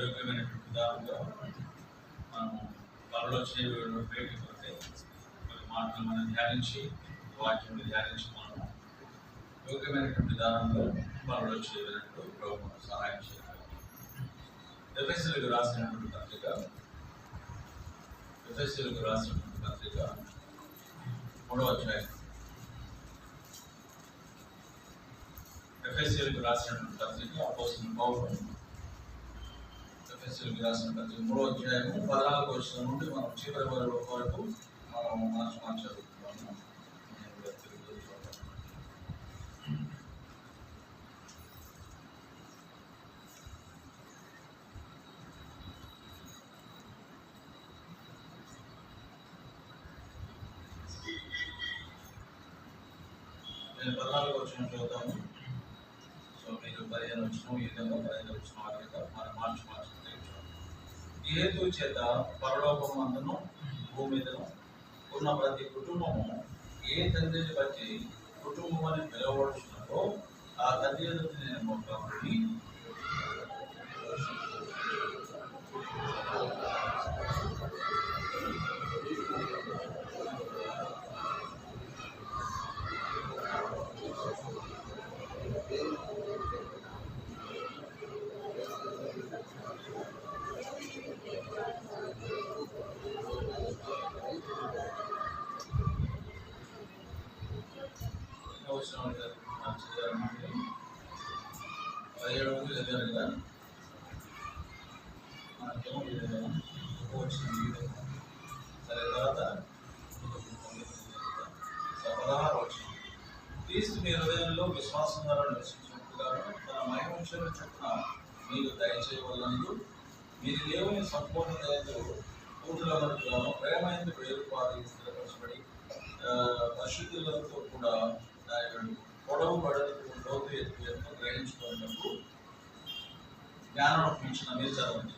యోగ్యమైనటువంటి దానిలో మనము త్వరలో చేయబోయే మాటలు మనం ధ్యానించి వాక్యం ధ్యానించి మనము యోగ్యమైనటువంటి దానంలో త్వరలో చేయబడినట్టు ప్రభు సహాయం చేయాలి. ఎఫెసీయులకు రాసినటువంటి పత్రిక 3వ అధ్యాయం. ఎఫెసీయులకు రాసినటువంటి పత్రిక అపోస్తలుడైన పౌలు ఎఫెసీయులకు రాసిన పత్రిక 3వ అధ్యాయం 14వ వచనం నుండి మనం చివరి వరకు మనం మార్చి చదువుతున్నాము. నేను 14వ వచనం చదువుతాను. సో మీరు 15వ వచనం ఈ విధంగా 15వ వచనం ఆ విధంగా మనం మార్చి ఈ హేతు చేత పరలోకమందును భూమి మీదను ఉన్న ప్రతి కుటుంబము ఏ తండ్రిని బట్టి కుటుంబం అని పిలవబడుచున్నదో ఆ తండ్రి ఎదుటి నేను మొక్కని క్రీస్తు మీ హృదయంలో విశ్వాసం ద్వారా నివసించినట్టుగా తన మహిమంశను చొప్పున మీరు దయచేయవలనందు మీరు దేవుని సంపూర్ణ దయతో పూర్ణులనుగాను ప్రేమైంది వేరుపాది స్థిరపరచబడి పరిశుద్ధులతో కూడా పొడవు పడలకు లోతు ఎత్తు ఎంతో గ్రహించుకున్నప్పుడు జ్ఞానం మించిన మీరు చదవండి.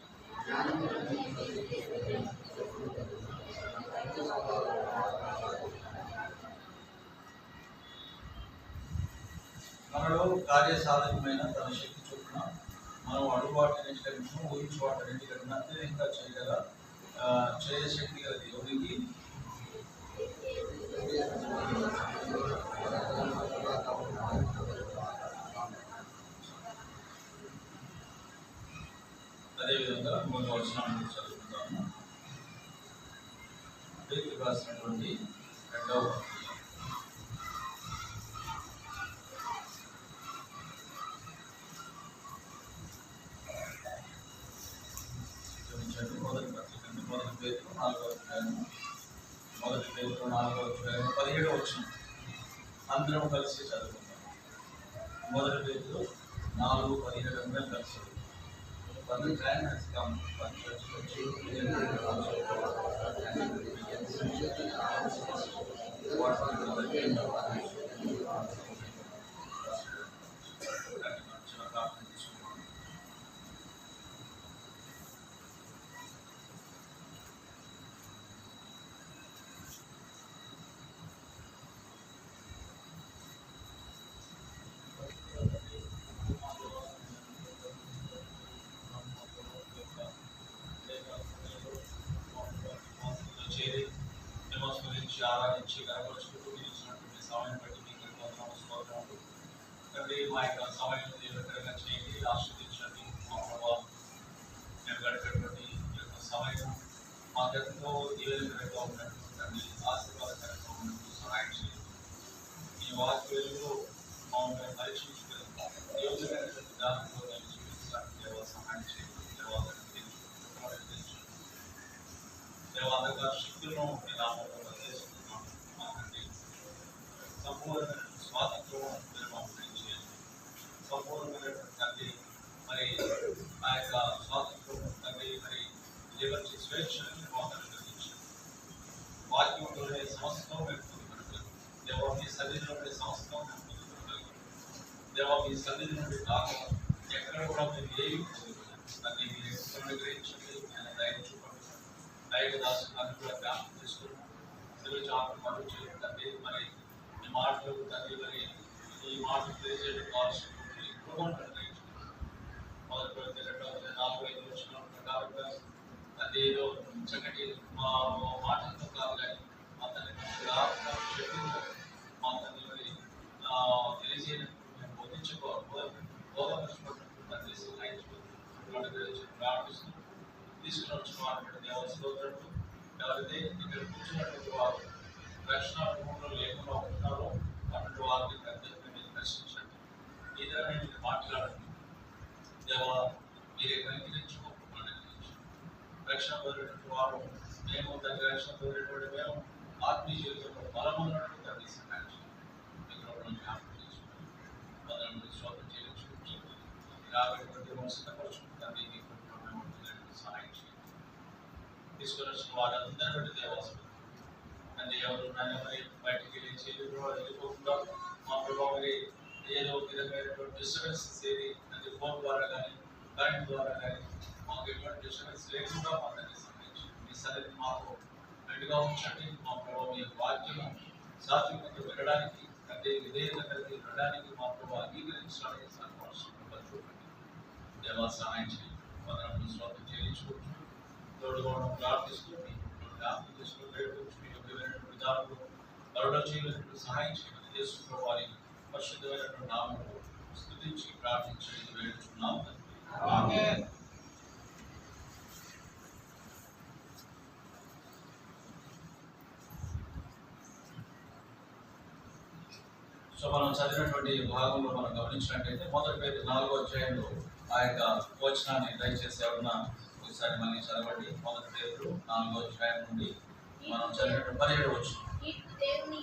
మనలో కార్యసాధకమైన తన శక్తి చొప్పున మనం అడుగువాటిన్నింటికంటే ఊహించువాటిన్నింటికంటే అత్యధికంగా చేయశక్తి గల దేవునికి అదేవిధంగా మూడవ వచనాన్ని చదువుకుంటాము. పేతురు రాసినటువంటి 2వ మొదటి పత్రిక మొదటి పేతురు 4వ అధ్యాయం 17వ వచనం అందరం కలిసి చదువుకుంటాం. మొదటి పేతురు 4:17 కలిసి But the time has come for church to achieve what we the end of ఆరాధించి కనపరుచుకుంటూ మీరు ఇచ్చినటువంటి సమయం బట్టి మీకు నమస్కారాలు తండ్రి. మా యొక్క సమయం దీవెనకరంగా చేయండి, ఆస్వాదించండి. మా ప్రభావ మేము గడిపేటువంటి ఈ యొక్క సమయం మాకెంతో దీవెనకరంగా ఉన్నట్టు తండ్రి, ఆశీర్వాదకరంగా ఉన్నట్టు సహాయం చేయండి. ఈ వాక్యాలు మమ్మల్ని పరీక్షించుకొని యోగ్యమైనటువంటి దానిలో మేము జీవించడానికి దేవ సహాయం చేయండి. దేవాదక శక్తులను మీ నామంలో సంపూర్ణమైన స్వాతంత్రం మీరు మాకు చేయండి. సంపూర్ణమైనటువంటి తండ్రి మరి ఆ యొక్క స్వాతంత్రం తండ్రి మరి జీవించే స్వేచ్ఛను మాకు అనుగ్రహించండి. వాక్యంలోనే సమస్తం మేము పొందుకుంటాం. దేవ మీ సన్నిధి నుండి సమస్తం మేము పొందుకుంటాం. దేవ మీ సన్నిధి నుండి కాక ఎక్కడ కూడా మేము ఏమి పొందుకుంటాం. తండ్రి మీరు అనుగ్రహించండి, నేను దయ చూపండి. దైవ దాసులను కూడా జ్ఞాపకం చేసుకున్నాం. తెలుగు చాపలు మనం చేయండి తండ్రి. మరి ఈ మాటలు తండ్రి మరి ఈ మాటలు తెలియజేయడం కావాల్సిన మొదటి 4-5 వచ్చిన ప్రకారంగా తండ్రి ఏదో చక్కటి మా మాటలతో కాదు కానీ మా తండ్రి శక్తితో మా తండ్రి మరి తెలియజేయడానికి మేము బోధించుకోవాలి తండ్రి సహాయించుకోవాలి ప్రార్థిస్తున్నాం. తీసుకుని వచ్చిన వారి దేవ స్తోత్రాలు. ఎవరైతే ఇక్కడ కూర్చున్నటువంటి వారు రక్షణ అనుభవంలో లేకుండా ఉంటారో అటువంటి వారిని ప్రత్యేకంగా మీరు దర్శించండి. ఈ విధంగా మీరు మాట్లాడండి. దేవ మీరే కనికరించుకోకుండా రక్షణ పొందినటువంటి వారు మేము దాని రక్షణ పొందినటువంటి మేము ఆత్మీయ జీవితంలో బలమైనటువంటి దాన్ని సహాయించండి. మీకు జ్ఞాపకం చేసుకుంటాం. మొదటి శ్రోతం చేయించుకుంటూ రాబోయేటువంటి సిద్ధపరుచుకుంటాన్ని మీకు సహాయం చేయండి. తీసుకుని వచ్చిన వారందరూ బట్టి దేవాసం అంటే ఎవరు మరి బయటికి వెళ్ళి వెళ్ళిపోకుండా మా ప్రభావం మరి ఏదో విధమైనటువంటి డిస్టర్బెన్సెస్ ఏది అంటే ఫోన్ ద్వారా కానీ కరెంట్ ద్వారా కానీ మాకు ఎటువంటి డిస్టర్బెన్స్ లేకుండా మా తండ్రి సంబంధించండి. మీ సన్నిధి మాకు గట్టిగా ఉంచండి. మా ప్రభావం మీ వాక్యము సాత్వికంగా వినడానికి అంటే విధేయత కలిగి వినడానికి మా ప్రభావం అంగీకరించడానికి సహకరించడం చూడండి. దేవా సహాయం చేయండి. పదనప్పుడు స్వాతం చేయించుకుంటూ తోడుకోవడం ప్రార్థిస్తుంది. జ్ఞాపకం చేసుకుని వేడుకొచ్చి యోగ్యమైనటువంటి విధానంలో మరణ చేయడానికి సహాయం చేయమని చేసుకున్న వారి పరిశుద్ధమైనటువంటి నామములో స్తుతించి ప్రార్థించి వేడుచున్నాం. ఆమేన్. సో మనం చదివినటువంటి భాగంలో మనం గమనించినట్టయితే మొదటి పేరు 4వ అధ్యాయంలో ఆ యొక్క వచనాన్ని దయచేసి ఎవరన్నా ఒకసారి మళ్ళీ చదవండి. మొదటి పేరు 4వ అధ్యాయం నుండి మనం చదివినటువంటి 17వ వచనం. తీర్పు దేవుని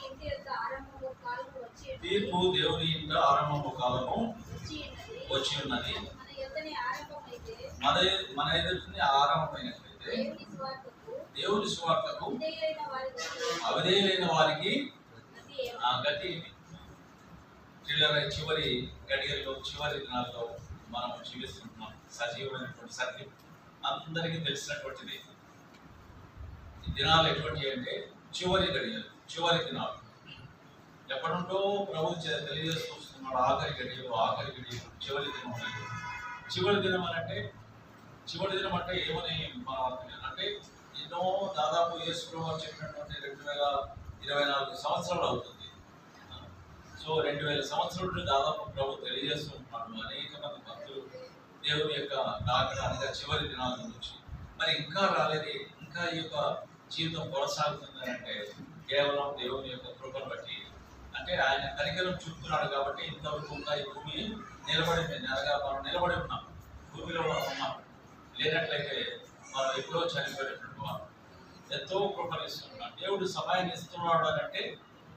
ఇంట ఆరంభము కాలము వచ్చి ఉన్నది. మన ఎదుటిని ఆరంభమైనట్లయితే దేవుని సువార్తకు అవిధేయులైన వారికి గతి చివరి గడియల్లో చివరి దినాల్లో మనం జీవిస్తున్నాం. సజీవమైనటువంటి సత్యం అందరికీ తెలిసినటువంటిది. ఈ దినాలు ఎటువంటి అంటే చివరి గడియలు, చివరి దినాలు. ఎప్పటింటో ప్రభు తెలియజేస్తూ వస్తున్నాడు. ఆఖరి గడియలు, చివరి దినం. చివరి దినం అంటే ఏమని మనం అంటే ఎన్నో దాదాపు యేసు ప్రభు చెప్పినటువంటి 2024 సంవత్సరాలు అవుతుంది. సో 2000 సంవత్సరాలు దాదాపు ప్రభు తెలియజేస్తూ ఉంటున్నాడు. అనేక మంది భక్తులు దేవుని యొక్క రాకడ అనగా చివరి దినాల నుంచి మరి ఇంకా రాలేదు. ఇంకా ఈ యొక్క జీవితం కొనసాగుతుంది అంటే కేవలం దేవుని యొక్క కృపను బట్టి, అంటే ఆయన కనికరం చూపుతున్నాడు కాబట్టి ఇంతవరకు ఇంకా ఈ భూమి నిలబడింది. అనగా మనం నిలబడి ఉన్నాం, భూమిలో మనం ఉన్నాం. లేనట్లయితే మనం ఎప్పుడో చనిపోయినటువంటి వారు. ఎంతో కృపను ఇస్తున్నాడు దేవుడు. సమయాన్ని ఇస్తున్నాడు అని అంటే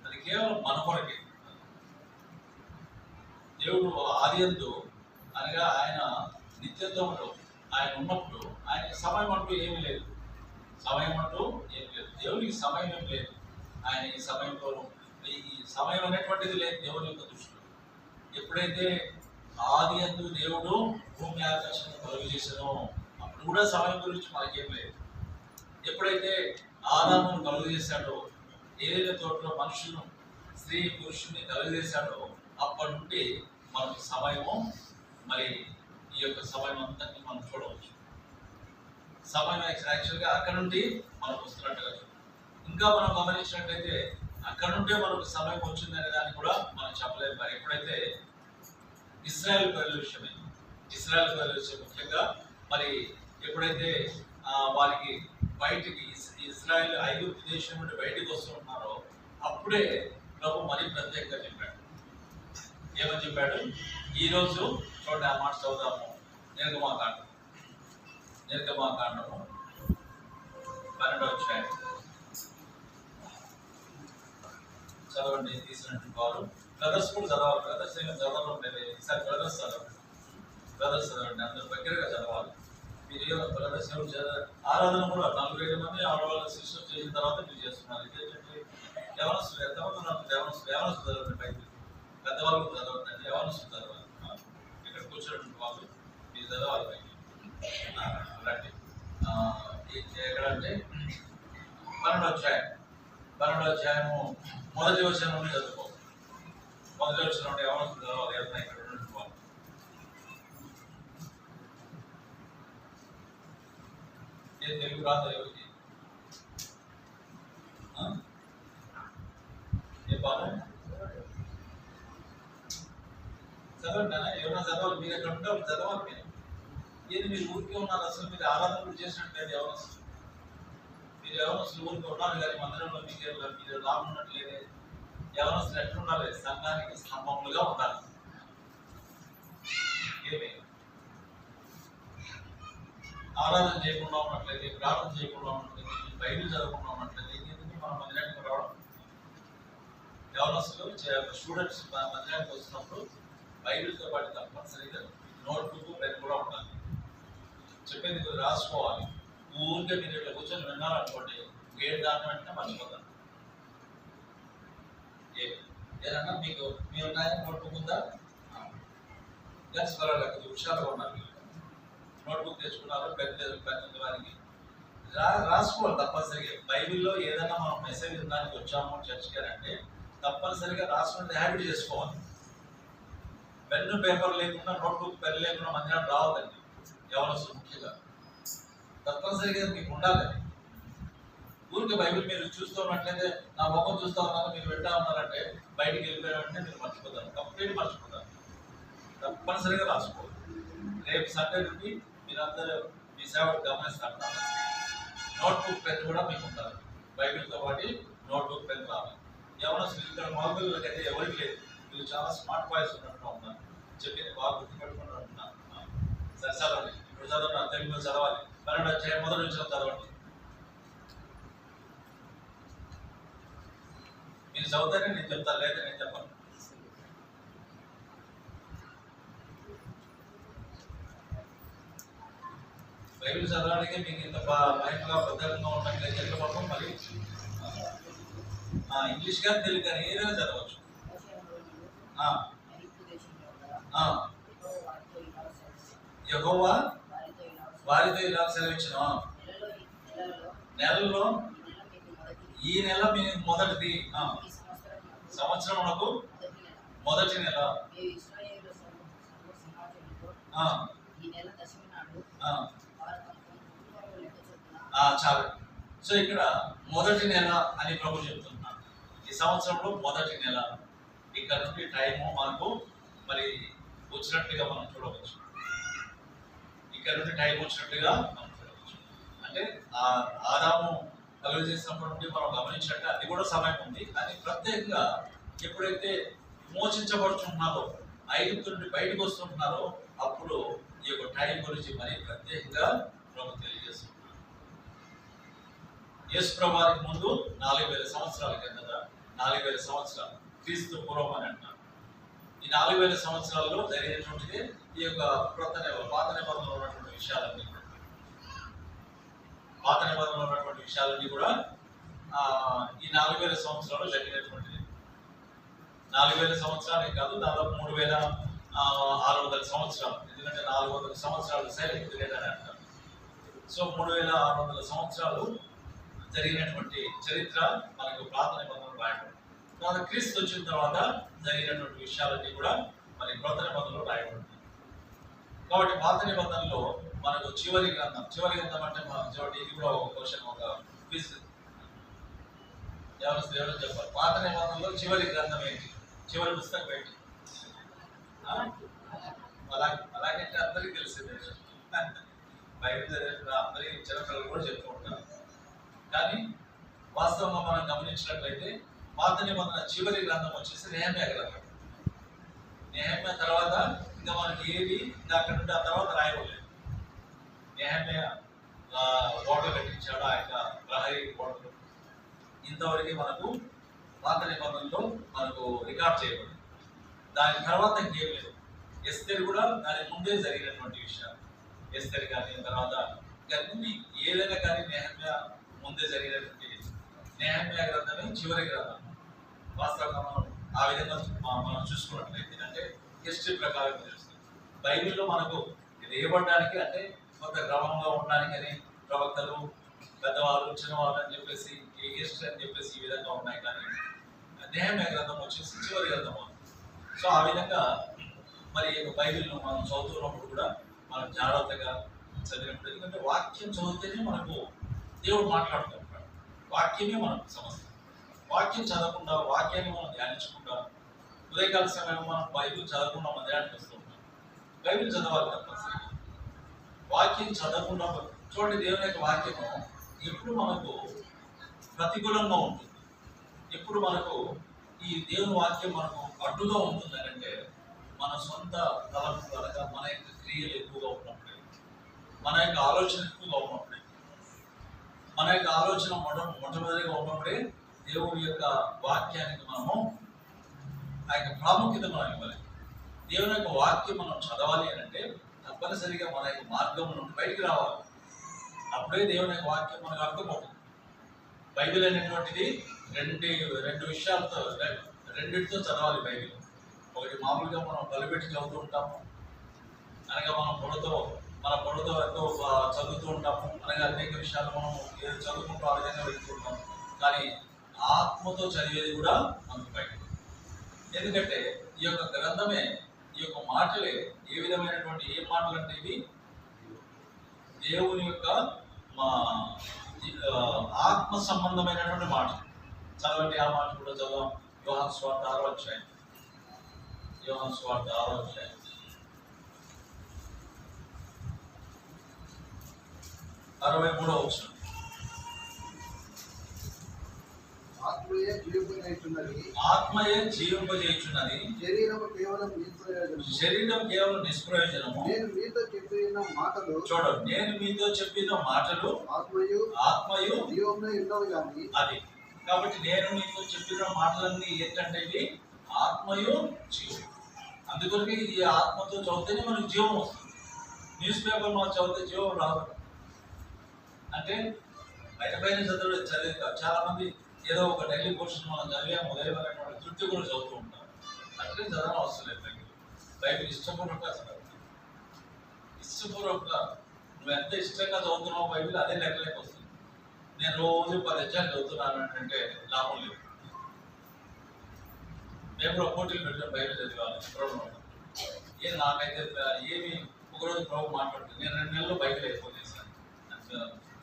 అది కేవలం మన కొరకే. దేవుడు ఆదియందు అనగా ఆయన నిత్యత్వంలో ఆయన ఉన్నప్పుడు ఆయనకి సమయం అంటూ ఏమీ లేదు. దేవునికి సమయం ఏమి లేదు. ఆయన ఈ సమయంలోనూ ఈ సమయం అనేటువంటిది లేదు దేవుని యొక్క దృష్టిలో. ఎప్పుడైతే ఆదియందు దేవుడు భూమి ఆకాశాన్ని కలుగు చేశానో అప్పుడు కూడా సమయం గురించి మనకేం లేదు. ఎప్పుడైతే ఆదామును కలుగు చేశాడో, ఏదైతే తోటలో మనుషులను స్త్రీ పురుషుని కలుగు చేశాడో అప్పటి నుండి మనకు సమయము, మరి ఈ యొక్క సమయం అంతటిని మనం చూడవచ్చు. సమయం యాక్చువల్గా అక్కడ నుండి మనకు వస్తున్నట్టుగా. ఇంకా మనం గమనించినట్లయితే అక్కడ నుండే మనకు సమయం వచ్చిందనే దాన్ని కూడా మనం చెప్పలేము. మరి ఎప్పుడైతే ఇశ్రాయేల్ ప్రజల విషయం ముఖ్యంగా మరి ఎప్పుడైతే వారికి బయటికి ఇశ్రాయేల్ ఐగుప్తు దేశం నుండి బయటికి వస్తున్నారో అప్పుడే ప్రభు మరీ ప్రత్యేకంగా చెప్పాడు. ఏమని చెప్పాడు? ఈరోజు చూడండి, ఆ మాట చదువుదాము. నిర్గమాకాండము 12వ అధ్యాయం చదవండి. తీసినట్టు వారు బ్రదర్స్ కూడా చదవాలి. బ్రదర్స్ ఏమైనా చదవడం లేదు. ఈసారి బ్రదర్స్ చదవండి. అందరూ దగ్గరగా చదవాలి. మీరు బ్రదర్స్ ఎవరు చదవాలి. ఆరాధన కూడా 4-5 మంది ఆడవాళ్ళ సిస్టర్ చేసిన తర్వాత మీరు చేస్తున్నారు. ఇదేంటంటే యవనస్తులు ఎంతమంది నాకు యవనస్తులు చదవండి. బయట పెద్దవాళ్ళు చదవద్దండి, యవనస్తులు చదవాలి. ఇక్కడ కూర్చోండి వాళ్ళు, మీరు చదవాలి. బయట రండి. ఎక్కడంటే 12వ అధ్యాయము మొదటి వచనం నుండి చదువుకో. మొదటి వచనం నుండి యవనస్తులు చదవాలి. ఎవరైనా ఇక్కడ ఉన్నటువంటి వాళ్ళు. తెలుగు రాదు ఎవరికి? చెప్పాలి. చదవండి. ఎవరైనా చదవాలి. మీరు ఎక్కడ ఉంటే వాళ్ళు చదవాలి. మీరు మీరు ఊరికే ఉన్నారు. అసలు మీరు ఆరాధన చేసినట్లేదు. మీరు యవనస్తులు ఊరికే ఉన్నారు కానీ మందిరంలో మీరు రానున్నట్లేదే. యవనస్తులు ఎట్లుండాలి? సంఘానికి స్తంభములుగా ఉండాలి. ఏమి ఆరాధన చేయకుండా ఉన్నట్లయితే, ప్రార్థన చేయకుండా ఉన్నట్లయితే, బైబిల్ చదవకుండా ఉన్నట్లయితే ఎందుకు మనం మందిరానికి రావడం? యవనస్తులు స్టూడెంట్స్ మందిరానికి వస్తున్నప్పుడు బైబిల్తో పాటు తప్పనిసరిగా నోట్బుక్, పెన్ కూడా ఉండాలి. చెప్పేది రాసుకోవాలి. ఊరికే మీరు ఇట్లా కూర్చొని విన్నారనుకోండి, గేట్ దాని వెంటనే మర్చిపోతారు. ఏదన్నా మీకు మీ ఉన్నాయని నోట్బుక్ ఉందా? పర్వాలేదు, హుషారుగా ఉన్నారు. నోట్బుక్ తెచ్చుకున్నారు, పెన్ ఉంది వారికి. రాసుకోవాలి తప్పనిసరిగా. బైబిల్లో ఏదైనా మనం మెసేజ్ దానికి వచ్చాము చర్చ్కి అంటే తప్పనిసరిగా రాసుకునే హ్యాబిట్ చేసుకోవాలి. పెన్ను పేపర్ లేకుండా, నోట్బుక్ పెన్ లేకుండా మందిరానికి రావద్దండి. యవనస్తులు ముఖ్యంగా తప్పనిసరిగా మీకు ఉండాలి. ఊరికి బైబిల్ మీరు చూస్తూ ఉన్నట్లయితే, నా ముఖం చూస్తూ ఉన్నాను, మీరు వింటా ఉన్నారంటే బయటికి వెళ్ళిపోయిన వెంటనే మీరు మర్చిపోతారు. కంప్లీట్ మర్చిపోతారు. తప్పనిసరిగా రాసుకోవాలి. రేపు సండే నుండి మీరందరూ మీ సేవకు గమనిస్తారు. నోట్బుక్ పెన్ కూడా మీకు ఉండాలి. బైబిల్తో పాటు నోట్బుక్ పెన్ రావాలి. యవనస్తులు ఇక్కడ మగపిల్లలకి అయితే ఎవరికి లేదు. మీరు చాలా స్మార్ట్ బాయ్స్ ఉన్నట్టు ఉన్నారు. చెప్పింది బాగా గుర్తుపెట్టుకుంటూ ఉంటున్నారు. సరే చదవండి. ఇప్పుడు చదవండి. తెలుగులో చదవాలి. 12వ అధ్యాయం మొదటి నుంచి చదవండి. మీరు చదువుతానే నేను చెప్తాను, లేదా నేను చెప్పను. బైబిల్ చదవడానికి మీకు ఇంత భయంగా బద్దంగా ఉన్నట్లయితే ఎట్లా పడతాం మరి? ఇంగ్లీష్ కానీ తెలుగు కానీ ఏదైనా చదవచ్చు. యెహోవా వారితో ఇలా సెలవిచ్చిన నెలలో ఈ నెల మీకు మొదటిది, సంవత్సరమునకు మొదటి నెల. చాలు. సో ఇక్కడ మొదటి నెల అని ప్రభు చెప్తున్నాను. ఈ సంవత్సరంలో మొదటి నెల. ఇక్కడ నుండి టైము మనకు మరి వచ్చినట్టుగా మనం చూడవచ్చు. ఇక్కడ నుండి టైం వచ్చినట్టుగా మనం చూడవచ్చు. అంటే ఆదాము కలుగు చేసినప్పటి నుండి మనం గమనించినట్టు అది కూడా సమయం ఉంది. కానీ ప్రత్యేకంగా ఎప్పుడైతే విమోచించబడుతుంటున్నారో, ఐగుప్తు నుండి బయటకు వస్తుంటున్నారో, అప్పుడు ఈ యొక్క టైం గురించి మరి ప్రత్యేకంగా ప్రభు తెలియజేస్తున్నారు. యేసు ప్రభువారికి ముందు 4000 సంవత్సరాల కిందట, 4000 సంవత్సరాలు క్రీస్తు పూర్వం అని అంటారు. ఈ 4000 సంవత్సరాల్లో జరిగినటువంటిది ఈ యొక్క పాత నిబంధనలో ఉన్నటువంటి విషయాలన్నీ కూడా, పాత నిబంధనలో ఉన్నటువంటి విషయాలన్నీ కూడా ఈ 4000 సంవత్సరాలు జరిగినటువంటిది. 4000 సంవత్సరాలే కాదు, దాదాపు 3600 సంవత్సరాలు. ఎందుకంటే 400 సంవత్సరాలు సైలెంట్ పీరియడ్ అని అంటారు. సో 3600 సంవత్సరాలు జరిగినటువంటి చరిత్ర మనకు పాత నిబంధనలు రాయడం. తర్వాత క్రీస్తు వచ్చిన తర్వాత జరిగినటువంటి విషయాలన్నీ కూడా మరి కొత్త నిబంధనలు రాయబడుతుంది. కాబట్టి పాత నిబంధనలో మనకు చివరి గ్రంథం అంటే ఇది కూడా ఒక క్వశ్చన్, ఒక క్విజ్. ఎవరు చెప్పాలి? పాత నిబంధనలో చివరి గ్రంథం ఏంటి? చివరి పుస్తకం ఏంటి? అలాగే అందరికీ తెలిసిందే. బైబిల్ అందరికీ చిన్నపిల్లలు కూడా చెప్తూ ఉంటారు. కానీ వాస్తవంగా మనం గమనించినట్లయితే పాత నిబంధన చివరి గ్రంథం వచ్చేసి నెహెమ్యా గ్రంథం. నెహెమ్యా తర్వాత ఇంకా మనకి ఏది ఇంకా అక్కడ నుండి ఆ తర్వాత రాయబడలేదు. నెహెమ్యా కోటలు కట్టించాడు, ఆ యొక్క ప్రహరీ కోటలు. ఇంతవరకు మనకు పాత నిబంధనలో మనకు రికార్డ్ చేయబడింది. దాని తర్వాత ఇంకేం లేదు. ఎస్తేరు కూడా దాని ముందే జరిగినటువంటి విషయాలు. ఎస్తేరు కానీ తర్వాత అన్ని ఏదైనా కానీ నెహెమ్యా ముందే జరిగినటువంటి నెహెమ్యా గ్రంథమే చివరి గ్రంథం. వాస్తవంగా మనం ఆ విధంగా మనం చూసుకున్నట్లయితే అంటే హిస్టరీ ప్రకారం తెలుస్తుంది. బైబిల్లో మనకు ఇది ఇవ్వడానికి అంటే కొంత క్రమంగా ఉండడానికి అని ప్రవక్తలు, పెద్దవాళ్ళు, చిన్నవాళ్ళు అని చెప్పేసి, ఈ హిస్టరీ అని చెప్పేసి ఈ విధంగా ఉన్నాయి. కానీ నెహెమ్యా గ్రంథం వచ్చేసి చివరి గ్రంథం. సో ఆ విధంగా మరి బైబిల్ను మనం చదువుతున్నప్పుడు కూడా మనం జాగ్రత్తగా చదివినప్పుడు, ఎందుకంటే వాక్యం చదివితేనే మనకు దేవుడు మాట్లాడుతుంటాడు. వాక్యమే మనకు సమస్య. వాక్యం చదవకుండా, వాక్యాన్ని మనం ధ్యానించకుండా, ఉదయకాల సమయం మనం బైబిల్ చదవకుండా మందిరానికి వస్తూ ఉంటాం. బైబిల్ చదవాలి తప్పనిసరిగా. వాక్యం చదవకుండా చూడండి, దేవుని యొక్క వాక్యము ఎప్పుడు మనకు ప్రతికూలంగా ఉంటుంది. ఎప్పుడు మనకు ఈ దేవుని వాక్యం మనకు అడ్డుగా ఉంటుంది అంటే మన సొంత తలంపులు అనగా మన యొక్క క్రియలు ఎక్కువగా ఉన్నప్పుడే, మన యొక్క ఆలోచన ఎక్కువగా ఉన్నప్పుడే, మన యొక్క ఆలోచన మొట్టమొదటిగా ఉన్నప్పుడే దేవుని యొక్క వాక్యానికి మనము ఆ యొక్క ప్రాముఖ్యత మనం ఇవ్వాలి. దేవుని యొక్క వాక్యం మనం చదవాలి అని అంటే తప్పనిసరిగా మన యొక్క మార్గం నుండి బయటికి రావాలి. అప్పుడే దేవుని యొక్క వాక్యం మనకు అర్థమవుతుంది. బైబిల్ అనేటువంటిది రెండు విషయాలతో, రెండింటితో చదవాలి బైబిల్. ఒకటి మామూలుగా మనం బలిపెట్టి చదువుతూ ఉంటాము, అనగా మన పొడతో ఎంతో చదువుతూ ఉంటాము, అనగా అనేక విషయాలు మనం చదువుకుంటూ ఆ విధంగా వెళ్తూ ఉంటాము. కానీ ఆత్మతో చదివేది కూడా మనకు బయట. ఎందుకంటే ఈ యొక్క గ్రంథమే, ఈ యొక్క మాటలే ఏ విధమైనటువంటి ఏ మాటలు అంటే ఇవి దేవుని యొక్క ఆత్మ సంబంధమైనటువంటి మాటలు. చదవండి, ఆ మాట కూడా చదవం. యోహాను సువార్త 6వ అధ్యాయం, యోహాను సువార్త 6వ అధ్యాయం 63వ వచనం. ఆత్మయే జీవింపజేయుచున్నది, శరీరం కేవలం నిష్ప్రయోజనము. నేను మీతో చెప్పిన మాటలు, చూడండి, నేను మీతో చెప్పిన మాటలు ఆత్మయు జీవమునై ఉన్నవి గాని, అది కాబట్టి నేను నీకు చెప్పిన మాటలన్నీ ఏంటంటే ఇవి ఆత్మయు జీవం. అందుకొరకే ఈ ఆత్మతో చదివితేనే మనకు జీవం వస్తుంది. న్యూస్ పేపర్ మనం చదివితే జీవం రాదు. అంటే బయట పైన చదివి చాలా మంది ఏదో ఒక డైలీ పోర్షన్ మనం చదివాము ఉదయమైనటువంటి తృప్తి కూడా చదువుతూ ఉంటాం. అట్లే చదవడం అవసరం లేదు. బైబిల్ ఇష్టపూర్వకంగా చదవాలి. ఇష్టపూర్వకంగా నువ్వు ఎంత ఇష్టంగా చదువుతున్నావు బైబిల్ అదే లెక్కలేక వస్తుంది. నేను రోజు 10 అధ్యాయాలు చదువుతున్నాను అంటే లాభం లేదు. మేము కూడా పోటీలు పెట్టాం బైబిల్ చదివాలి. ఏం నాకైతే ఏమి ఒకరోజు ప్రభు మాట్లాడుతుంది. నేను 2 నెలల్లో బైబిల్ అయిపోయేసాను.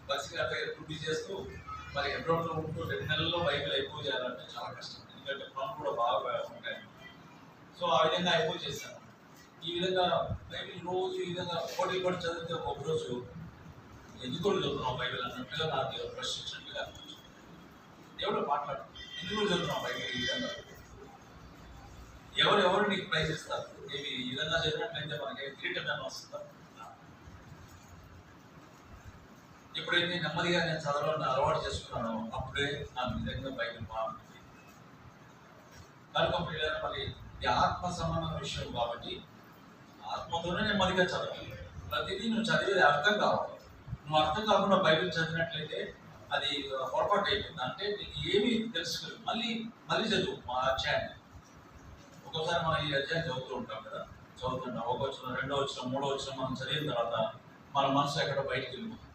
బస్సుకి అట్లా డ్యూటీ చేస్తూ మరి హెబ్రోన్లో ఉంటూ 2 నెలల్లో బైబిల్ అయిపోయి చేయాలంటే చాలా కష్టం. ఎందుకంటే పనులు కూడా బాగా ఉంటాయి. సో ఆ విధంగా అయిపోయి చేశాను. ఈ విధంగా బైబిల్ రోజు ఈ విధంగా పోటీ పడి చదివితే ఒకరోజు ఎందుకు చదువుతున్నాం బైబిల్ అన్నట్టుగా నాకు ప్రశ్నించినట్టుగా అనిపించింది. దేవుడు మాట్లాడు, ఎందుకు చదువుతున్నాం బైబిల్ ఈ విధంగా? ఎవరు నీకు ప్రైజ్ ఇస్తారు? ఇవి ఈ విధంగా చదివినట్లయితే మనకి కిరీటం వస్తుందా? ఎప్పుడైతే నెమ్మదిగా నేను చదవాలని అలవాటు చేసుకున్నానో అప్పుడే నాకు నిజంగా బైబిల్ బాగుంటుంది. కనుక మరి ఈ ఆత్మ సంబంధం విషయం కాబట్టి ఆత్మతోనే నెమ్మదిగా చదవాలి. ప్రతిదీ నువ్వు చదివేది అర్థం కావాలి. నువ్వు అర్థం కాకుండా బైబిల్ చదివినట్లయితే అది పొరపాటు అయిపోతుంది. అంటే నీకు ఏమీ తెలుసుకోలేదు. మళ్ళీ చదువు మా అధ్యాయాన్ని. ఒక్కోసారి మనం ఈ అధ్యాయం చదువుతూ ఉంటాం కదా, చదువుతుంటాం. 1వ వచనం, 2వ వచనం, 3వ వచనం మనం చదివిన తర్వాత మన మనసు ఎక్కడో బయటికి వెళ్ళిపోతుంది.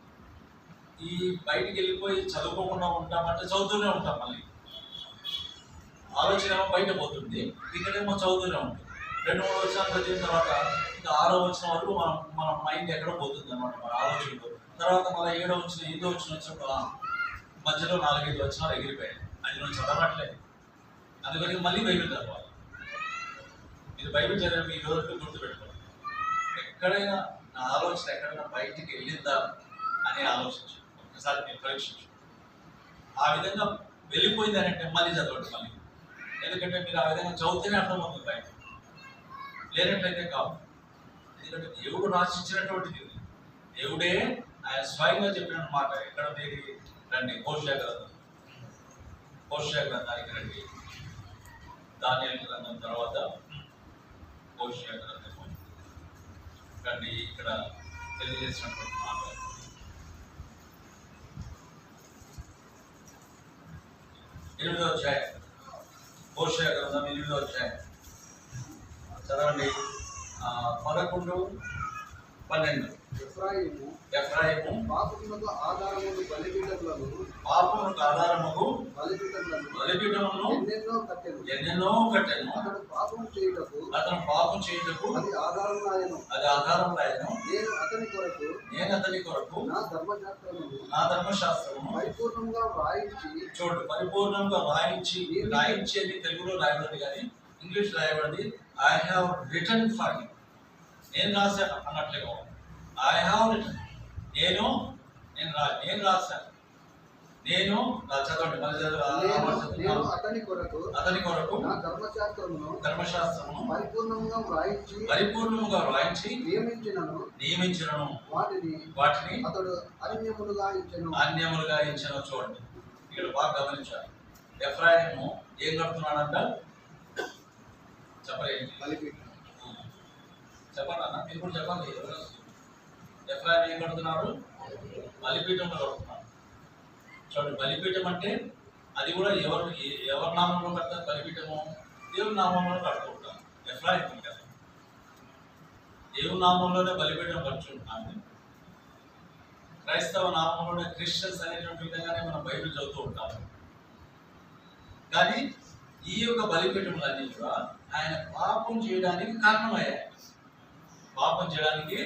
ఈ బయటికి వెళ్ళిపోయి చదువుకోకుండా ఉంటామంటే చదువుతూనే ఉంటాం. మళ్ళీ ఆలోచన ఏమో బయట పోతుంది, ఇక్కడేమో చదువుతూనే ఉంటుంది. 2-3 వచనాలు చదివిన తర్వాత ఇంకా 6వ వచనం వరకు మన మైండ్ ఎక్కడో పోతుంది అనమాట, మన ఆలోచనతో. తర్వాత మళ్ళీ 7వ వచనం, 8వ వచనం వచ్చినప్పుడు మధ్యలో 4-5 వచనాలు ఎగిరిపోయాయి. అది నువ్వు చదవట్లేదు. అందుకని మళ్ళీ బైబిల్ చదవాలి. మీరు బైబిల్ చదివి ఈ రోజు గుర్తుపెట్టుకోండి. ఎక్కడైనా నా ఆలోచన ఎక్కడైనా బయటికి వెళ్ళిందా అని ఆలోచించు. ఒకసారి మీరు పరీక్షించు. ఆ విధంగా వెళ్ళిపోయిందని అంటే మళ్ళీ చదవండి మళ్ళీ. ఎందుకంటే మీరు ఆ విధంగా చదివితేనే అర్థమవుతుంది బయట, లేనట్లయితే కాదు. ఎందుకంటే దేవుడు రాసిచ్చినటువంటిది, దేవుడే ఆయన స్వయంగా చెప్పిన మాట. ఎక్కడ మీరు రండి, హోషేయ గ్రంథానికి రండి. దానియేలు గ్రంథం తర్వాత హోషేయ గ్రంథం రండి. ఇక్కడ తెలియజేసినటువంటి మాట 8వ అధ్యాయం, హోషేయ గ్రంథం 8వ అధ్యాయం చదవండి. 11-12. ఎఫ్రాయిము పాపమునకు ఆధారముగు బలిపీఠములను ఎన్నెన్నో కట్టెను. అతను పాపం చేయుటకు అది ఆధారములాయెను. నేను అతని కొరకు నా ధర్మశాస్త్రమును పరిపూర్ణంగా రాయించి అని తెలుగులో రాయబడింది, కానీ ఇంగ్లీష్ రాయబడింది I have written for him. నేను రాశాను అన్నట్లుగా ఐ హావ్ రిటన్. నేను రాశాను. నేను చదవండి అతని కొరకు నా ధర్మశాస్త్రమును పరిపూర్ణముగా వ్రాయించి నియమించినను. వాటిని అతడు అన్యములుగా ఇచ్చెను. చూడండి, ఇక్కడ బాగా గమనించాలి. ఎఫ్రాయిము ఏం కడుతున్నాడంట? చెప్పండి అన్న, మీరు కూడా చెప్పండి. ఎఫ్రాయిం ఏం కడుతున్నాడు? బలిపీఠంలో కడుతున్నాడు. చూడండి, బలిపీఠం అంటే అది కూడా ఎవరి నామంలో కడతారు? బలిపీఠము దేవుని నామంలో కడుతూ ఉంటారు. ఎఫ్రాయిం కదా, దేవుని నామంలోనే బలిపీఠం కడుతుంటాను. క్రైస్తవ నామంలోనే క్రిస్టియన్స్ అనేటువంటి విధంగానే మనం బైబిల్ చదువుతూ ఉంటాము. కానీ ఈ యొక్క బలిపీఠములన్నీ కూడా ఆయన పాపం చేయడానికి కారణమయ్యాయి. పాపం చేయడానికి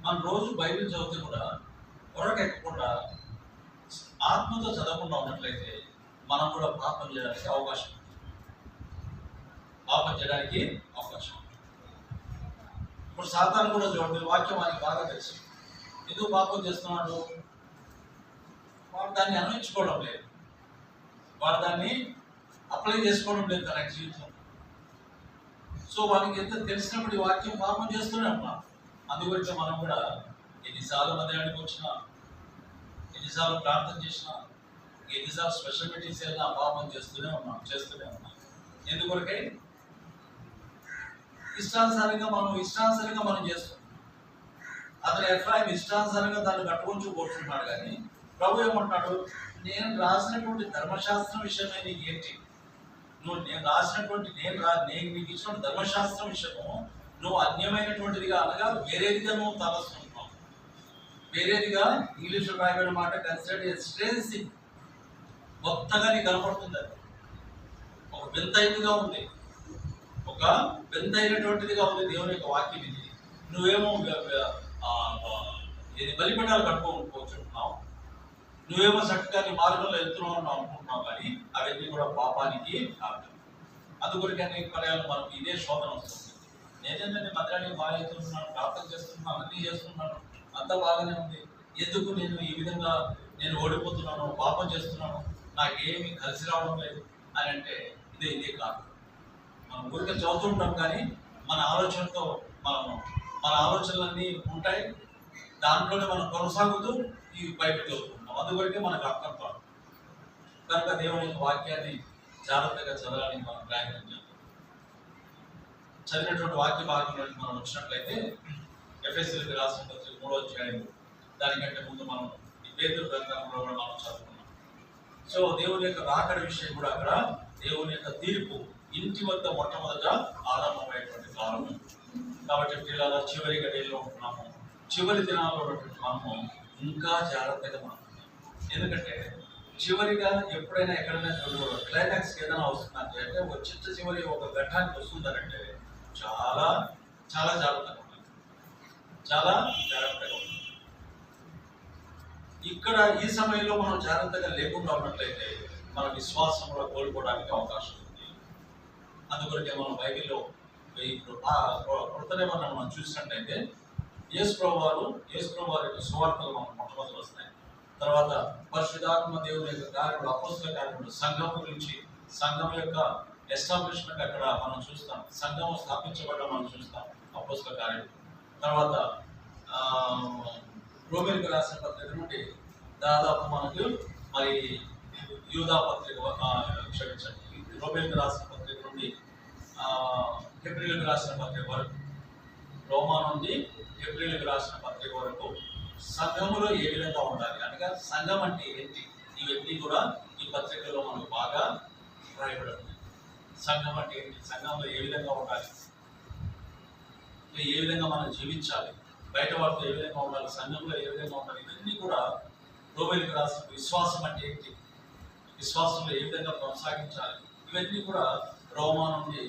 మనం రోజు బైబిల్ చదివితే కూడా పొరకెక్కకుండా ఆత్మతో చదవకుండా ఉన్నట్లయితే మనం కూడా పాపం చేయడానికి అవకాశం. ఇప్పుడు సాతాను కూడా చూడండి, వాక్యం ఆయనకి బాగా తెలుసు. ఎందుకు పాపం చేస్తున్నాడు? వాడు దాన్ని అన్వయించుకోవడం లేదు, వాడు దాన్ని అప్లై చేసుకోవడం లేదు తన జీవితం. సో వానికి ఎంత తెలిసినప్పుడు ఈ వాక్యం పాపం చేస్తూనే ఉన్నాం. అందుగురించి మనం కూడా ఎన్నిసార్లు మందిరానికి వచ్చినా, ఎన్నిసార్లు ప్రార్థన చేసినా, ఎన్నిసార్లు స్పెషల్ మీటింగ్స్ వెళ్ళినా పాపం చేస్తూనే ఉన్నాం. ఎందుకొరకే ఇష్టానుసారంగా మనం చేస్తున్నాం. అతను ఎఫ్రాయిం ఇష్టానుసారంగా దాన్ని కట్టుకొని కూర్చుంటున్నాడు. కానీ ప్రభు ఏమంటున్నాడు, నేను రాసినటువంటి ధర్మశాస్త్రం విషయమే నీకు ఏంటి? నేను నీకు ఇచ్చిన ధర్మశాస్త్రం విషయము నువ్వు అన్యమైనటువంటిదిగా అనగా వేరేదిగా నువ్వు తలస్తున్నావు. వేరేదిగా ఇంగ్లీష్లో రాయబడిన మాట కన్సిడర్డ్ స్ట్రేంజ్ థింగ్. కొత్తగా నీకు కనపడుతుంది. అది ఒక వింతైనదిగా ఉంది, ఒక వింతైనటువంటిదిగా ఉంది దేవుని యొక్క వాక్యం ఇది. నువ్వేమో బలిపీఠాలు కట్టుకోకపోతున్నావు, నువ్వేమో చక్కగా నీ మార్గంలో వెళ్తున్నావు అనుకుంటున్నావు. కానీ అవన్నీ కూడా పాపానికి కారణం. అందుకొరికి అనేక పర్యాలు మనకు ఇదే శోధన వస్తుంది. నేనేంటంటే మందిరానికి బాగా ఎత్తున్నాను, ప్రార్థన చేస్తున్నాను, అన్నీ చేస్తున్నాను, అంతా బాగానే ఉంది. ఎందుకు నేను ఈ విధంగా ఓడిపోతున్నాను, పాపం చేస్తున్నాను, నాకేమీ కలిసి రావడం లేదు అని అంటే ఇదే కాదు. మనం ఊరికే చదువుతుంటాం కానీ మన ఆలోచనతో మన ఆలోచనలన్నీ ఉంటాయి. దాంట్లోనే మనం కొనసాగుతూ ఈ బయటకు చదువుకుంటాం. అందువరకే మనకు అర్థం కాదు. కనుక దేవుని వాక్యాన్ని జాగ్రత్తగా చదవాలని మనం ప్రయత్నం చేద్దాం. చదివినటువంటి వాక్య భాగంలోకి మనం వచ్చినట్లయితే ఎఫెసీయులకు రాసిన పత్రిక 3వ అధ్యాయం, దానికంటే ముందు మనం ఈ పేతురు గ్రంథంలో కూడా మనం చదువుకున్నాం. సో దేవుని యొక్క రాకడ విషయం కూడా అక్కడ దేవుని యొక్క తీర్పు ఇంటి వద్ద మొట్టమొదట ఆరంభమైనటువంటి కాలం. కాబట్టి పిల్లల చివరి గడియల్లో ఉంటున్నాము. చివరి దినాల్లో ఉన్నటువంటి మనము ఇంకా జాగ్రత్తగా మనం. ఎందుకంటే చివరిగా ఎప్పుడైనా ఎక్కడైనా క్లైమాక్స్కి ఏదైనా వస్తుందంటే, అంటే ఒక చివరి ఒక ఘట్టానికి వస్తుందనంటే చాలా చాలా జాగ్రత్తగా ఉండాలి. చాలా జాగ్రత్తగా ఉండాలి. ఇక్కడ ఈ సమయంలో మనం జాగ్రత్తగా లేకుండా ఉన్నట్లయితే మన విశ్వాసం కూడా కోల్పోవడానికి అవకాశం ఉంది. అందుకొరకే మనం బైబిల్లో ఇప్పుడు కృత నిబంధనను మనం చూసినట్లయితే యేసు ప్రభు వారి యొక్క సువార్తలు మనకు మొట్టమొదటి వస్తాయి. తర్వాత పరిశుద్ధాత్మ దేవుని యొక్క కార్యములు, అపోస్తల కార్యములు, సంఘం గురించి, సంఘం యొక్క ఎస్టాబ్లిష్మెంట్ అక్కడ మనం చూస్తాం. సంఘం స్థాపించబడడం మనం చూస్తాం అపోస్తల కార్యములు. తర్వాత రోమేలకు రాసిన పత్రిక నుండి దాదాపు మనకు మరి యూదా పత్రిక, క్షమించండి, రోమేలకు రాసిన పత్రిక నుండి హెబ్రీయులకు రాసిన పత్రిక వరకు, రోమా నుండి హెబ్రీయులకు రాసిన పత్రిక వరకు సంఘములో ఏ విధంగా ఉండాలి, అనగా సంఘం అంటే ఏంటి, ఇవన్నీ కూడా ఈ పత్రికలో మనకు బాగా రాయబడి ఉంది. సంఘం అంటే ఏంటి, సంఘంలో ఏ విధంగా ఉండాలి, ఏ విధంగా మనం జీవించాలి, బయట వారితో ఏ విధంగా ఉండాలి, సంఘంలో ఏ విధంగా ఉండాలి, ఇవన్నీ కూడా రోమేలకు రాసిన విశ్వాసం అంటే ఏంటి, విశ్వాసంలో ఏ విధంగా కొనసాగించాలి, ఇవన్నీ కూడా రోమా నుండి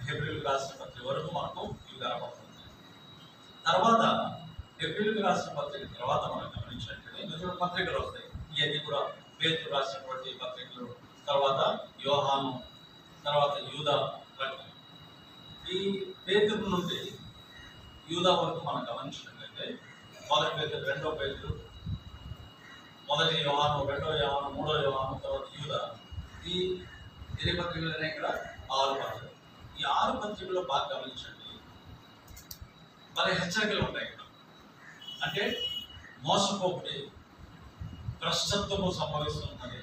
హెబ్రీయులకు రాసిన పత్రిక వరకు మనకు ఇవి కనపడుతుంది. తర్వాత హెబ్రీయులకు రాసిన పత్రిక తర్వాత మనం గమనించినట్లయితే మిగతా పత్రికలు వస్తాయి. ఇవన్నీ కూడా పేతురు రాసినటువంటి పత్రికలు, తర్వాత యోహాను, తర్వాత యూదా. ఈ పేతురు నుండి యూదా వరకు మనం గమనించినట్లయితే మొదటి పేతురు, రెండో పేతురు, మొదటి యోహాను, రెండో యోహాను, మూడో యోహాను, తర్వాత యూదా. ఈ ఎన్ని పత్రికలు ఉన్నాయి ఇక్కడ? 6 పత్రికలు. ఈ 6 పత్రికల్లో బాగా గమనించండి, మరి హెచ్చరికలు ఉంటాయి ఇక్కడ. అంటే మోసపోకుడి, భ్రష్టత్వము సంభవిస్తున్నది,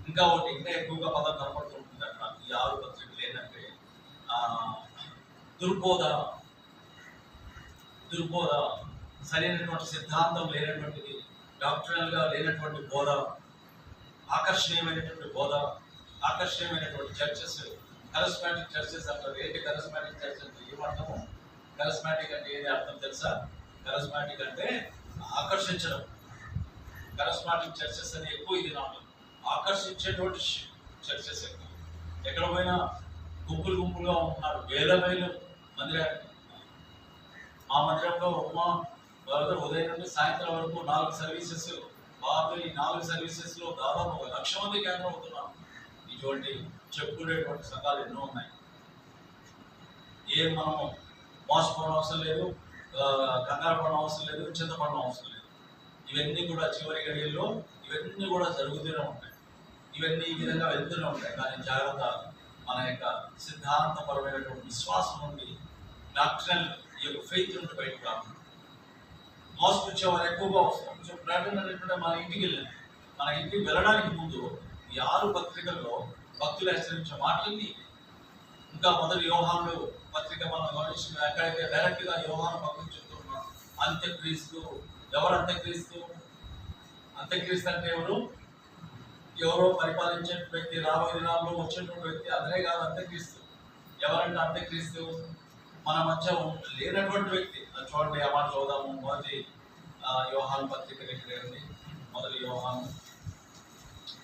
ఇంకా ఒకటి ఇంకా ఎక్కువగా పదం కనపడుతుంటుంది అక్కడ ఈ 6 పత్రికలు. ఏంటంటే దుర్బోధ, సరైనటువంటి సిద్ధాంతం లేనటువంటిది, డాక్టరల్గా లేనటువంటి బోధ, ఆకర్షణీయమైనటువంటి బోధ, ఆకర్షణీయమైనటువంటి చర్చెస్, కరిస్మాటిక్ చర్చెస్ అంటారు. ఏంటి కరిస్మాటిక్ చర్చ్ అంటే ఏమర్థము? కరిస్మాటిక్ అంటే ఏది అర్థం తెలుసా? కరిస్మాటిక్ అంటే ఆకర్షించడం. కరిస్మాటిక్ చర్చెస్ అని ఎక్కువ ఇది నాకు ఆకర్షించేటువంటి చర్చెస్ ఎక్కువ. ఎక్కడ పోయినా గుంపులుగా ఉంటున్నారు, వేల మందిరానికి. మా మందిరంలో ఉదయం నుండి సాయంత్రం వరకు 4 సర్వీసెస్. బాబు ఈ 4 సర్వీసెస్లో దాదాపు 1,00,000 మంది క్యాన్సర్ అవుతున్నారు. ఇటువంటి చెప్పుకునేటువంటి సంఘాలు ఎన్నో ఉన్నాయి. ఏం మనము మోసపోవడం అవసరం లేదు, కంగారు పడడం అవసరం లేదు, చింతపడడం అవసరం లేదు. ఇవన్నీ కూడా చివరి గడియల్లో ఇవన్నీ కూడా జరుగుతూనే ఉంటాయి. ఇవన్నీ ఈ విధంగా వెళ్తూనే ఉంటాయి. కానీ జాగ్రత్త, మన యొక్క సిద్ధాంతపరమైనటువంటి విశ్వాసం నుండి, డాక్టరల్ ఈ యొక్క ఫెయిత్ నుండి బయటకు రాకుండా మోసపుచ్చేవారు ఎక్కువగా వస్తారు. కొంచెం ప్రకటన మన ఇంటికి వెళ్ళాను, మన ఇంటికి వెళ్ళడానికి ముందు ఈ 6 పత్రికల్లో భక్తులు హెచ్చరించిన మాటలన్నీ, ఇంకా మొదటి యోహాను పత్రిక మనం గమనించిన ఎక్కడైతే డైరెక్ట్ గా యోహాను భక్తులు చెప్తున్నాం, అంత్యక్రీస్తు. ఎవరు అంత్యక్రీస్తు? అంత్యక్రీస్తు అంటే ఎవరో పరిపాలించే వ్యక్తి, రాబోయే దినాల్లో వచ్చేటువంటి వ్యక్తి. అదే కాదు అంత్యక్రీస్తు. ఎవరంటే అంత్యక్రీస్తు? మన మధ్య లేనటువంటి వ్యక్తి. అది చూడండి, ఆ మాట చూద్దాము. మొదటి యోహాను పత్రిక దగ్గర, మొదటి యోహాను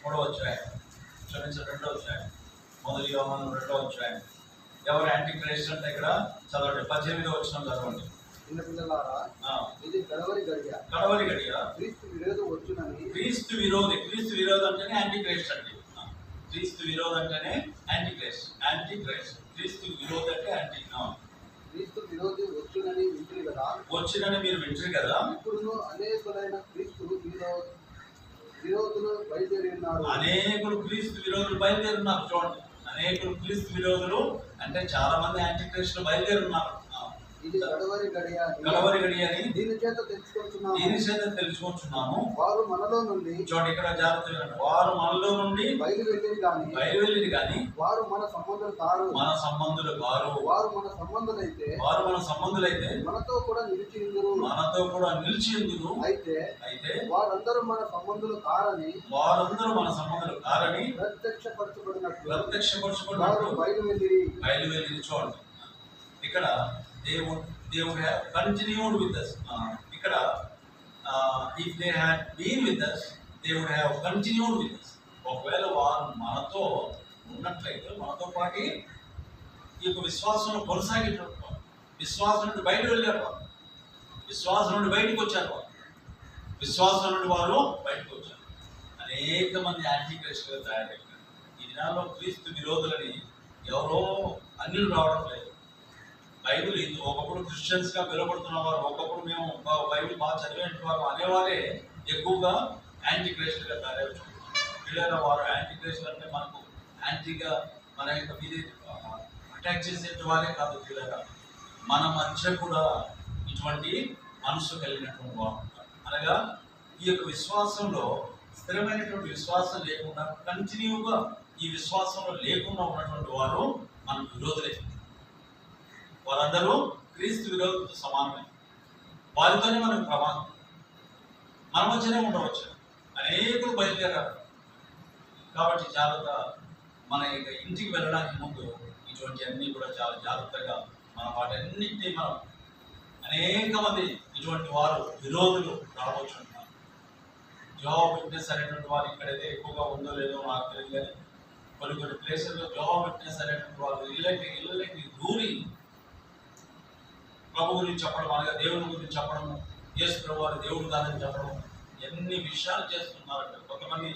3వ అధ్యాయం, క్షమించిన 2వ అధ్యాయం, మొదటి యోహాను 2వ అధ్యాయం. ఎవరు యాంటీ క్రైస్ట్ అంటే ఇక్కడ చదవండి, 18వ వచనం చదవండి. ఇది కడవరి గడియ. కడవరి గడియ. క్రీస్తు విరోధి వచ్చునని. క్రీస్తు విరోధి. క్రీస్తు విరోధి అంటేనే యాంటీ క్రైస్ట్ అండి. క్రీస్తు విరోధి అంటేనే యాంటీ క్రైస్ట్. Anti Christ. క్రీస్తు విరోధి అంటే యాంటీ. క్రీస్తు విరోధి వచ్చునని వింటురు కదా. వచ్చినని మీరు వింటారు కదా. ఇప్పుడు అనేకులైన క్రీస్తు విరోధులు బయలుదేరి ఉన్నారు. అనేకులు క్రీస్తు విరోధులు బయలుదేరి ఉన్నారు. చూడండి, అనేకులు క్రీస్తు విరోధులు అంటే చాలా మంది యాంటీ క్రైస్టులు బయలుదేరి ఉన్నారు. ఇది కడవరి గడియ. కడవరి గడియ అని దీని చేత తెలుసుకుంటున్నాము. వారు మనలో నుండి, చూడండి ఇక్కడ జాగ్రత్తగా, వారు మనలో నుండి బయలువెళ్ళింది కానీ వారు మన సంబంధులు కారు. మన సంబంధులు కారు. వారు మన సంబంధులైతే మనతో కూడా నిలిచిందురు. అయితే వారందరూ మన సంబంధులు కారని ప్రత్యక్షపరచబడినట్లు బయలువెళ్ళి. చూడండి, ఇక్కడ దేవుడు హ్యావ్ కంటిన్యూడ్ విత్ us. ఇక్కడ if they had been with us, they would have continued with us. ఒకవేళ వారు మనతో ఉన్నట్లయితే, మనతో పాటు ఈ యొక్క విశ్వాసంలో కొనసాగేటప్పుడు, విశ్వాసం నుండి బయటకు వెళ్ళారు వారు, విశ్వాసం నుండి బయటకు వచ్చారు వారు, విశ్వాసం నుండి వారు బయటకు వచ్చారు. అనేక మంది యాంటీ క్రైస్టులుగా తయారయ్యారు. ఈ దినాల్లో క్రీస్తు విరోధులని ఎవరో అన్యులు రావడం లేదు. బైబిల్ ఒకప్పుడు క్రిస్టియన్స్ గా పిలువబడుతున్న వారు, ఒకప్పుడు మేము బైబిల్ బాగా చదివేంటి వారు అనేవారే ఎక్కువగా యాంటీ క్రైస్టులుగా తయారవుతున్నారు. పిల్లల వారు యాంటీ క్రైస్టులు అంటే మనకు యాంటీగా మన యొక్క మీద అటాక్ చేసే వారే కాదు. పిల్లల మన మధ్య కూడా ఇటువంటి మనసు కలిగినటువంటి వారు, అనగా ఈ యొక్క విశ్వాసంలో స్థిరమైనటువంటి విశ్వాసం లేకుండా, కంటిన్యూగా ఈ విశ్వాసంలో లేకుండా ఉన్నటువంటి వారు మనకు విరోధులే. వారందరూ క్రీస్తు విరోధులతో సమానమే. వారితోనే మనకు ప్రమాదం. మన మధ్యనే ఉండవచ్చు. అనేకులు బయలుదేరారు. కాబట్టి జాగ్రత్త. మన యొక్క ఇంటికి వెళ్ళడానికి ముందు ఇటువంటి అన్నీ కూడా చాలా జాగ్రత్తగా మన వాటన్నింటినీ మనం, అనేక మంది ఇటువంటి వారు విరోధులు రాబోతున్నారు. జోవా విట్నెస్ అనేటువంటి వారు ఇక్కడైతే ఎక్కువగా ఉందో లేదో నాకు తెలియదు, కానీ కొన్ని ప్లేసెస్లో జోవా విట్నెస్ అనేటువంటి వారు ఇళ్ళకి దూరి ప్రభు గురించి చెప్పడం, అనగా దేవుని గురించి చెప్పడం, యేసు ప్రభు వారి దేవుడు కాదని చెప్పడం, ఎన్ని విషయాలు చేస్తున్నారంటే కొంతమంది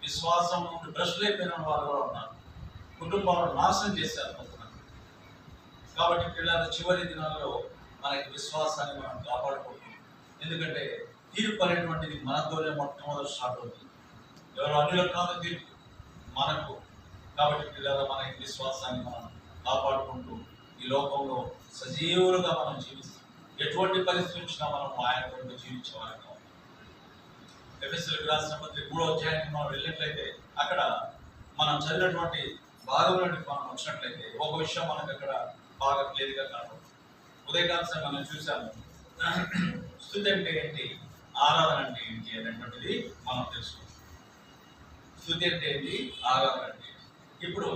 విశ్వాసం నుండి భ్రష్టులైపోయిన వారు కూడా ఉన్నారు. కుటుంబాలను నాశనం చేశారు కొంతమంది. కాబట్టి పిల్లల చివరి దినాల్లో మనకి విశ్వాసాన్ని మనం కాపాడుకుంటున్నాం. ఎందుకంటే తీర్పు అనేటువంటిది మనతోనే మొట్టమొదటి స్టార్ట్ అవుతుంది. ఎవరు అన్యులకు కాదు తీర్పు, మనకు. కాబట్టి పిల్లల మనకి విశ్వాసాన్ని మనం కాపాడుకుంటూ ఈ లోకంలో సజీవులుగా మనం జీవిస్తాం. ఎటువంటి పరిస్థితి వచ్చినా మనం ఆయన కొరకు జీవించేవాళ్ళం. ఎఫెసీయులకు రాసిన పత్రిక 3వ అధ్యాయానికి మనం వెళ్ళినట్లయితే, అక్కడ మనం చదివినటువంటి భాగంలోకి మనం వచ్చినట్లయితే ఒక విషయం మనకు అక్కడ బాగా క్లియర్గా కనపడుతుంది. ఉదయకాల మనం చూసాము, స్తుతి అంటే ఏంటి, ఆరాధన అంటే ఏంటి అనేటువంటిది మనం తెలుసుకుంటాం. స్తుతి అంటే ఏంటి, ఆరాధన అంటే ఏంటి. ఇప్పుడు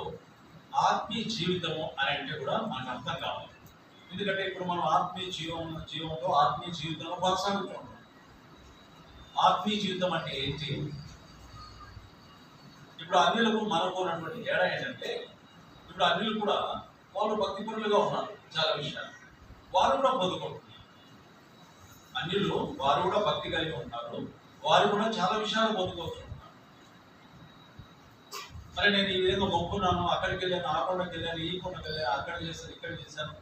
ఆత్మీయ జీవితము అని అంటే కూడా మనకు అర్థం కావాలి. ఎందుకంటే ఇప్పుడు మనం ఆత్మీయ జీవంలో ఆత్మీయ జీవితంలో కొనసాగుతుంటాం. ఆత్మీయ జీవితం అంటే ఏంటి? ఇప్పుడు అన్యులకు మనకు ఉన్నటువంటి తేడా ఏంటంటే, ఇప్పుడు అన్యులు కూడా వాళ్ళు భక్తిపరులుగా ఉన్నారు. చాలా విషయాలు వారు కూడా పొందుకుంటున్నారు. అన్యులు వారు కూడా భక్తి కలిగి ఉంటారు. వారు కూడా చాలా విషయాలు పొందుకుంటున్నారు. మరి నేను ఈ విధంగా మొక్కున్నాను, అక్కడికి వెళ్ళాను, ఆ కొండకి వెళ్ళాను, ఈ కొండకి వెళ్ళాను, అక్కడ చేశాను, ఇక్కడ చేశాను,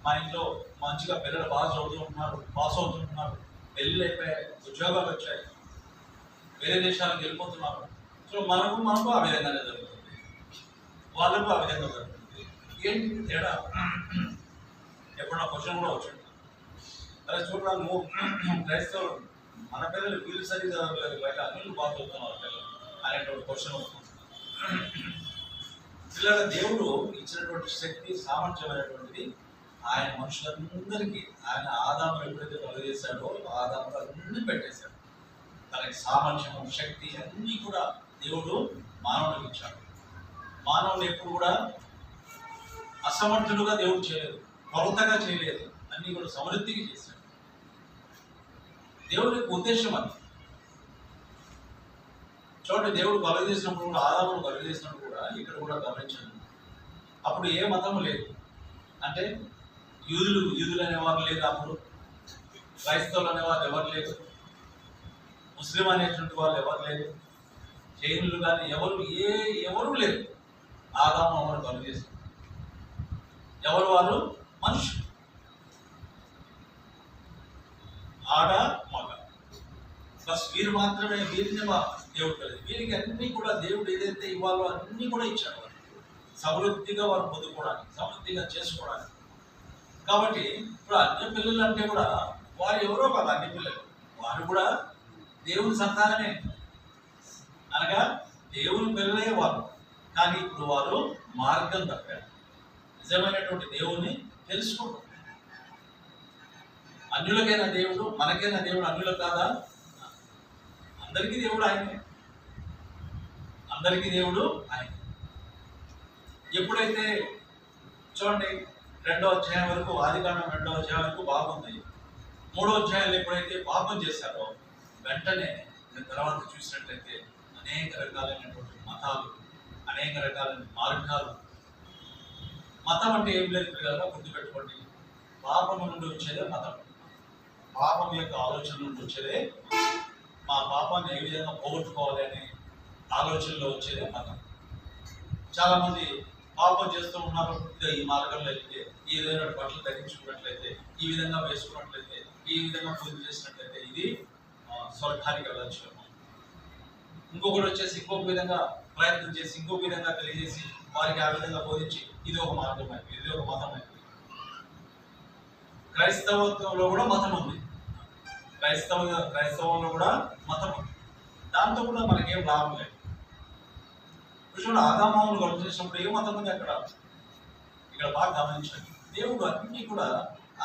మా ఇంట్లో మంచిగా పిల్లలు బాగా చదువుతుంటున్నారు, పాస్ అవుతుంటున్నారు, పెళ్ళిళ్ళు అయిపోయాయి, ఉద్యోగాలు వచ్చాయి, వేరే దేశాలకు వెళ్ళిపోతున్నారు. సో మనకు ఆ విధంగానే జరుగుతుంది, వాళ్ళకు ఆ విధంగా జరుగుతుంది. ఏంటి తేడా? ఎప్పుడు నా క్వశ్చన్ కూడా వచ్చింది. అదే చూడడానికి క్రైస్తవులు మన పిల్లలు వీళ్ళు సరిగ్గా చదవలేదు, బయట అన్నిళ్ళు బాగా చదువుతున్నారు పిల్లలు అనేటువంటి క్వశ్చన్ వస్తుంది. పిల్లల దేవుడు ఇచ్చినటువంటి శక్తి సామర్థ్యమైనటువంటిది ఆయన మనుషులందరికీ, ఆయన ఆదాములు ఎప్పుడైతే కలుగజేశాడో ఆదాములు అన్ని పెట్టేశాడు. తనకి సామర్థ్యం, శక్తి అన్నీ కూడా దేవుడు మానవుడికి ఇచ్చాడు. మానవుడు ఎప్పుడు కూడా అసమర్థుడుగా దేవుడు చేయలేదు, కొరతగా చేయలేదు, అన్నీ కూడా సమృద్ధికి చేశాడు. దేవుడి యొక్క ఉద్దేశం అది. చూడండి, దేవుడు కలుగజేసినప్పుడు కూడా, ఆదామును కలుగజేసినప్పుడు కూడా ఇక్కడ కూడా గమనించండి, అప్పుడు ఏ మతము లేదు. అంటే యూదులు అనేవారు లేదు, అప్పుడు క్రైస్తవులు అనేవారు ఎవరు లేదు, ముస్లిం అనేటువంటి వాళ్ళు ఎవరు లేదు, జైనులు కానీ ఎవరు లేదు. ఆదాము అమ్మను కలుగజేశారు. ఎవరు వారు? మనుషులు, ఆడ మగ, బస్ వీరు మాత్రమే. వీరిని దేవుడు కలిగి, వీరికి అన్ని కూడా దేవుడు ఏదైతే ఇవ్వాలో అన్నీ కూడా ఇచ్చాడు. వారు సమృద్ధిగా వారు పొందుకోవడానికి, సమృద్ధిగా చేసుకోవడానికి. కాబట్టి ఇప్పుడు అన్ని పిల్లలు అంటే కూడా వారు ఎవరో కాదు, అన్ని పిల్లలు వారు కూడా దేవుని సంతానమే, అనగా దేవుని పిల్లలే వారు. కానీ ఇప్పుడు వారు మార్గం తప్పారు, నిజమైనటువంటి దేవుని తెలుసుకుంటారు. అన్యులకైనా దేవుడు, మనకైనా దేవుడు అన్యులు కాదా? అందరికీ దేవుడు ఆయనే, అందరికీ దేవుడు ఆయన. ఎప్పుడైతే చూడండి 2వ అధ్యాయం వరకు, ఆదికాండం 2వ అధ్యాయం వరకు బాగుంది. 3వ అధ్యాయంలో ఎప్పుడైతే పాపం చేశారో వెంటనే తర్వాత చూసినట్లయితే అనేక రకాలైనటువంటి మతాలు, అనేక రకాలైన మార్గాలు. మతం అంటే ఏం లేదు పిల్లలుగా గుర్తుపెట్టుకోండి, పాపము నుండి వచ్చేదే మతం. పాపం యొక్క ఆలోచన నుండి వచ్చేదే, మా పాపాన్ని ఏ విధంగా పోగొట్టుకోవాలి అనే ఆలోచనలో వచ్చేదే మతం. చాలామంది పాపం చేస్తూ ఉన్నారు, ఇక ఈ మార్గంలో వెళ్తే, ఈ విధమైన బట్టలు తగ్గించుకున్నట్లయితే, ఈ విధంగా వేసుకున్నట్లయితే, ఈ విధంగా పూజ చేసినట్లయితే ఇది స్వర్గానికి వెళ్ళొచ్చు. ఇంకొకటి వచ్చేసి ఇంకొక విధంగా ప్రయత్నం చేసి, ఇంకొక విధంగా తెలియజేసి, వారికి ఆ విధంగా బోధించి ఇది ఒక మార్గం అయిపోయింది, ఇది ఒక మతం అయిపోయింది. క్రైస్తవంలో కూడా మతం ఉంది, క్రైస్తవంలో కూడా మతం ఉంది. దాంతో కూడా మనకేం లాభం లేదు. చూడండి, ఆదామావును గొడవ చేసినప్పుడు ఏ మతం ఉంది అక్కడ? ఇక్కడ బాగా గమనించండి, దేవుడు అన్ని కూడా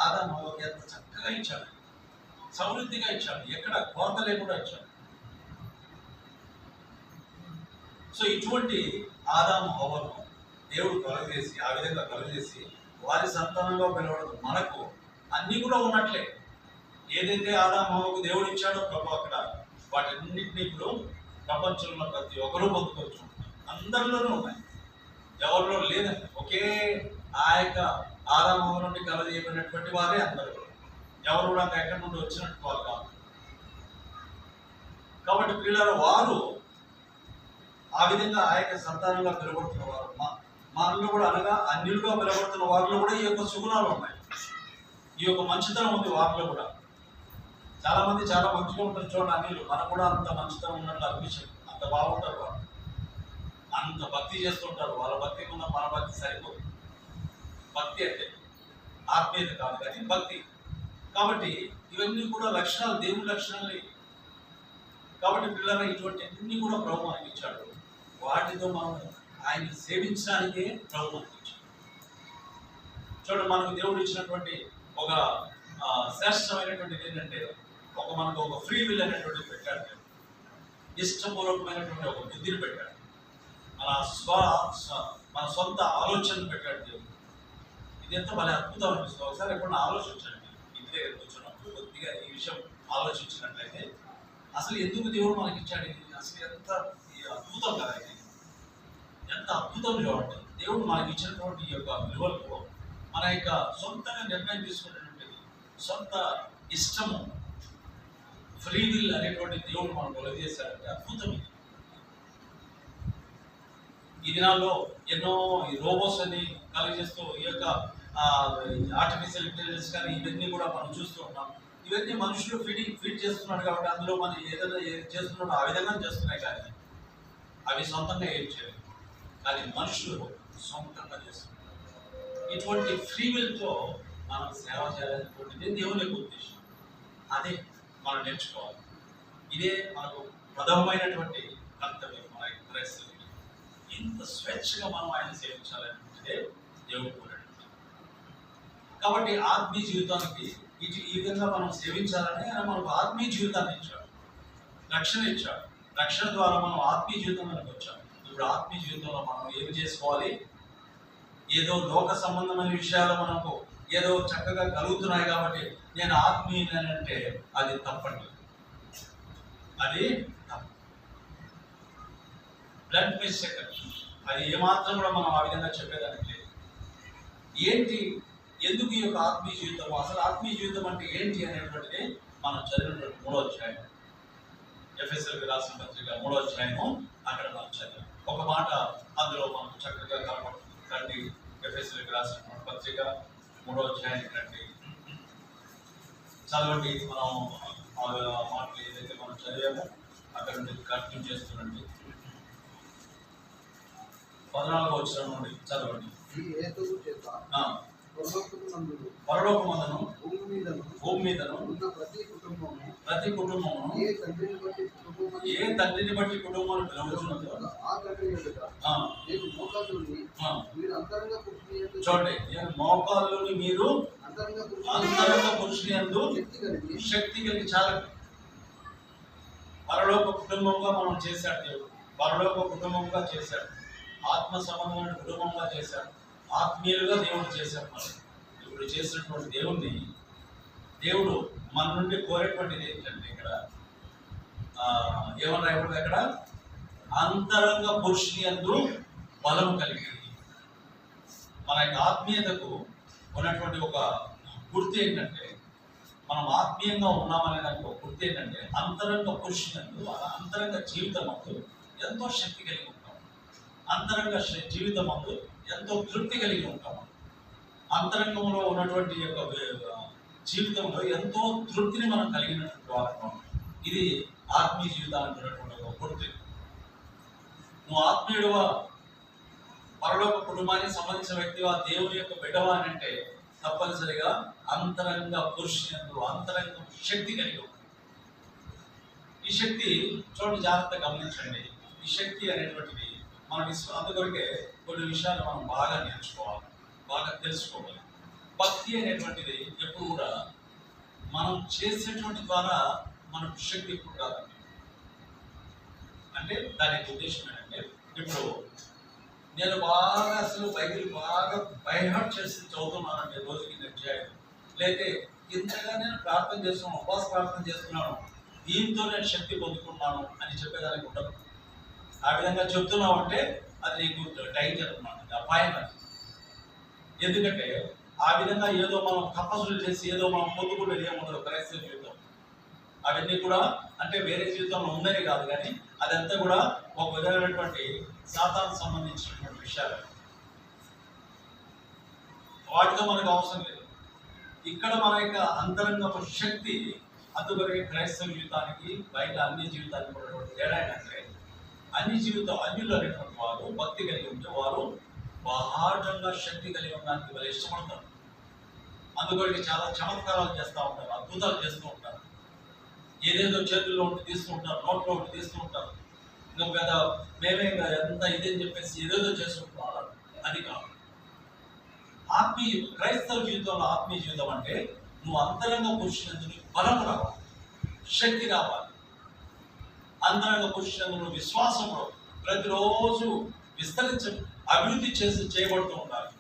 ఆదామావుకి ఎంత చక్కగా ఇచ్చాడు, సమృద్ధిగా ఇచ్చాడు, ఎక్కడ కొరత లేకుండా ఇచ్చాడు. సో ఇటువంటి ఆదాము హవ్వను దేవుడు కలుగజేసి, ఆ విధంగా కలుగజేసి వారి సంతానంలో పిలవడం మనకు అన్నీ కూడా ఉన్నట్లే. ఏదైతే ఆదాము హవ్వకు దేవుడు ఇచ్చాడో ప్రభు అక్కడ వాటన్నింటినీ ఇప్పుడు ప్రపంచంలో ప్రతి ఒక్కరూ పొందుకోవచ్చు, అందరిలోనూ ఉన్నాయి, ఎవరిలో లేదండి. ఒకే ఆ యొక్క ఆదాము హవ్వ నుండి కలగజేయబడినటువంటి వారే అందరూ, ఎవరు కూడా ఎక్కడి నుండి వచ్చినట్టు వారు కాదు. కాబట్టి పిల్లలు వారు ఆ విధంగా ఆ యొక్క సంతానంగా పిలువబడుతున్న వారు, మనలో కూడా అనగా అన్యులుగా పిలువబడుతున్న వారిలో కూడా ఈ యొక్క సుగుణాలు ఉన్నాయి, ఈ యొక్క మంచితనం ఉంది వారిలో కూడా. చాలా మంది చాలా మంచిగా ఉంటారు చూడండి అన్యులు, మనకు కూడా అంత మంచితనం ఉన్నట్లు అనిపించదు. అంత బాగుంటారు వారు, అంత భక్తి చేస్తుంటారు. వాళ్ళ భక్తికి ఉన్న మన భక్తి సరిపోదు. భక్తి అంటే ఆత్మీయత కాదు కానీ భక్తి. కాబట్టి ఇవన్నీ కూడా లక్షణాలు, దేవుని లక్షణాలు. కాబట్టి పిల్లలు ఇటువంటి అన్ని కూడా ప్రభు మనకి ఇచ్చాడు. వాటితో మనం ఆయన సేవించడానికే ప్రభు మనకి ఇచ్చాడు. చూడండి, మనకు దేవుడు ఇచ్చినటువంటి ఒక శ్రేష్టమైనటువంటిది ఏంటంటే, మనకు ఒక ఫ్రీ విల్ అనేటువంటిది పెట్టాడు. ఇష్టపూర్వకమైనటువంటి ఒక బుద్ధిని పెట్టాడు. మన సొంత ఆలోచనలు పెట్టాడు దేవుడు. ఇది ఎంత భలే అద్భుతం అనిపిస్తుంది. ఒకసారి ఎప్పుడన్నా ఆలోచించండి, ఇంటి దగ్గర కూర్చున్నప్పుడు కొద్దిగా ఈ విషయం ఆలోచించినట్లయితే అసలు ఎందుకు దేవుడు మనకి ఇచ్చాడు, ఇది అసలు ఎంత అద్భుతం కదా. ఇది ఎంత అద్భుతం చూడండి. దేవుడు మనకి ఇచ్చినటువంటి ఈ యొక్క విలువలకు మన యొక్క సొంతంగా నిర్ణయం తీసుకునేటువంటి సొంత ఇష్టము, ఫ్రీ విల్ అనేటువంటి దేవుడు మనం కొలగజేశాడంటే అద్భుతం. ఇది ఈ దినాల్లో ఎన్నో ఈ రోబోట్స్ అని కలుగజేస్తూ ఈ యొక్క ఆర్టిఫిషియల్ ఇంటెలిజెన్స్ కానీ ఇవన్నీ కూడా మనం చూస్తూ ఉన్నాం. ఇవన్నీ మనుషులు ఫీడ్ చేస్తున్నాడు కాబట్టి అందులో మనం ఏదైనా చేస్తున్నాడో ఆ విధంగా చేస్తున్నాయి, కానీ అవి సొంతంగా ఏం చేయలేదు. కానీ మనుషులు సొంతంగా చేస్తున్నారు. ఇటువంటి ఫ్రీ విల్తో మనం సేవ చేయాలనేటువంటిది దేవుని యొక్క ఉద్దేశం. అదే మనం నేర్చుకోవాలి. ఇదే మనకు ప్రథమమైనటువంటి కర్తవ్యం. మన క్రైస్తవులు ఇంత స్వేచ్ఛగా మనం ఆయన సేవించాలనేదే దేవుడు కోరాడు. కాబట్టి ఆత్మీయ జీవితానికి ఈ విధంగా మనం సేవించాలని ఆయన మనకు ఆత్మీయ జీవితాన్ని ఇచ్చాడు, రక్షణ ఇచ్చాడు. రక్షణ ద్వారా మనం ఆత్మీయ జీవితంలోకి వచ్చాం. ఇప్పుడు ఆత్మీయ జీవితంలో మనం ఏమి చేసుకోవాలి? ఏదో లోక సంబంధమైన విషయాలు మనకు ఏదో చక్కగా కలుగుతున్నాయి కాబట్టి నేను ఆత్మీయునంటే అది తప్పండి. అది తప్పు. Blood mistake. అది ఏమాత్రం కూడా మనం ఆ విధంగా చెప్పేదానికి లేదు. ఏంటి, ఎందుకు ఈ యొక్క ఆత్మీయ జీవితం, అసలు ఆత్మీయ జీవితం అంటే ఏంటి అనేటువంటిది మనం చదివినటువంటి 3వ అధ్యాయం, ఎఫెసీయులకు రాసిన పత్రిక 3వ అధ్యాయము, అక్కడ మనం చదివాం. ఒక మాట అందులో మనం చక్కగా కనపడుతుంది. రండి, ఎఫెసీయులకు రాసిన పత్రిక 3వ అధ్యాయానికి రండి, చదవండి. మనం ఆ మాటలు ఏదైతే మనం చదివామో అక్కడ నుండి కంటిన్యూ చేస్తున్నట్టు 14వ వచనం నుండి చదవండి. ఈ హేతువు చేత పరలోకమందును భూమి మీదను ఉన్న ప్రతి కుటుంబమును ఏ తండ్రిని బట్టి కుటుంబం పిలువబడుచున్నదో ఆ తండ్రి ఎదుట నేను మోకాళ్ళుని మీరు అంతరంగ పురుషుని యందు చూడండి, నేను మోకాళ్ళుని మీరు అంతరంగ పురుషుని యందు శక్తి కలిగి చాలా పరలోక కుటుంబంగా మనం చేశాడు దేవుడు. పరలోక కుటుంబంగా చేశాడు, ఆత్మ సంబంధమైన కుటుంబంగా చేశాడు, ఆత్మీయులుగా దేవుడు చేశాడు. మనం ఇప్పుడు చేసినటువంటి దేవుడు మన నుండి కోరేటువంటిది ఏంటంటే ఇక్కడ ఏమన్నా ఇప్పుడు అక్కడ అంతరంగ పురుషుని యందు బలం కలిగి, మన యొక్క ఆత్మీయతకు ఉన్నటువంటి ఒక గుర్తు ఏంటంటే, మనం ఆత్మీయంగా ఉన్నామనే దానికి ఒక గుర్తు ఏంటంటే అంతరంగ పురుషుని యందు, అంతరంగ జీవితం అందు ఎంతో శక్తి కలిగి ఉంటాం. అంతరంగ జీవితం అందు ఎంతో తృప్తి కలిగి ఉంటాం. అంతరంగంలో ఉన్నటువంటి యొక్క జీవితంలో ఎంతో తృప్తిని మనం కలిగినటువంటి వారం. ఇది ఆత్మీయ జీవితానికి ఉన్నటువంటి ఒక గుర్తు. నువ్వు ఆత్మీయుడువా, పరలోక కుటుంబానికి సంబంధించిన వ్యక్తివా, దేవుని యొక్క బిడ్డవా అని అంటే తప్పనిసరిగా అంతరంగ పురుషులందు అంతరంగ శక్తి కలిగి ఉంటుంది. ఈ శక్తి చూడండి, జాగ్రత్తగా గమనించండి. ఈ శక్తి అనేటువంటిది మన అందుకొరకే కొన్ని విషయాలు మనం బాగా నేర్చుకోవాలి, బాగా తెలుసుకోవాలి. భక్తి అనేటువంటిది ఎప్పుడు కూడా మనం చేసేటువంటి ద్వారా మనకు శక్తి ఎప్పుడు రాదండి. అంటే దానికి ఉద్దేశం ఏంటంటే, ఇప్పుడు నేను బాగా అసలు బైబిల్ బాగా బైహార్ట్ చేసి చదువుతున్నానంటే రోజుకి అధ్యాయం, లేకపోతే ఇంతగా నేను ప్రార్థన చేస్తున్నాను, ఉపవాస ప్రార్థన చేస్తున్నాను, దీంతో నేను శక్తి పొందుకున్నాను అని చెప్పేదానికి ఉండదు. ఆ విధంగా చెప్తున్నావు అంటే అది నీకు డేంజర్ అన్నమాట, అపాయం. ఎందుకంటే ఆ విధంగా ఏదో మనం తపస్సులు చేసి ఏదో మనం పొందుకునేది ఏముండదు క్రైస్తవ జీవితం. అవన్నీ కూడా అంటే వేరే జీవితంలో ఉందని కాదు, కానీ అదంతా కూడా ఒక విధమైనటువంటి సాతానికి సంబంధించినటువంటి విషయాలు. వాటితో మనకు అవసరం లేదు. ఇక్కడ మన యొక్క అంతరంగ శక్తి, అందువరకు క్రైస్తవ జీవితానికి బయట అన్ని జీవితానికి ఉన్నటువంటి తేడా ఏంటంటే, అన్యులు అనేటువంటి వారు భక్తి కలిగి ఉంటే వారు బాహటంగా శక్తి కలిగి ఉండడానికి వాళ్ళు ఇష్టపడతారు. అందుకొరకు చాలా చమత్కారాలు చేస్తూ ఉంటారు, అద్భుతాలు చేస్తూ ఉంటారు, ఏదేదో చేతుల్లో ఉండి తీస్తూ ఉంటారు, నోట్లో ఉండి తీస్తూ ఉంటారు. ఇంకా పెద్ద మేమే ఎంత ఇదేని చెప్పేసి ఏదేదో చేస్తుంటారు. అది కాదు ఆత్మీయ క్రైస్తవ జీవితంలో. ఆత్మీయ జీవితం అంటే నువ్వు అంతరంగ పురుషులందుకు బలం రావాలి, శక్తి రావాలి. అంతరంగ పురుషులందుకు విశ్వాసంలో ప్రతిరోజు అభివృద్ధి చేయబడుతూ ఉండాలి.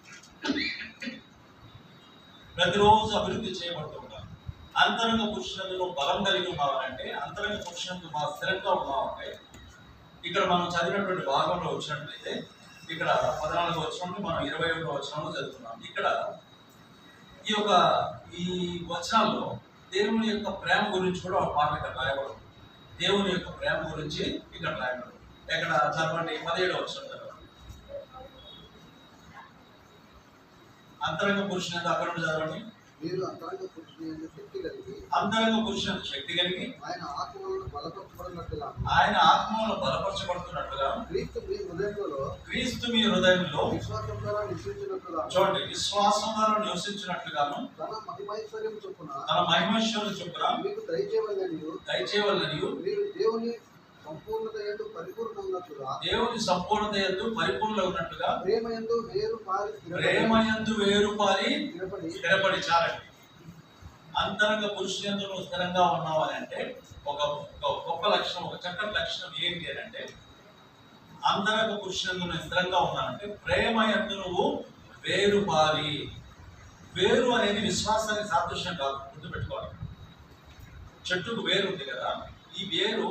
ప్రతిరోజు అభివృద్ధి చేయబడుతూ ఉండాలి. అంతరంగ పురుషులందులో బలం కలిగి ఉన్నావంటే, అంతరంగ పురుషులందు బాగా స్థిరంగా ఉన్నావంటే, ఇక్కడ మనం చదివినటువంటి భాగంలో వచ్చినట్లయితే ఇక్కడ 14వ వచనంలో మనం 21వ వచనంలో చదువుతున్నాం. ఇక్కడ ఈ వచనాల్లో దేవుని యొక్క ప్రేమ గురించి కూడా ఒక మాట ఇక్కడ రాయబడు. దేవుని యొక్క ప్రేమ గురించి ఇక్కడ రాయబడు. ఇక్కడ చదవండి, 17వ వచనం చదవండి. అంతరంగ పురుషుని అక్కడ చదవండి. మీరు అంతరంగ పురుషుని యందు శక్తి కలిగి అంతరంగ పురుషుని శక్తి కలిగి ఆయన ఆత్మలను బలపరచబడినట్లుగా ఆయన ఆత్మలో బలపరచబడుతున్నట్లుగా క్రీస్తు మీ హృదయంలో విశ్వాసం ద్వారా నివసించినట్లుగా చూడండి, విశ్వాసం ద్వారా నివసించినట్లుగాను తన మహిమైశ్వర్యం చొప్పున మీకు దయచేయవలెననియు మీరు దేవుని సంపూర్ణత యందు పరిపూర్ణంగా ప్రేమయందు వేరు పారి స్థిరపడి చాలండి. అంతరంగ పురుషులందు నువ్వు స్థిరంగా ఉన్నావు అని అంటే ఒక గొప్ప లక్షణం, ఒక చక్కటి లక్షణం ఏంటి అని అంటే, అంతరంగ పురుషులందు నువ్వు స్థిరంగా ఉన్నానంటే ప్రేమయందు నువ్వు వేరు పారి. వేరు అనేది విశ్వాసానికి సాదృశ్యం కాదు, గుర్తుపెట్టుకోవాలి. చెట్టుకు వేరు ఉంది కదా, ఈ వేరు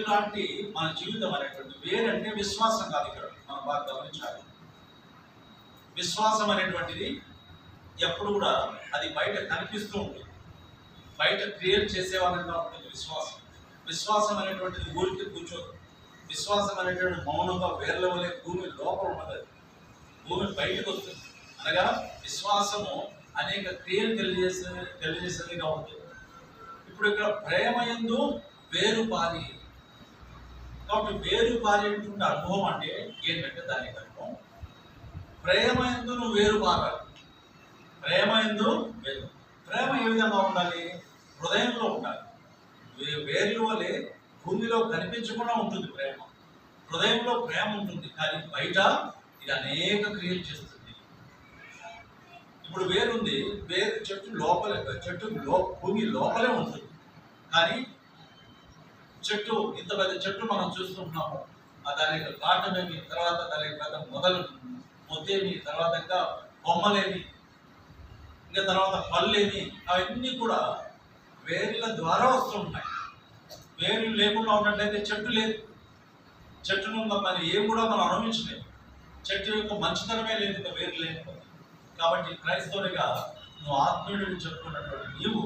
లాంటి మన జీవితం అనేటువంటి వేరు అంటే విశ్వాసం కాదు. ఇక్కడ మనం బాగా గమనించాలి. విశ్వాసం అనేటువంటిది ఎప్పుడు కూడా అది బయట కనిపిస్తూ ఉంటుంది, బయట క్రియేట్ చేసే వాళ్ళగా ఉంటుంది విశ్వాసం అనేటువంటిది ఊరికి కూర్చోదు. విశ్వాసం అనేటువంటి మౌనంగా వేర్ల వలె భూమి లోపల ఉన్నది, భూమి బయటకు వస్తుంది. అనగా విశ్వాసము అనేక క్రియలు తెలియజేసేదిగా ఉంటుంది. ఇప్పుడు ఇక్కడ ప్రేమయందు వేరు పారి, కాబట్టి వేరు పారేటువంటి అనుభవం అంటే ఏంటంటే దానికి అర్థం ప్రేమయందు నువ్వు వేరు పారాలి. ప్రేమయందు వేరు. ప్రేమ ఏ విధంగా ఉండాలి? హృదయంలో ఉండాలి. వేర్లు వలె భూమిలో కనిపించకుండా ఉంటుంది ప్రేమ. హృదయంలో ప్రేమ ఉంటుంది, కానీ బయట ఇది అనేక క్రియలు చేస్తుంది. ఇప్పుడు వేరుంది, వేరు చెట్టు భూమి లోపలే ఉంటుంది, కానీ చెట్టు ఇంత పెద్ద చెట్టు మనం చూస్తుంటున్నాము. దాని యొక్క కాటమేమి, తర్వాత దాని యొక్క మొదలు మొత్తేమి, తర్వాత ఇంకా బొమ్మలేమి, ఇంకా తర్వాత పళ్ళేమి, అవన్నీ కూడా వేర్ల ద్వారా వస్తూ ఉంటాయి. వేర్లు లేకుండా ఉన్నట్లయితే చెట్టు లేదు. చెట్టును మరి ఏం కూడా మనం అనుభవించలేదు. చెట్టు యొక్క మంచితనమే లేదు ఇంకా వేరు లేకపోతే. కాబట్టి క్రైస్తవుడిగా నువ్వు ఆత్మీయుడిని చెప్పుకున్నటువంటి నీవు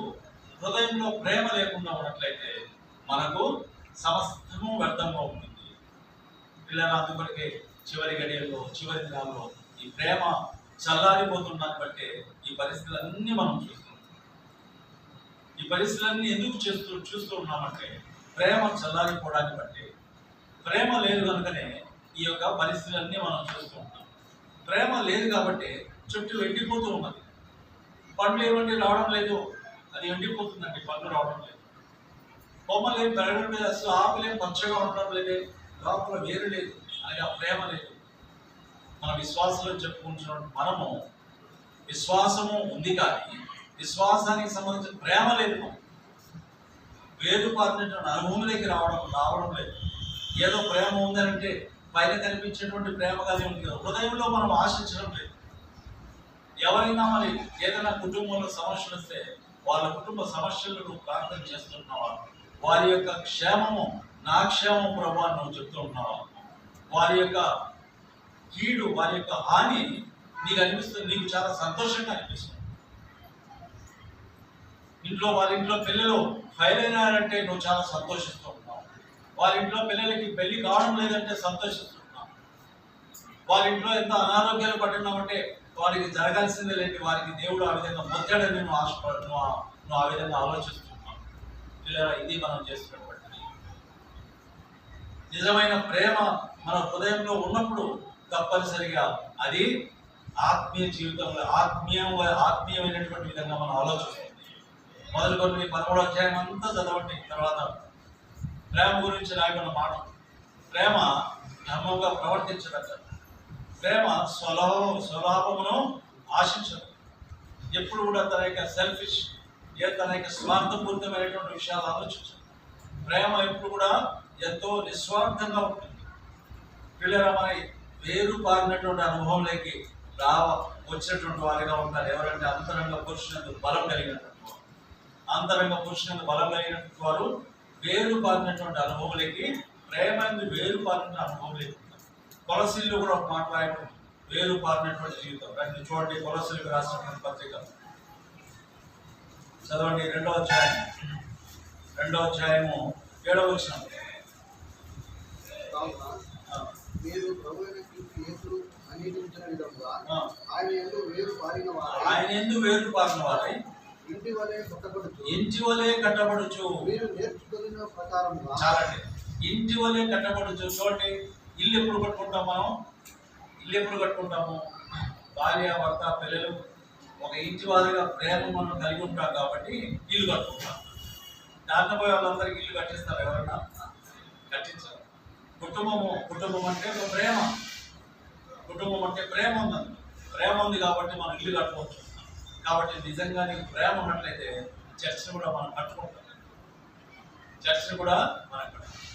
హృదయంలో ప్రేమ లేకుండా ఉన్నట్లయితే మనకు సమస్తము వ్యర్థంగా ఉంటుంది. పిల్లల అందుకొరకే చివరి గడియల్లో, చివరి దినాల్లో ఈ ప్రేమ చల్లారిపోతున్నది బట్టే ఈ పరిస్థితులన్నీ మనం చూస్తున్నాం. ఈ పరిస్థితులన్నీ ఎందుకు చూస్తూ ఉన్నామంటే ప్రేమ చల్లారిపోవడాన్ని బట్టి. ప్రేమ లేదు కనుకనే ఈ యొక్క పరిస్థితులన్నీ మనం చూస్తూ ఉంటాం. ప్రేమ లేదు కాబట్టి చుట్టూ ఎండిపోతూ ఉన్నది. పండ్లు ఏమంటే రావడం లేదు, అది ఎండిపోతుందండి, పండ్లు రావడం లేదు. కొమ్మలు ఏం పెరగడం లేదు, అసలు ఆకులేం పచ్చగా ఉండడం లేదే, లోపల వేరు లేదు, అనగా ప్రేమ లేదు. మన విశ్వాసంలో చెప్పుకుంటున్న మనము విశ్వాసము ఉంది, కానీ విశ్వాసానికి సంబంధించిన ప్రేమ లేదు. వేరు పారినటువంటి అనుభవంలోకి రావడం లేదు. ఏదో ప్రేమ ఉందనంటే పైన కనిపించేటువంటి ప్రేమగానే ఉంది కదా, హృదయంలో మనం ఆశించడం లేదు. ఎవరైనా మరి ఏదైనా కుటుంబంలో సమస్యలు వస్తే వాళ్ళ కుటుంబ సమస్యలను ప్రార్థన చేస్తున్నావా? వారి యొక్క క్షేమము నా క్షేమం ప్రభు అని నువ్వు చెప్తూ ఉన్నావా? వారి యొక్క కీడు, వారి యొక్క హాని నీకు అనిపిస్తుంది, నీకు చాలా సంతోషంగా అనిపిస్తుంది. వారి ఇంట్లో పిల్లలు ఫెయిల్ అయినారంటే నువ్వు చాలా సంతోషిస్తూ ఉన్నావు. వారి ఇంట్లో పిల్లలకి పెళ్లి కావడం లేదంటే సంతోషిస్తున్నావు. వారి ఇంట్లో ఎంత అనారోగ్యాలు పడుతున్నామంటే వారికి జరగాల్సిందే లేని వారికి దేవుడు ఆ విధంగా మొత్తాడని నువ్వు నువ్వు ఆ విధంగా ఆలోచిస్తున్నావు. పిల్లలు, ఇది మనం చేస్తున్నటువంటి నిజమైన ప్రేమ మన హృదయంలో ఉన్నప్పుడు తప్పనిసరిగా అది ఆత్మీయ జీవితంలో ఆత్మీయమైనటువంటి విధంగా మనం ఆలోచిస్తాం. మొదలుకొని 13వ అధ్యాయం అంతా చదవండి. తర్వాత ప్రేమ గురించి రాయబడిన మాట, ప్రేమ ధర్మంగా ప్రవర్తించదట. ప్రేమ స్వలాభమును ఆశించదు. ఎప్పుడు కూడా తన యొక్క సెల్ఫిష్, తన యొక్క స్వార్థపూరితమైనటువంటి విషయాలు ఆలోచించదు. ప్రేమ ఎప్పుడు కూడా ఎంతో నిస్వార్థంగా ఉంటుంది. పిల్లల మరి వేరు పారినటువంటి అనుభవంలోకి వచ్చినటువంటి వారిగా ఉంటారు. ఎవరంటే అంతరంగ పురుషులకు బలం కలిగినటువంటి వారు. అంతరంగ పురుషులకు బలం కలిగినటువంటి వారు వేరు పారినటువంటి అనుభవంలోకి, ప్రేమని వేరు పారిన అనుభవంలోకి ఉంటారు. కొలసీల్లో కూడా ఒక మాట రాయబడింది, వేరు పారినటువంటి జీవితం. రండి చూడండి, కొలసీలకు రాసినటువంటి పత్రిక చదవండి. 2వ అధ్యాయము 7వ వచనం. మీరు ప్రభువైన క్రీస్తు యేసు నీతించిన విధముగా ఆ, ఆయన యందు వేరు పారిన ఆయన ఎందుకు వేరు పారిన వారై ఇంటి వలె కట్టబడుచు ఇంటి వలె కట్టబడుచు. మీరు నేర్చుకున్న ప్రకారముగా చాలండి. ఇంటి వలె కట్టబడుచు. చూడండి, ఇల్లు ఎప్పుడు కట్టుకుంటాం మనం? ఇల్లు ఎప్పుడు కట్టుకుంటాము? భార్య, భర్త, పిల్లలు ఒక ఇంటి వారిగా ప్రేమ మనం కలిగి ఉంటాం కాబట్టి ఇల్లు కట్టుకుంటాం. దాంట్లో పోయి వాళ్ళందరికీ ఇల్లు కట్టిస్తారు ఎవరన్నా? కట్టించారు. కుటుంబం అంటే ఒక ప్రేమ. కుటుంబం అంటే ప్రేమ ఉందండి. ప్రేమ ఉంది కాబట్టి మనం ఇల్లు కట్టుకోవచ్చు. కాబట్టి నిజంగా నీకు ప్రేమ ఉన్నట్లయితే చర్చను కూడా మనం కట్టుకుంటాం. చర్చను కూడా మనం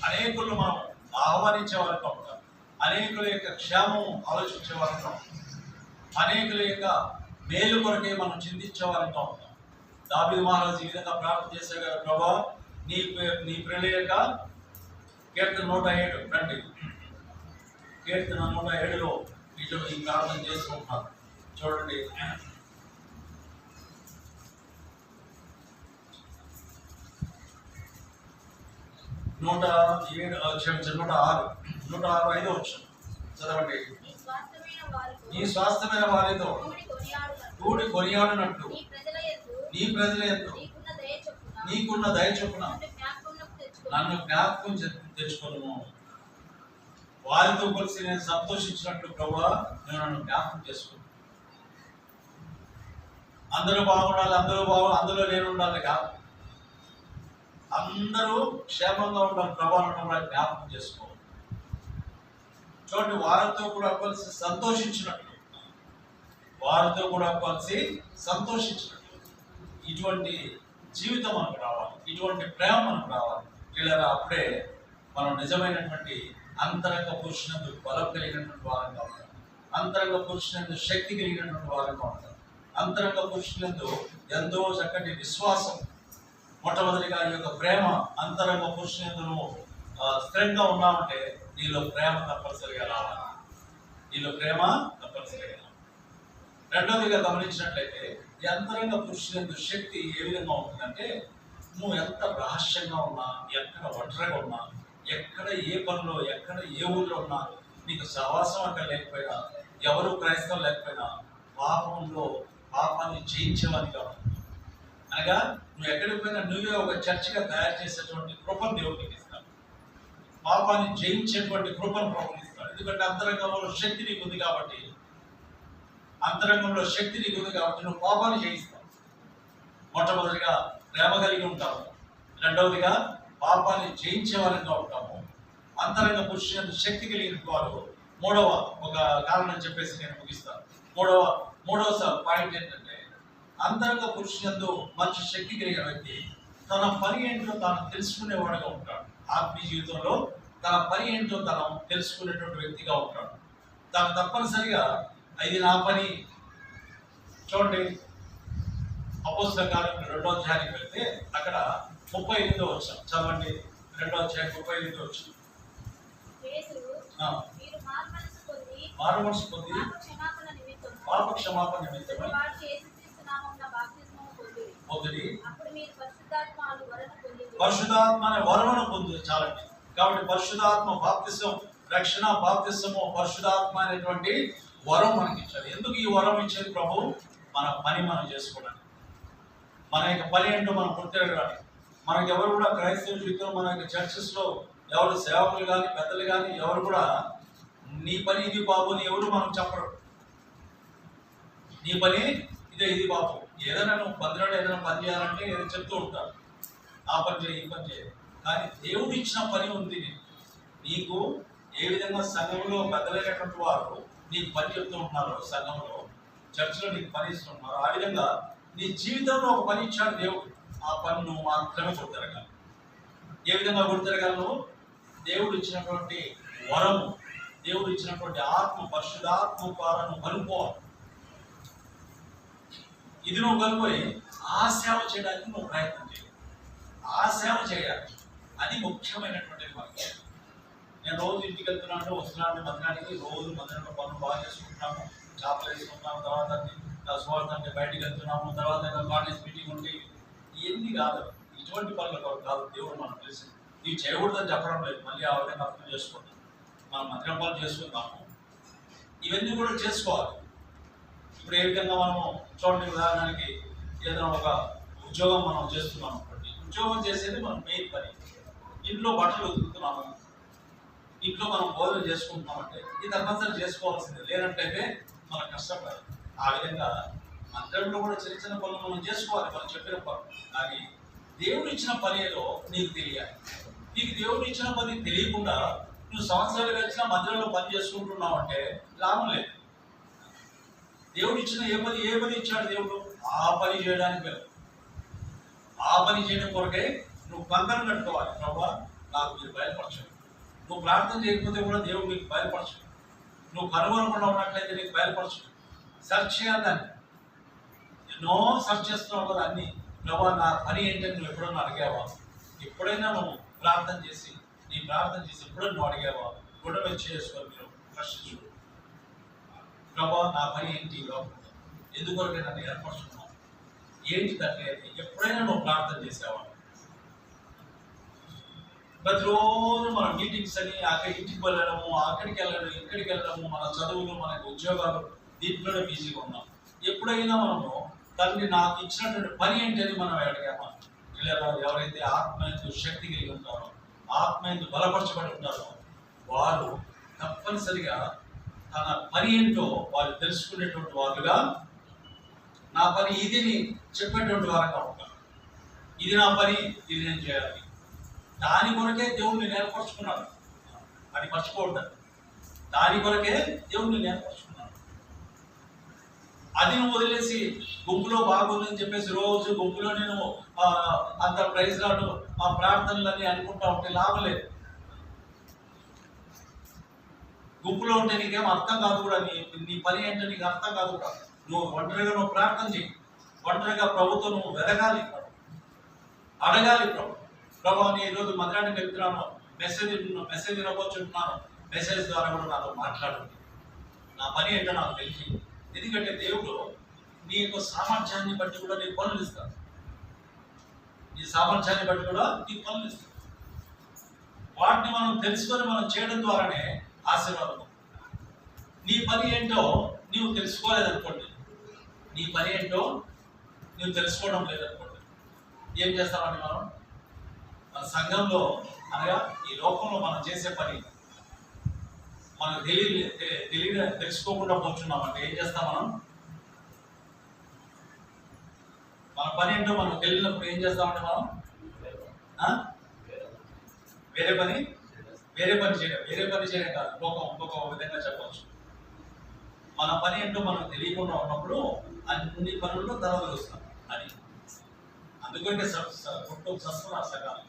అనేకులు మనం ఆహ్వానించే వారితో ఉంటాం. అనేకుల యొక్క క్షేమం ఆలోచించే వారితో ఉంటాం. అనేకుల యొక్క మేలు కొరకే మనం చింతించే వారితో ఉంటాం. దావీదు మహారాజు ఈ విధంగా ప్రార్థన చేసే కదా, ప్రభా నీ ప్రియుల యొక్క కీర్తన 107 రండి. కీర్తన 107లో వీటిలో ఈ ప్రార్థన చేసుకుంటున్నారు. చూడండి, 106 వచ్చాం చదవండి. నీ స్వాస్థ్యమైన వారితో కూడి కొనియాడినట్టు నీ ప్రజల యందు నీకున్న దయ చొప్పున నన్ను జ్ఞాపకం తెచ్చుకోను. వారితో కలిసి నేను సంతోషించినట్లు ప్రభువా నేను నన్ను జ్ఞాపకం చేసుకున్నాను. అందరూ బాగుండాలి, అందులో నేను ఉండాలి కాదు. అందరూ క్షేమంగా ఉండాలి, ప్రభావం కూడా జ్ఞాపకం చేసుకోవాలి. చూడండి, వారితో కూడా కలిసి సంతోషించినట్లు, ఇటువంటి జీవితం మనకు రావాలి, ఇటువంటి ప్రేమ మనకు రావాలి. ఇలా అప్పుడే మనం నిజమైనటువంటి అంతరంగ పురుషునందు బలం కలిగినటువంటి వారంగా ఉంటాం. అంతరంగ పురుషునందు శక్తి కలిగినటువంటి వారంగా ఉంటాం. అంతరంగ పురుషునందు ఎంతో చక్కటి విశ్వాసం. మొట్టమొదటిగా ఈ యొక్క ప్రేమ అంతరంగ పురుషునందు స్థిరంగా ఉన్నామంటే నీలో ప్రేమ తప్పనిసరిగా రావాలి. రెండవదిగా గమనించినట్లయితే ఈ అంతరంగ పురుషులందు శక్తి ఏ విధంగా ఉంటుందంటే, నువ్వు ఎంత రహస్యంగా ఉన్నా, ఎక్కడ ఒంటరిగా ఉన్నా, ఎక్కడ ఏ పనిలో, ఎక్కడ ఏ ఊళ్ళో ఉన్నా, నీకు సహవాసం అక్కడ లేకపోయినా, ఎవరు క్రైస్తవం లేకపోయినా, పాపాన్ని జయించేవాని కావాలి. అనగా నువ్వు ఎక్కడికి పోయినా నువ్వే ఒక చర్చిగా తయారు చేసేటువంటి కృపను దేవుడు నీకు ఇస్తాడు. పాపాన్ని జయించేటువంటి కృపను ప్రభువు ఇస్తాడు. ఎందుకంటే అంతరంగంలో శక్తి నీకు ఉంది కాబట్టి నువ్వు పాపాన్ని జయిస్తావు. మొట్టమొదటిగా ప్రేమ కలిగి ఉంటాము. రెండవదిగా పాపాన్ని జయించే వారంగా ఉంటాము. అంతరంగ పురుషుని శక్తి కలిగిన వారు. మూడవ ఒక కారణం చెప్పేసి నేను ముగిస్తాను. మూడవ పాయింట్ ఏంటంటే, అంతరంగ పురుషునందు మంచి శక్తి కలిగిన వ్యక్తి తన పని ఏంటో తాను తెలుసుకునేవాడుగా ఉంటాడు. ఆత్మీయ జీవితంలో తన పని ఏంటో తను తెలుసుకునేటువంటి వ్యక్తిగా ఉంటాడు. తాను తప్పనిసరిగా ఇది నా పని. చూడండి, అపోస్తలుల కార్యం 2వ అధ్యాయానికి వెళ్తే అక్కడ 38 వచ్చాం. చదవండి, 2వ అధ్యాయం 38 వచ్చాం. మారు మనసు పొంది పాప క్షమాపణ నిమిత్తమై పొంది పరిశుద్ధాత్మ అనే వరమును పొంది. చాలండి. కాబట్టి పరిశుద్ధాత్మ బాప్తిసం, రక్షణ బాప్తిసము, పరిశుద్ధాత్మ అనేటువంటి వరం మనకి ఇచ్చాడు. ఎందుకు ఈ వరం ఇచ్చేది ప్రభు? మన పని మనం చేసుకోవడానికి, మన యొక్క పని ఏంటో మనం గుర్తిరగడానికి. మనకి ఎవరు కూడా క్రైస్తవ జీవితంలో మన యొక్క చర్చెస్లో ఎవరు సేవకులు కానీ పెద్దలు కానీ ఎవరు కూడా నీ పని ఇది బాబు అని ఎవరు మనం చెప్పరు. నీ పని ఇదే, ఇది బాబు. ఏదైనా నువ్వు పదిలో ఏదైనా పని చేయాలంటే ఏదో చెప్తూ ఉంటారు, ఆ పని చేయి, ఈ పని చేయి. కానీ దేవుడు ఇచ్చిన పని ఉంది నీకు. ఏ విధంగా సంఘంలో పెద్దలైనటువంటి వారు నీకు పని చెప్తూ ఉంటున్నారు, సంఘంలో చర్చిలో నీకు పని ఇస్తున్నారు, ఆ విధంగా నీ జీవితంలో ఒక పని ఇచ్చాడు దేవుడు. ఆ పని నువ్వు మాత్రమే గుర్తిరగాలి. ఏ విధంగా గుర్తిరగలను? దేవుడు ఇచ్చినటువంటి వరము, దేవుడు ఇచ్చినటువంటి ఆత్మ, పరిశుద్ధాత్మ ద్వారా నువ్వు కలుపుకోవాలి. ఇది నువ్వు కలుపుకొని ఆ సేవ చేయడానికి నువ్వు ప్రయత్నం చేయాలి. ఆ సేవ చేయాలి, అది ముఖ్యమైనటువంటి పని. నేను రోజు ఇంటికి వెళ్తున్నాను, వస్తున్నాను మందిరానికి. రోజు మందిరంలో పనులు బాగా చేసుకుంటున్నాము, చేపలు వేసుకుంటున్నాము, తర్వాత సువార్త అంటే బయటికి వెళ్తున్నాము, తర్వాత కాలేజ్ మీటింగ్ ఉండి, ఇవన్నీ కాదు. ఇటువంటి పనులు కాదు దేవుడు మనకు తెలిసింది. ఇవి చేయకూడదని చెప్పడం లేదు, మళ్ళీ ఆ విధంగా అర్థం చేసుకుంటాం. మనం మందిరం పనులు చేసుకుంటాము. ఇవన్నీ కూడా చేసుకోవాలి. ఇప్పుడు ఏ విధంగా మనము చూడండి, ఉదాహరణకి ఏదైనా ఒక ఉద్యోగం మనం చేస్తున్నాం అనుకోండి, ఉద్యోగం చేసేది మనం మెయిన్ పని. ఇంట్లో బట్టలు ఉతుకుతున్నాము, ఇంట్లో మనం భోజనం చేసుకుంటున్నామంటే ఇది తప్పనిసరి చేసుకోవాల్సిందే, లేనట్టయితే మనం కష్టపడాలి. ఆ విధంగా మందిరంలో కూడా చిన్న చిన్న పనులు మనం చేసుకోవాలి, మనం చెప్పిన పనులు. కానీ దేవుడు ఇచ్చిన పని ఏదో నీకు తెలియాలి. నీకు దేవుడు ఇచ్చిన పని తెలియకుండా నువ్వు సంవత్సరాలు వచ్చిన మందిరంలో పని చేసుకుంటున్నావు అంటే లాభం లేదు. దేవుడు ఇచ్చిన ఏ పని ఇచ్చాడు దేవుడు, ఆ పని చేయడానికి వెళ్ళదు. ఆ పని చేయడం కొరకే నువ్వు కంకణం కట్టుకోవాలి. ప్రభువా నాకు మీరు బయలుపరచండి. నువ్వు ప్రార్థన చేయకపోతే కూడా దేవుడు నీకు బయలుపరచు. నువ్వు కనుగొనకుండా ఉన్నట్లయితే నీకు బయలుపరచు. సెర్చ్ చేయాలి దాన్ని. ఎన్నో సెర్చ్ చేస్తున్నావు కదా అన్ని. ప్రభువా నా పని ఏంటని నువ్వు ఎప్పుడన్నా అడిగావా? ఎప్పుడైనా నువ్వు ప్రార్థన చేసి ఎప్పుడైనా నువ్వు అడిగావా? గుడ్డ చేసుకొని మీరు ప్రశ్నించు. ప్రభువా నా పని ఏంటి లోకంలో, ఎందుకొరకే నన్ను ఏర్పరచుకున్నావు, ఏంటి తండ్రి అని ఎప్పుడైనా నువ్వు ప్రార్థన చేసావా? ప్రతిరోజు మన మీటింగ్స్ అని అక్కడ ఇంటికి వెళ్ళడము, అక్కడికి వెళ్ళడం, ఇక్కడికి వెళ్ళడము, మన చదువులు, మనకు ఉద్యోగాలు, దీంట్లోనే బిజీగా ఉన్నాం. ఎప్పుడైనా మనము తండ్రి నాకు ఇచ్చినటువంటి పని ఏంటి అని మనం అడిగామా? లేదా ఎవరైతే ఆత్మయందు శక్తి కలిగి ఉంటారో, ఆత్మయందు బలపరచబడి ఉంటారో వారు తప్పనిసరిగా తన పని ఏంటో వాళ్ళు తెలుసుకునేటువంటి వారుగా, నా పని ఇదిని చెప్పేటువంటి వారుగా ఉంటారు. ఇది నా పని, ఇది నేను చేయాలి. దాని కొరకే దేవుడిని నేర్పరచుకున్నాడు. అది మర్చిపోవద్దు. దాని కొరకే దేవుడిని నేర్పరచుకున్నాడు. అది నువ్వు వదిలేసి గుంపులో బాగుందని చెప్పేసి రోజు గుంపులో నేను అంత ప్రైజ్ రాడు ఆ ప్రార్థనలని అనుకుంటా ఉంటే లాభం లేదు. గుంపులో ఉంటే నీకేం అర్థం కాదు కూడా. నీ పని ఏంటో నీకు అర్థం కాదు కూడా. నువ్వు ఒంటరిగా నువ్వు ప్రార్థన చేయి. ఒంటరిగా ప్రభుత్వం నువ్వు వెదగాలి, అడగాలి. ప్రభు నేను ఈరోజు మందిరానికి వెళ్తున్నాను, మెసేజ్ ఇవ్వబోచుంటున్నాను, మెసేజ్ ద్వారా కూడా నాతో మాట్లాడండి. నా పని ఏంటో నాకు తెలిసి. ఎందుకంటే దేవుడు నీ యొక్క సామర్థ్యాన్ని బట్టి కూడా నీకు పనులు ఇస్తాడు. నీ సామర్థ్యాన్ని బట్టి కూడా నీకు పనులు ఇస్తాడు. వాటిని మనం తెలుసుకొని మనం చేయడం ద్వారానే ఆశీర్వాదం. నీ పని ఏంటో నీవు తెలుసుకోలేదనుకోండి, నీ పని ఏంటో నువ్వు తెలుసుకోవడం లేదనుకోండి, ఏం చేస్తామండి మనం? మన సంఘంలో అనగా ఈ లోకంలో మనం చేసే పని మనకు తెలుసుకోకుండా పోతున్నామంటే ఏం చేస్తాం మనం? మన పని ఏంటో మనం తెలియనప్పుడు ఏం చేస్తామంటే మనం వేరే పని చేయడం కాదు, ఇంకొక విధంగా చెప్పవచ్చు. మన పని ఏంటో మనకు తెలియకుండా ఉన్నప్పుడు అన్ని పనుల్లో తలదలుస్తాం. అని అందుకంటే సస్తున్నారు సగాలు.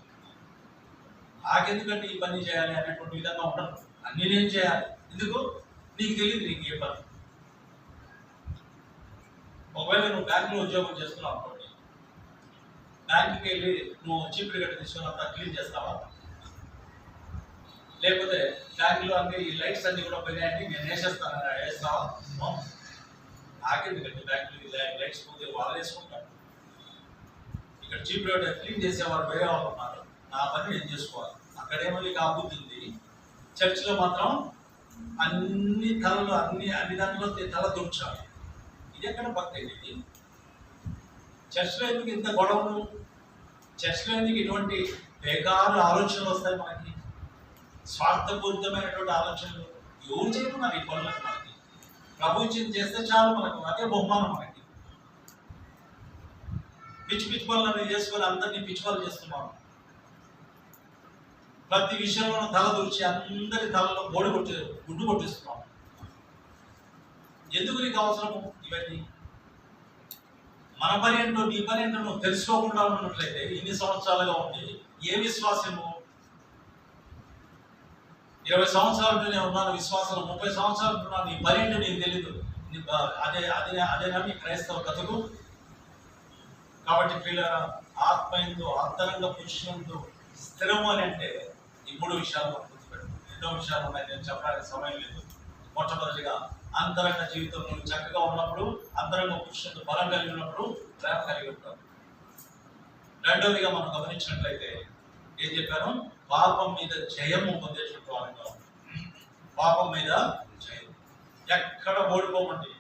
నాకెందుకంటే ఈ పని చేయాలి అనేటువంటి విధంగా ఉండదు. అన్ని నేను చేయాలి. ఎందుకు? నీకు తెలియదు నీకు ఏ పని. ఒకవేళ నువ్వు బ్యాంకులో ఉద్యోగం చేస్తున్నావు అనుకోండి, బ్యాంకుకి వెళ్ళి నువ్వు చీపురు గడ్డ తీసుకుని అంతా క్లీన్ చేస్తావా? లేకపోతే బ్యాంకులో అన్ని ఈ లైట్స్ అన్ని కూడా పోయినాయండి నేను వేస్తావా? నాకెందుకంటే బ్యాంకులో లైట్స్ పోతే వాళ్ళు వేసుకుంటారు. ఇక్కడ చీపురు గడ్డ క్లీన్ చేసేవారు వేరే వాళ్ళు ఉన్నారు. నా పని నేను చేసుకోవాలి. అక్కడేమో నీకు ఆ బుద్ధి ఉంది. చర్చిలో మాత్రం అన్ని దాంట్లో తల దుర్చాలి. ఇది ఎక్కడ భక్తి? ఇది చర్చిలో ఎందుకు ఇంత గొడవలు? చర్చిలో ఎందుకు ఇటువంటి బేకారు ఆలోచనలు వస్తాయి మనకి? స్వార్థపూరితమైనటువంటి ఆలోచనలు ఎవరు చేయకున్నారు ఈ పనులకు. మనకి ప్రభు ఇచ్చింది చేస్తే చాలు, మనకు అదే బహుమానం. మనకి పిచ్చి పనులను చేసుకొని అందరినీ పిచ్చి పనులు చేస్తున్నాము. ప్రతి విషయంలో తల దూర్చి అందరి తలలో గుడ్డు కొట్టిస్తున్నాం. ఎందుకు నీకు అవసరము ఇవన్నీ? మన పని ఏంటో నీ పని ఏంటో నువ్వు తెలుసుకోకుండా ఉన్నట్లయితే ఇన్ని సంవత్సరాలుగా ఉంది ఏ విశ్వాసము? 20 సంవత్సరాలు నేను ఉన్నాను విశ్వాసం, 30 సంవత్సరాలు ఉంటున్నాను, నీ పని ఏంటో నీకు తెలీదు. అదేనా నీ క్రైస్తవ కథకు? కాబట్టి పిల్లల ఆత్మయందు అంతరంగ పురుషులందు స్థిరము అని అంటే ఈ 3 విషయాలు మనం గుర్తుపెట్టు. ఎన్నో విషయాలు ఉన్నాయి, నేను చెప్పడానికి సమయం లేదు. మొట్టమొదటిగా అంతరంగ జీవితంలో చక్కగా ఉన్నప్పుడు, అంతరంగ పురుషులందు బలం కలిగి ఉన్నప్పుడు ప్రేమ కలిగి ఉంటారు. రెండవదిగా మనం గమనించినట్లయితే ఏం చెప్పాను? పాపం మీద జయము పొందేటువంటి వారంగా. పాపం మీద జయం. ఎక్కడ ఓడిపోమండి.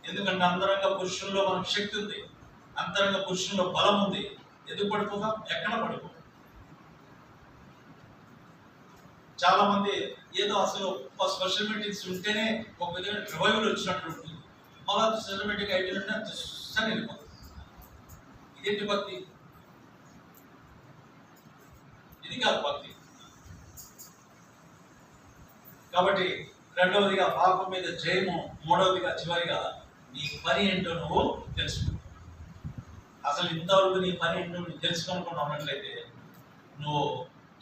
ఎందుకంటే అంతరంగ పురుషుల్లో మనకు శక్తి ఉంది, అంతరంగ పురుషుల్లో బలం ఉంది. ఎందుకు పడిపోతాం? ఎక్కడ పడిపోతాం. చాలా మంది ఏదో అసలు స్పెషల్ మీటింగ్స్ ఉంటేనే ఒక విధంగా రివైవల్ వచ్చినట్టు ఉంటుంది, మళ్ళీ స్పెషల్ మీటింగ్ అయిపోయినట్టు దుస్సని వెళ్ళిపోతుంది. ఇదేంటి భక్తి? ఇది కాదు భక్తి. కాబట్టి రెండవదిగా పాపం మీద జయము, మూడవదిగా చివరిగా నీ పని ఏంటో నువ్వు తెలుసుకో. అసలు ఇంతవరకు నీ పని ఏంటో నువ్వు తెలుసుకోకుండా ఉన్నట్లయితే నువ్వు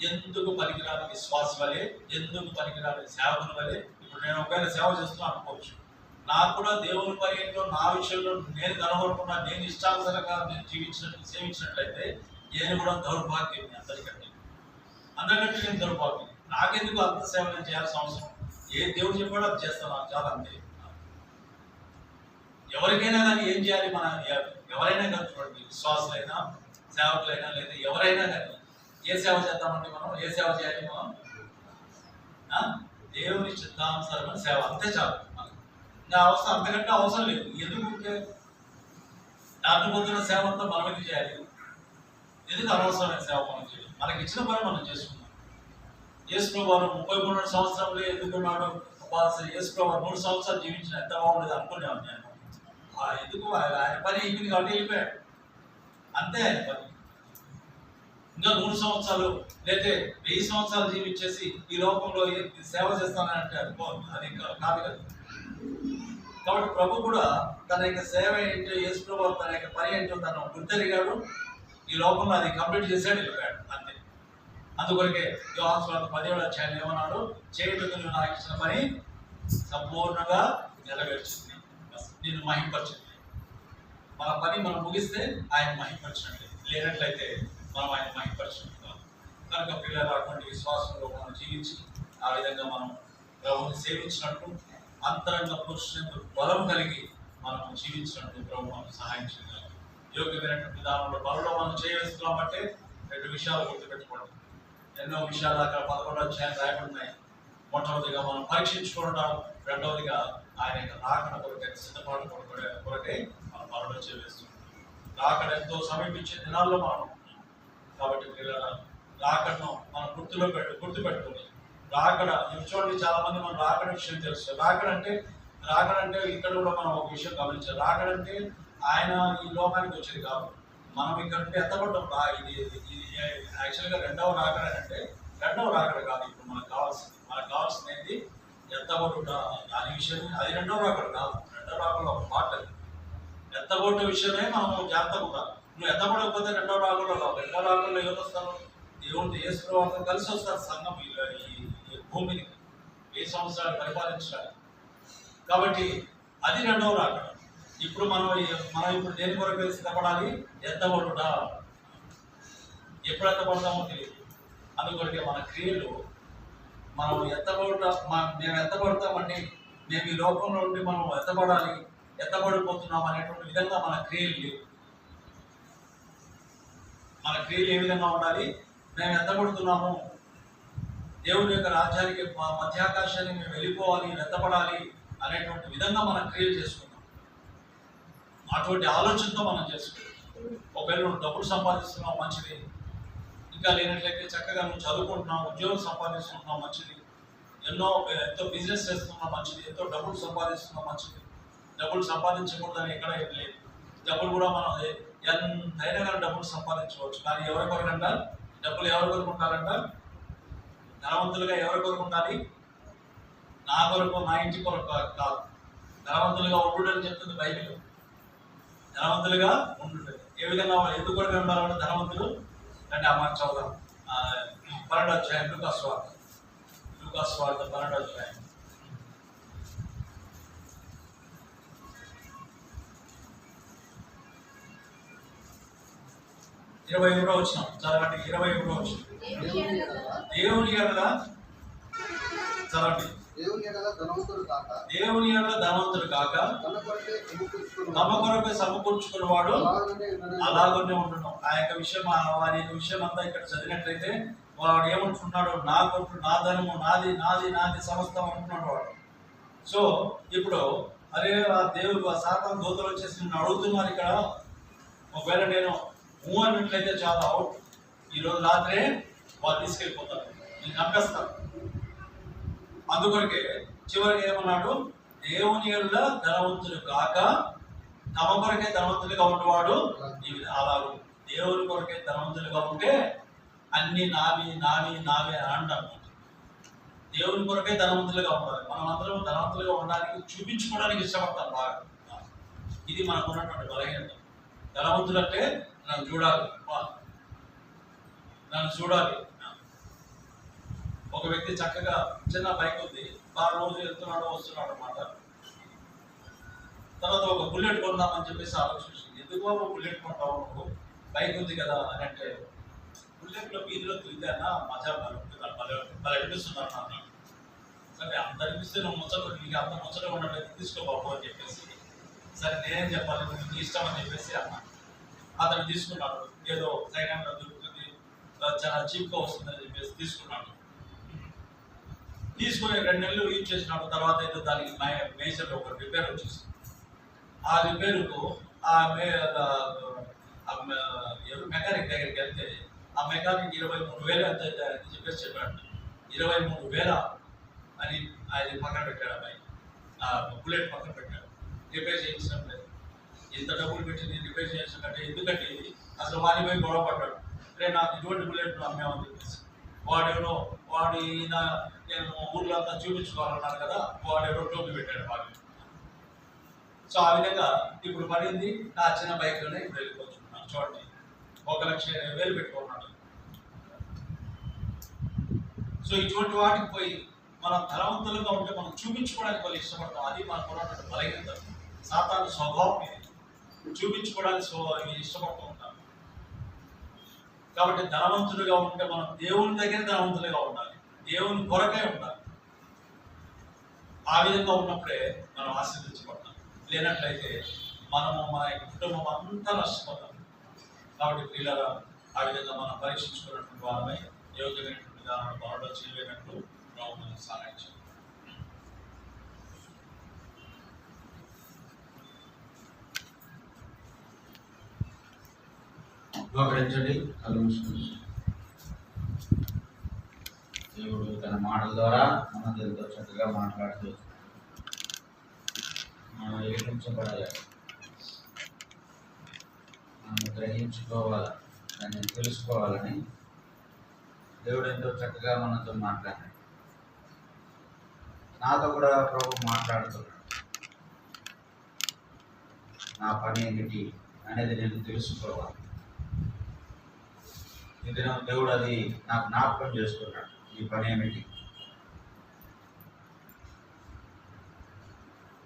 ఎందుకు పనికిరాని విశ్వాస వలె, ఎందుకు పనికిరాని సేవకుల వలె. ఇప్పుడు నేను ఒకవేళ సేవ చేస్తున్నా అనుకోవచ్చు, నాకు కూడా దేవుని పని ఏంటో నా విషయంలో నేను కనుగొనకుండా నేను ఇష్టానుసారంగా నేను సేవించినట్లయితే నేను కూడా దౌర్భాగ్యం. అందరికంటే నేను దౌర్భాగ్యం. నాకెందుకు అంత సేవ నేను చేయాల్సిన అవసరం? ఏ దేవుడు చెప్పాడో అది చేస్తాను, నాకు చాలా అంతే. ఎవరికైనా కానీ ఏం చేయాలి? మన ఎవరైనా కానీ చూడండి, విశ్వాసులైనా సేవకులైనా లేదా ఎవరైనా కానీ ఏ సేవ చేద్దామంటే మనం ఏ సేవ చేయాలి? మనం దేవుని చిత్తానుసారమైన సేవ, అంతే చాలు. ఇంకా అవసరం అంతకంటే అవసరం లేదు. ఎందుకంటే దాటిపోతున్న సేవ అంతా మనం ఎందుకు చేయాలి? ఎందుకు అనవసరమైన సేవ మనం చేయాలి? మనకి ఇచ్చిన పని మనం చేసుకున్నాం. యేసు ప్రభువు 33 సంవత్సరంలో ఎందుకున్నాడు? యేసు ప్రభువు 3 సంవత్సరాలు జీవించిన ఎంత బాగుండేది అనుకునేవాడు నేను. ఎందుకు? ఆయన పని అయిపోయింది కాబట్టి వెళ్ళిపోయాడు, అంతే ఆయన పని. ఇంకా 3 సంవత్సరాలు లేదా 1000 సంవత్సరాలు జీవించేసి ఈ లోకంలో సేవ చేస్తానని అంటే అది కాదు కదా. కాబట్టి ప్రభు కూడా తన యొక్క సేవ ఏంటో, యేసు ప్రభు తన యొక్క పని ఏంటో తను గుర్తెరిగాడు, ఈ లోకంలో అది కంప్లీట్ చేశాడు, వెళ్ళిపోయాడు, అంతే. అందుకొరకే యోహాను సువార్త 17వ అధ్యాయం ఏమన్నాడు? చేయుటకు నువ్వు నాకు ఇచ్చిన పని సంపూర్ణంగా నెరవేర్చింది, నిన్ను మహింపరిచింది. మన పని మనం ముగిస్తే ఆయన మహింపరిచినట్లే, లేనట్లయితే మనం ఆయన మహింపరిచినట్టు కాదు. కనుక పిల్లలు అటువంటి విశ్వాసంలో మనం జీవించి ఆ విధంగా మనం ప్రభువుని సేవించినట్టు, అంతరంగ పురుషులకు బలం కలిగి మనం జీవించినట్టు ప్రభు మనకు సహాయం చేయాలి. యోగ్యమైనటువంటి విధానంలో బలంలో మనం చేయవేస్తున్నామంటే 2 విషయాలు గుర్తుపెట్టుకోండి. ఎన్నో విషయాలు అక్కడ 11వ అధ్యాయం రాయబడినాయి. మొట్టమొదటిగా మనం పరీక్షించుకోవడం, రెండవదిగా ఆయన యొక్క రాకడ కొరకై సిద్ధపాటు కొరకై మనం బలంలో చేయవేస్తున్నాం. రాకడ ఎంతో సమీపించే దినాల్లో మనం. కాబట్టి రాకడను మనం గుర్తుపెట్టుకుని రాకడ చూడండి. చాలా మంది మనం రాకడ విషయం తెలుసు. రాకడ అంటే ఇక్కడ కూడా మనం ఒక విషయం గమనించాలి. రాకడ అంటే ఆయన ఈ లోకానికి వచ్చేది కాదు, మనం ఇక్కడ నుండి ఎత్తబడ్డం. ఇది యాక్చువల్గా రెండవ రాకడ అంటే రెండవ రాకడ కాదు. ఇప్పుడు మనకు కావాల్సింది ఎత్తబడుట. దాని విషయం అది రెండవ రాకడ కాదు. రెండవ రాకడలో ఒక పాట, ఎత్తబడ్డ విషయమే మనం జాగ్రత్తగా ఉండాలి. నువ్వు ఎత్తబడకపోతే రెండవ రాకడలో కాదు. రెండవ రాకడలో ఎవరు వస్తారు? దేవుడు యేసు ప్రభువుతో కలిసి వస్తారు సంఘం ఈ భూమిని 1000 సంవత్సరాలు పరిపాలించడానికి. కాబట్టి అది రెండవ రాకడ. ఇప్పుడు మనం ఇప్పుడు దేని కొరకు సిద్ధపడాలి? ఎత్తబడుట. ఎప్పుడు ఎత్తబడతామో తెలియదు. అందుకొరకే మన క్రియలు మనం మేము ఎత్తబడతామండి, మేము ఈ లోకంలో నుండి మనం ఎత్తబడాలి, ఎత్తబడిపోతున్నాం అనేటువంటి విధంగా మన క్రియలు లేవు. మన క్రియలు ఏ విధంగా ఉండాలి? మేము ఎత్తబడుతున్నాము, దేవుని యొక్క రాజ్యానికి మధ్యాకాశాన్ని మేము వెళ్ళిపోవాలి, ఎత్తబడాలి అనేటువంటి విధంగా మనం క్రియలు చేసుకున్నాం. అటువంటి ఆలోచనతో మనం చేసుకున్నాం. ఒకవేళ నువ్వు డబ్బులు సంపాదిస్తున్నావు, మంచిది. ఇంకా లేనట్లయితే చక్కగా నువ్వు చదువుకుంటున్నావు, ఉద్యోగం సంపాదిస్తున్నావు, మంచిది. ఎంతో బిజినెస్ చేస్తున్నావు, మంచిది. ఎంతో డబ్బులు సంపాదిస్తున్నావు, మంచిది. డబ్బులు సంపాదించకూడదని ఎక్కడ లేదు. డబ్బులు కూడా మనం ఎంతైనా కానీ డబ్బులు సంపాదించవచ్చు. కానీ ఎవరి కొరకంట? డబ్బులు ఎవరి కొరకు ఉండాలంట? ధనవంతులుగా ఎవరి కొరకు ఉండాలి? నా కొరకు, నా ఇంటి కొరకు కాదు. ధనవంతులుగా ఉండు అని చెప్తుంది బైబిల్. ధనవంతులుగా ఉండు. ఏ విధంగా ఎందుకు కొరకు ఉండాలంటే ధనవంతులు అంటే ఆ మాట చదువుదాం. 12వ అధ్యాయం లూకాసు వార్త 12వ అధ్యాయం 21వ వచనం చదవండి. 21వ వచనం. దేవుని ఎడల చదవండి. దేవుని ఎడల ధనవంతుడు కాక తమ కొరకు సమకూర్చుకున్నవాడు అలాగనే ఉండడం. ఆ యొక్క విషయం, వారి యొక్క విషయం అంతా ఇక్కడ చదివినట్లయితే వాడు ఏమంటున్నాడు? నా కొరకు, నా ధనము నాది, నాది నాది సమస్తం అంటున్నాడు వాడు. సో ఇప్పుడు అరే ఆ దేవుడు ఆ సాతాను దూతలు వచ్చేసి నిన్ను అడుగుతున్నారు ఇక్కడ, ఒకవేళ నేను అన్నట్లయితే చాలా అవుట్, ఈరోజు రాత్రే వాళ్ళు తీసుకెళ్ళిపోతారు, నేను చంపేస్తాను. అందుకొరకే చివరికి ఏమన్నాడు, దేవుని ఎడల ధనవంతులు కాక తమ కొరకే ధనవంతులుగా ఉన్నవాడు అలాగూ దేవుని కొరకే ధనవంతులుగా ఉంటే అన్ని నావి నావి నావి అని అంటాము. దేవుని కొరకే ధనవంతులుగా ఉండాలి. మనం అందరం ధనవంతులుగా ఉండడానికి చూపించుకోవడానికి ఇష్టపడతాం బాగా. ఇది మనకు ఉన్నటువంటి బలహీనత. ధనవంతులు అంటే నన్ను చూడాలి, నన్ను చూడాలి. ఒక వ్యక్తి చక్కగా చిన్న బైక్ ఉంది, బాగా రోజు వెళ్తున్నాడు వస్తున్నాడు అన్నమాట. తర్వాత ఒక బుల్లెట్ కొందామని చెప్పేసి ఆలోచించింది. ఎందుకు బాబు బుల్లెట్ కొంటావు, నువ్వు బైక్ ఉంది కదా అని అంటే, బుల్లెట్లో వీధిలో తిరిగితే అన్న మజా వాళ్ళు అనిపిస్తున్నారు అన్నాడు. సరే అంత అనిపిస్తే నువ్వు ముచ్చట, నీకు అంత ముచ్చట ఉన్నట్లయితే తీసుకోబాబు అని చెప్పేసి, సరే నేనేం చెప్పాలి, నీకు ఇష్టం అని చెప్పేసి అన్నా. అతను తీసుకున్నాడు. ఏదో సెకండ్ హ్యాండ్ దొరుకుతుంది, చాలా చీప్గా వస్తుందని చెప్పేసి తీసుకున్నాడు. తీసుకుని 2 నెలలు యూజ్ చేసినాడు. తర్వాత అయితే దానికి మేజర్ ఒక రిపేర్ వచ్చేసింది. ఆ రిపేరుకు మెకానిక్ దగ్గరికి వెళ్తే ఆ మెకానిక్ 23,000 అంత అని చెప్పేసి చెప్పాడు. 23,000 అని అది పక్కన పెట్టాడు. అబ్బాయి ఆ బుల్లెట్ పక్కన పెట్టాడు. రిపేర్ చేయించడం లేదు. ఇంత డబ్బులు పెట్టి నేను రిపేర్ చేయించకంటే ఎందుకంటే అసలు వాడి పోయి గొడవ పడ్డాడు. రే నాకు ఇటువంటి బుల్లెట్ అమ్మామని చెప్పేసి, వాడెవడో వాడు ఈయన నేను ఊర్లో అంతా చూపించుకోవాలన్నాడు కదా, వాడెవడో టోపీ పెట్టాడు వాడు. సో ఆ విధంగా ఇప్పుడు పడింది నా చిన్న బైక్లోనే ఇప్పుడు వెళ్ళిపోతున్నాను. చూడండి, 1,20,000 పెట్టుకున్నాడు. సో ఇటువంటి వాటికి పోయి మనం ధనవంతులుగా ఉంటే మనం చూపించుకోవడానికి వాళ్ళు ఇష్టపడతాం. అది మనకు ఉన్నటువంటి బలహీనత. సాతాను స్వభావం ఇది, చూపించుకోవడానికి ఇష్టపడుతూ ఉంటాం. కాబట్టి ధనవంతులుగా ఉంటే మనం దేవుని దగ్గర ధనవంతులుగా ఉండాలి, దేవుని కొరకే ఉండాలి. ఆ విధంగా ఉన్నప్పుడే మనం ఆశీర్వదించబడతాం. లేనట్లయితే మనము మన కుటుంబం అంతా నష్టపోతాం. కాబట్టి పిల్లల ఆ విధంగా మనం పరీక్షించుకున్నటువంటి వారమై యోగ్యమైనటువంటి విధానాన్ని బాగా చేయలేనట్లు ప్రభు మనకు సహాయం చేయాలి. మోకరించండి, కళ్ళు మూసుకుని. దేవుడు తన మాటల ద్వారా మనందరితో చక్కగా మాట్లాడుతూ మనం ఏకించబడాలి, మనం గ్రహించుకోవాలి, దాన్ని తెలుసుకోవాలని దేవుడు ఎంతో చక్కగా మనతో మాట్లాడాడు. నాతో కూడా ప్రభు మాట్లాడుతున్నాడు. నా పని ఏమిటి అనేది నేను తెలుసుకోవాలి. ఈ దినం దేవుడు అది నాకు జ్ఞాపకం చేస్తున్నాడు. ఈ పని ఏమిటి?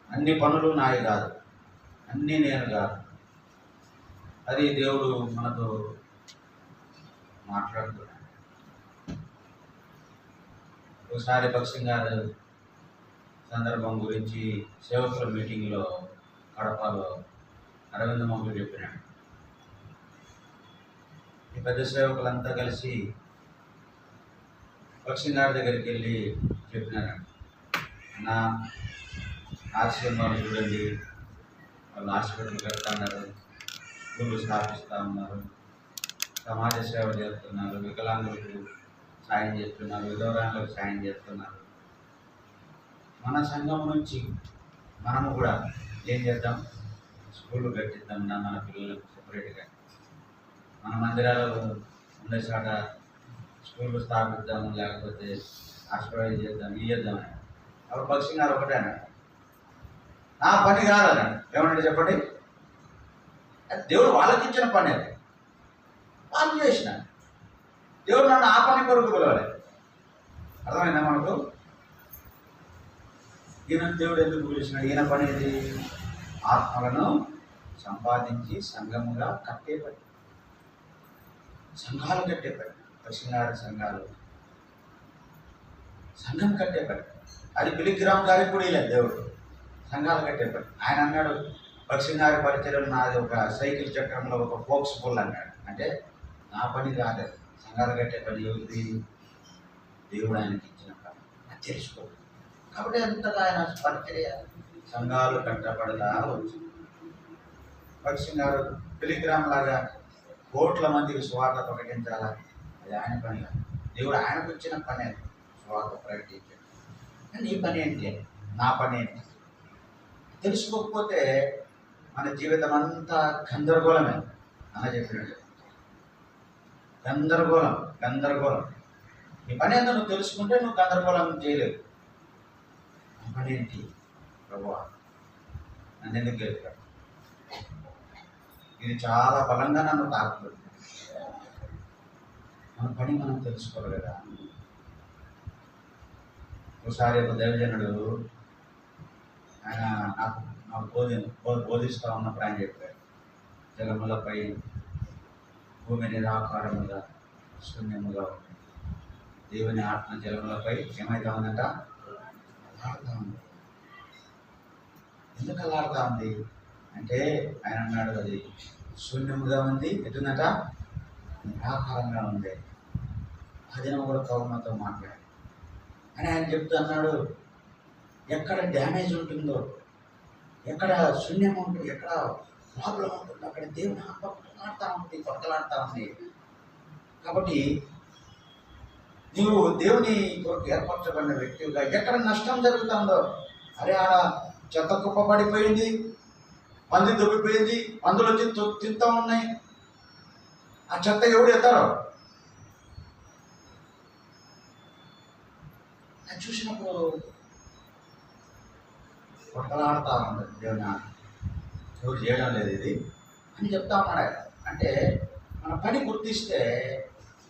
అన్ని పనులు నాయి కాదు, అన్నీ నేను కాదు. అది దేవుడు మనతో మాట్లాడుతున్నాడు. ఒకసారి భక్సింగ్ గారు సందర్భం గురించి సేవకుల మీటింగ్లో కడపలో అరవింద మొగ్గు చెప్పినాడు. ఈ పెద్ద సేవకులంతా కలిసి భక్సింగ్ గారి దగ్గరికి వెళ్ళి చెప్పినారు, నా ఆశ్రమాలు చూడండి, వాళ్ళు హాస్పిటల్ కడుతున్నారు, స్కూళ్ళు స్థాపిస్తూ ఉన్నారు, సమాజ సేవ చేస్తున్నారు, వికలాంగులకు సాయం చేస్తున్నారు, విధవరాంగులకు సాయం చేస్తున్నారు. మన సంఘం నుంచి మనము కూడా ఏం చేద్దాం, స్కూళ్ళు కట్టిద్దాం, మన పిల్లలకు సపరేట్గా మన మందిరాలలో ఉండే చాట స్కూళ్ళు స్థాపిద్దాము, లేకపోతే హాస్పిటల్ చేద్దాం, ఇద్దామని. అప్పుడు భక్సింగ్ గారు ఒకటే అన్నాడు, నా పని కాదన్నాడు. ఏమన్నాడు చెప్పండి? దేవుడు వాళ్ళకి ఇచ్చిన పని, అది వాళ్ళు చేసిన. దేవుడు నన్ను ఆ పని కొరకు పిలవాలి. అర్థమైందా మనకు? ఈయన దేవుడు ఎందుకు పిలిచినాడు? ఈయన పని ఏది? ఆత్మలను సంపాదించి సంఘముగా కట్టే పని, సంఘాలు కట్టే పని. పశ్చిమగారి సంఘాలు, సంఘం కట్టే పని. అది పిలికిరామ్ గారికి కూడా ఇలా దేవుడు సంఘాలు కట్టే పని. ఆయన అన్నాడు, పశ్చిమగారి పరిచయం నాది ఒక సైకిల్ చక్రంలో ఒక ఫోక్స్ పుల్ అన్నాడు. అంటే నా పని కాదు, సంఘాలు కట్టే పని ఎవరిది? దేవుడు ఆయనకి ఇచ్చిన పని. అది తెలుసుకో. కాబట్టి ఎంతగా ఆయన పరిచర్య సంఘాలు కట్టబడతా వచ్చు. భక్సింగ్ గారు టెలిగ్రామ్ లాగా కోట్ల మందికి సువార్త ప్రకటించాలా, అది ఆయన పని కాదు. దేవుడు ఆయనకు ఇచ్చిన పని అది, సువార్త ప్రకటించాడు. నీ పని ఏంటి, నా పని ఏంటి తెలుసుకోకపోతే మన జీవితం అంతా గందరగోళమే. అలా చెప్పినట్టు గందరగోళం గందరగోళం. నీ పని ఏంటో నువ్వు తెలుసుకుంటే నువ్వు గందరగోళం చేయలేవు. నా పని ఏంటి ప్రభువా, నన్ను ఎందుకు గెలిపాడు? ఇది చాలా బలంగా నన్ను తాకుతుంది. మన పని మనం తెలుసుకోవాలి కదా. ఒకసారి ఒక దైవజనుడు ఆయన నాకు బోధిస్తూ ఉన్నప్పుడు ఆయన చెప్పాడు, జలములపై భూమి నిరాకారముగా శూన్యముగా ఉంది, దేవుని ఆత్మ జలములపై ఏమైతా ఉందంట, అలాడుతూ ఉంది. ఎందుకు అలాడుతూ ఉంది అంటే ఆయన అన్నాడు, అది శూన్యముగా ఉంది, ఎటుందట నిరాకారంగా ఉంది. అది కూడా కౌమతో మాట్లాడు అని ఆయన చెప్తూ అన్నాడు, ఎక్కడ డ్యామేజ్ ఉంటుందో, ఎక్కడ శూన్యం ఉంటుంది, ఎక్కడ ప్రాబ్లం ఉంటుందో అక్కడ దేవుని ఆత్మ కొట్లాడుతూ ఉంటుంది, కొట్లాడుతూ ఉంది. కాబట్టి నీవు దేవుని కొరకు ఏర్పరచబడిన వ్యక్తిగా ఎక్కడ నష్టం జరుగుతుందో, అరే ఆడ చెత్త కుప్ప పడిపోయింది, మంది దొబ్బిపోయింది, మందులు వచ్చి తింటూ ఉన్నాయి, ఆ చెత్త ఎవడు ఎత్తారో అది చూసినప్పుడు కొట్టలాడుతూ ఉంటుంది దేవుని ఎవరు చేయడం లేదు ఇది అని చెప్తా ఉన్నాడు. అంటే మన పని గుర్తిస్తే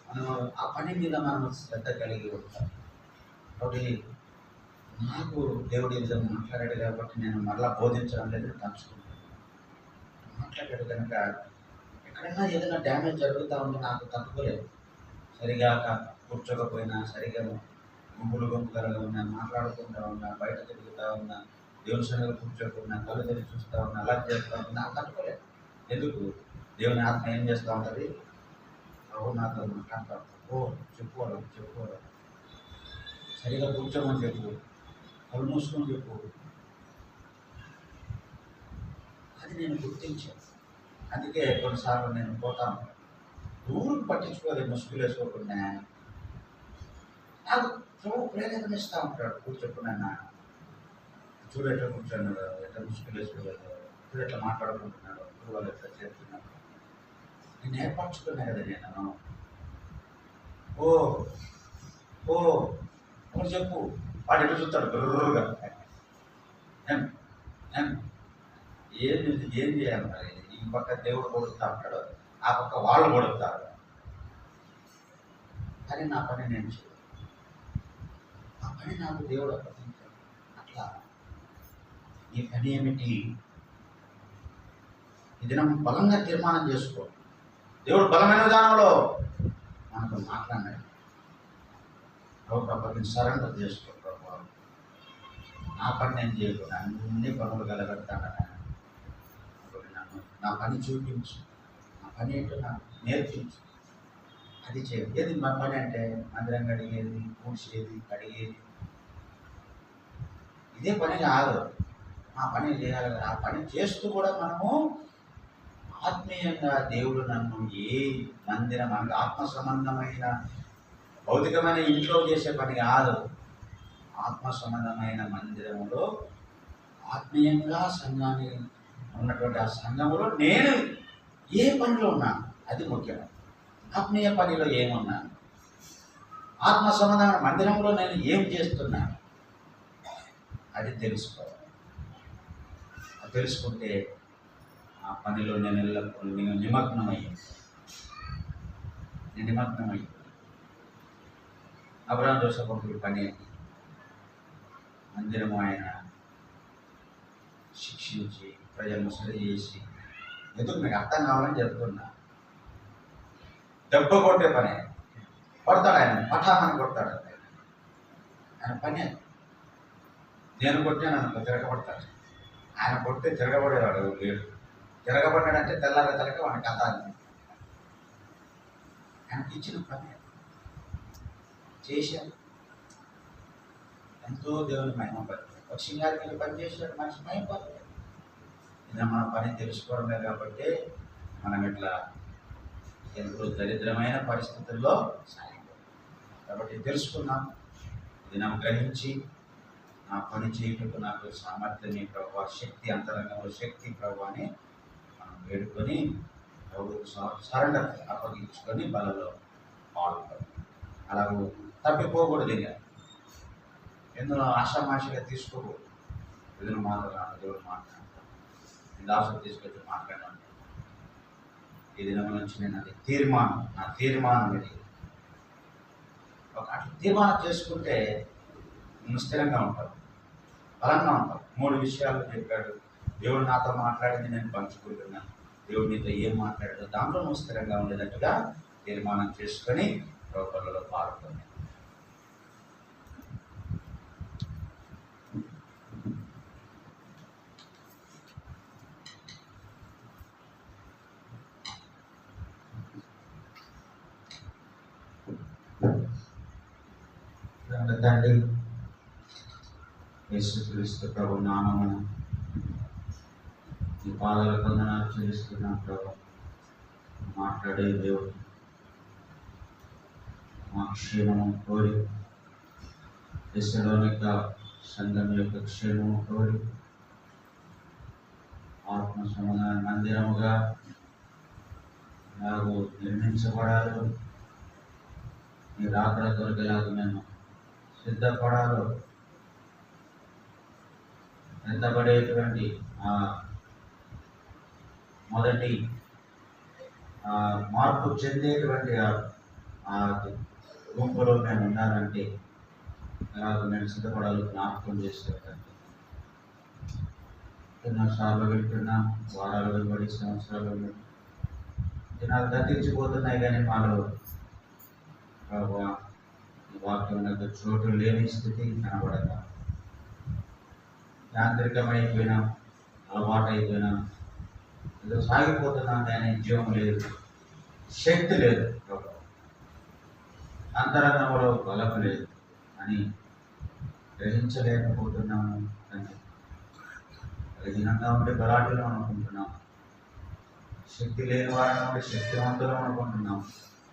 మనం ఆ పని మీద మనం శ్రద్ధ కలిగి ఉంటాం. కాబట్టి నాకు దేవుడి విధంగా మాట్లాడాడు కాబట్టి నేను మరలా బోధించడం లేదు, తలుచుకుంటాను. మాట్లాడాడు కనుక ఎక్కడైనా ఏదైనా డ్యామేజ్ జరుగుతూ ఉంటే నాకు తట్టుకోలేదు. సరిగా కూర్చోకపోయినా, సరిగా గుంపులుగా ఉన్నా, మాట్లాడుకుంటూ ఉన్నా, బయట తిరుగుతూ ఉన్నా, దేవుని సన్నిధిలో కూర్చోకుండా కళ్ళు తెరిచి చూస్తూ ఉన్నా, అలా చేస్తూ ఉన్నా నాకు తట్టుకోలేదు. ఎందుకు? దేవుని ఆత్మ ఏం చేస్తూ ఉంటుంది, ప్రభు నాతో మాట్లాడతా, ఓ చెప్పుకోవడం సరిగా కూర్చోమని చెప్పు, కళ్ళు మూసుకొని చెప్పు. అది నేను గుర్తించాను. అందుకే కొన్నిసార్లు నేను పోతాను, ఊరికి పట్టించుకోలేదు, ముసుగులు వేసుకోకుండా. నాకు ప్రభు ప్రేరేపణ ఇస్తూ ఉంటాడు, కూర్చోకుండా చూడు ఎట్లా కూర్చున్నాడు, ఎట్లా ముసుగులు వేసుకోలేదు, చూడు ఎట్లా మాట్లాడుకుంటున్నాడు, ఇప్పుడు వాళ్ళు ఎట్లా చేస్తున్నాడు. నేను ఏర్పరచుకున్నా కదా నేను. ఓ ఓ నువ్వు చెప్పు, వాడు ఎట్లా చూస్తాడు గుర్రుగా. ఏం చేయాలి మరి? ఈ పక్క దేవుడు కొడుతూ ఉంటాడు, ఆ పక్క వాళ్ళు కొడుతారు. కానీ నా పని నేను చేయను, ఆ పని నాకు దేవుడు అప్పగించాడు. అట్లా ఈ పని ఏమిటి? ఇది మనం బలంగా తీర్మానం చేసుకో. దేవుడు బలమైన విధానంలో మనకు మాట్లాడినాడు. ప్రభుత్వం సరెండర్ చేసుకో. ప్రభు నా పని నేను చేయకూడదు, అన్ని పనులు కలగడతాను. నా పని చూపించు, నా పని ఏంటో నాకు నేర్పించు, అది చేయాలి. ఏది మన పని అంటే మందిరం కడిగేది, పూడ్చేది, కడిగేది, ఇదే పని కాదు. ఆ పని చేయాలి. ఆ పని చేస్తూ కూడా మనము ఆత్మీయంగా దేవుడు నన్ను ఏ మందిరం ఆత్మ సంబంధమైన భౌతికమైన ఇంట్లో చేసే పని కాదు, ఆత్మ సంబంధమైన మందిరంలో ఆత్మీయంగా సంఘాన్ని ఉన్నటువంటి ఆ సంఘములో నేను ఏ పనిలో ఉన్నాను అది ముఖ్యం. ఆత్మీయ పనిలో ఏమున్నాను, ఆత్మ సంబంధమైన మందిరంలో నేను ఏం చేస్తున్నాను అది తెలుసుకోవాలి. అది తెలుసుకుంటే ఆ పనిలో నేను ఎల్లప్పుడూ నిమగ్నమయ్యాను. అబ్రహాం జోసెఫ్ పని మందిరము ఆయన శిక్షించి ప్రజలను సరి చేసి, ఎందుకు మీకు అర్థం కావాలని చెప్తున్నా. దెబ్బ కొట్టే పని కొడతాడు ఆయన, పఠామని కొడతాడు ఆయన పని. నేను కొట్టే నన్ను తిరగబడతాడు, ఆయన కొడితే తిరగబడేవాడు లేడు. తిరగబడ్డాడంటే తెల్లారి తలకి వాడిని కథ ఆయనకి ఇచ్చిన పని చేశాను. ఎంతో దేవుని మహిమపడతాడు. ఒక సింగారికి వెళ్ళి పని చేశాడు, మనిషి మహిమపడతాడు. ఇది మన పని తెలుసుకోవడమే కాబట్టి మనం ఇట్లా ఎంతో దరిద్రమైన పరిస్థితుల్లో సాయం కాబట్టి తెలుసుకున్నాం. ఇది నాకు గ్రహించి నా పని చేయటకు నాకు సామర్థ్యమే ప్రభావ, శక్తి అంతరంగంలో శక్తి ప్రభావ అని మనం వేడుకొని ప్రభువుకు సరెండర్ అప్పగించుకొని బలలో పాల్గొని అలాగూ తప్పిపోకూడదు. ఇక ఎందులో ఆషామాషిగా తీసుకోకూడదు. ఎదురు మాట్లాడాలి, దేవుడు మాట్లాడతాను, దాసులు తీసుకొచ్చి మాట్లాడాను. ఈ దినం నుంచి నేను అది నా తీర్మానం ఇది. అట్లా తీర్మానం చేసుకుంటే నువ్వు స్థిరంగా ఉంటావు, బలంగా ఉంటావు. 3 విషయాలు చెప్పాడు. దేవుడు నాతో మాట్లాడింది నేను పంచుకుంటున్నాను, దేవుడు నీతో ఏం మాట్లాడాడో దాంట్లో నువ్వు స్థిరంగా ఉండేటట్టుగా తీర్మానం చేసుకొని ప్రభువులలో పాల్గొని తండ్రి యేసుక్రీస్తు ప్రభు నామమున ఈ పాదాల వందనాలు చెల్లిస్తున్నాం ప్రభు. మాట్లాడే దేవుడు మా క్షేమము కోరి, దశలోనిక సంఘం యొక్క క్షేమము కోరి ఆత్మ సమాధాన మందిరముగా నాకు నిర్మించబడాలి. నీ రాకడ కొరకలాగా నేను సిద్ధపడాలో, ఎత్తబడేటువంటి మొదటి మార్పు చెందేటువంటి ఆ గుంపులో మేము ఉండాలంటే అలాగ నేను సిద్ధపడాలి. జ్ఞాపకం చేసేటండి. ఎన్నోసార్లు వెళ్తున్నాం, వారాలు వెంబడి, సంవత్సరాలు వెంబడి దినాలు గతించిపోతున్నాయి. కానీ మాలో ప్రభావ ఈ వాక్యం చోటు లేని స్థితి కనబడక యాంత్రికమైపోయినాం, అలవాటు అయిపోయినాం, ఏదో సాగిపోతున్నాం. కానీ జీవం లేదు, శక్తి లేదు, అంతరంగంలో బలం లేదు అని గ్రహించలేకపోతున్నాము. కానీ బలహీనంగా ఉండే బలాటులు అనుకుంటున్నాం, శక్తి లేని వారిని ఉండే శక్తివంతులు అనుకుంటున్నాం,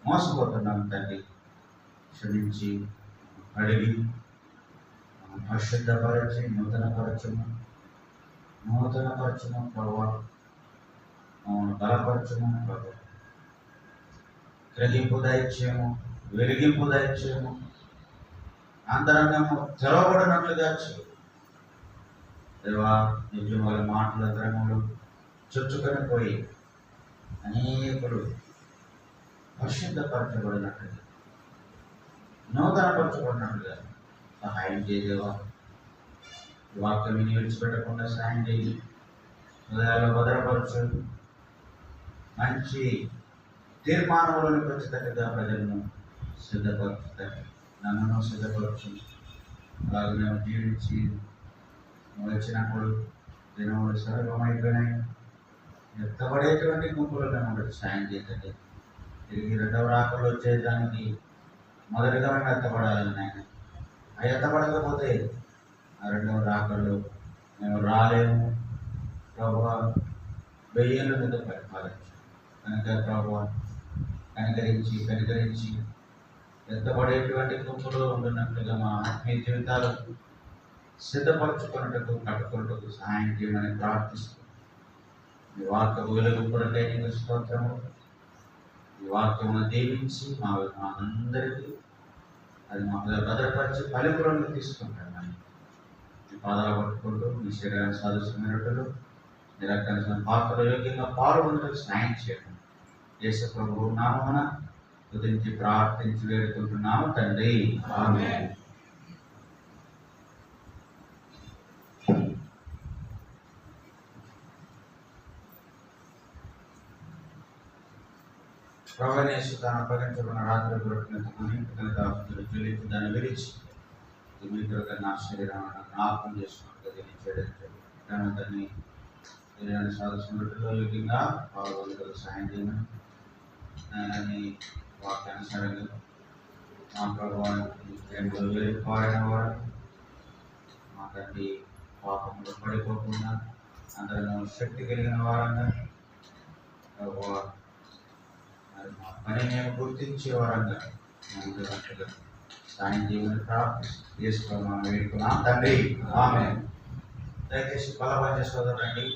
మోసపోతున్నాం. తండ్రి క్షమించి అడిగి పరిశుద్ధపరచి నూతనపరచుము ప్రభావ, బలపరచుము ప్రభావ, గ్రహింపు దయచేయము, వెలిగింపు దయచేయము, అంతరంగము తెరవబడినట్లుగా చేయము దేవా. నిజం వాళ్ళ మాటల అంతరంగంలో చొచ్చుకొని పోయి అనేకులు పరిశుద్ధపరచబడినట్లుగా, నూతనపరచబడినట్లుగా సహాయం చేయదేవా. వాక్యం విని విడిచిపెట్టకుండా సహాయం చేయి. హృదయాల్లో భద్రపరచు. మంచి తీర్మానంలోనికి వచ్చేటట్టుగా ప్రజలను సిద్ధపరుచుతారు. నన్ను సిద్ధపరచు. అలాగే మేము జీవించి వచ్చినప్పుడు దినములు సరళమైపోయినాయి. ఎత్తబడేటువంటి గుంపులు మేము సాయం చేయండి. తిరిగి 2వ రాకల్లో వచ్చేదానికి మొదటిగా మేము ఎత్తబడాలని ఆయన. అవి ఎత్తబడకపోతే ఆ 2వ రాకల్లో మేము రాలేము. ప్రభువా 1000 ఏళ్ళ మీద పరిపాలించు కనుక ప్రభువా కనికరించి ఎత్తబడేటువంటి గుంపులో ఉంటున్నట్లుగా మా ఆత్మీయ జీవితాలు సిద్ధపరచుకున్నట్టుకు కట్టుకున్నట్టుకు సహాయం చేయమని ప్రార్థిస్తూ, ఈ వాక్యము వెలుగు కొరకై నీకు స్తోత్రము. ఈ వాక్యమును దీవించి మా అందరికీ అది మా భద్రపరిచి ఫలిపురంలో తీసుకుంటామని ఈ పాదాలు పట్టుకుంటూ మీ శరీరాన్ని సాధిస్తున్నట్లు నిరక్కన పాత్ర యోగ్యంగా పాల్గొనడానికి సాయం చేయడం యేసు ప్రభువు నామమున స్తుతించి ప్రార్థించి వేడుకుంటున్నాము తండ్రి. ఆమేన్. ప్రవణేశు తాను అప్పగించబడిన రాత్రి దొరికినందుకుని చెల్లించి దాన్ని విరిచి మీతో నా శరీరాన్ని జ్ఞాపకం చేసుకున్నట్టు చేయడం దాన్ని శరీరాన్ని సాధిస్తున్నట్టులో యోగ్యంగా పాల్గొనగల సహాయం చేయమని అని వాక్యానుసారంగా మా ప్రభువానికి పాడిన వారు తండ్రి పాపంలో పడిపోకుండా అందరూ శక్తి కలిగిన వారంగా ప్రభువా, మరి మా పని మేము గుర్తించే వారంగా ముందుగా సాయం చేయమని ప్రార్థిస్తున్నాం వేడుకున్నాం తండ్రి. ఆమేన్. దయచేసి బలపరిచే సోదరులండి.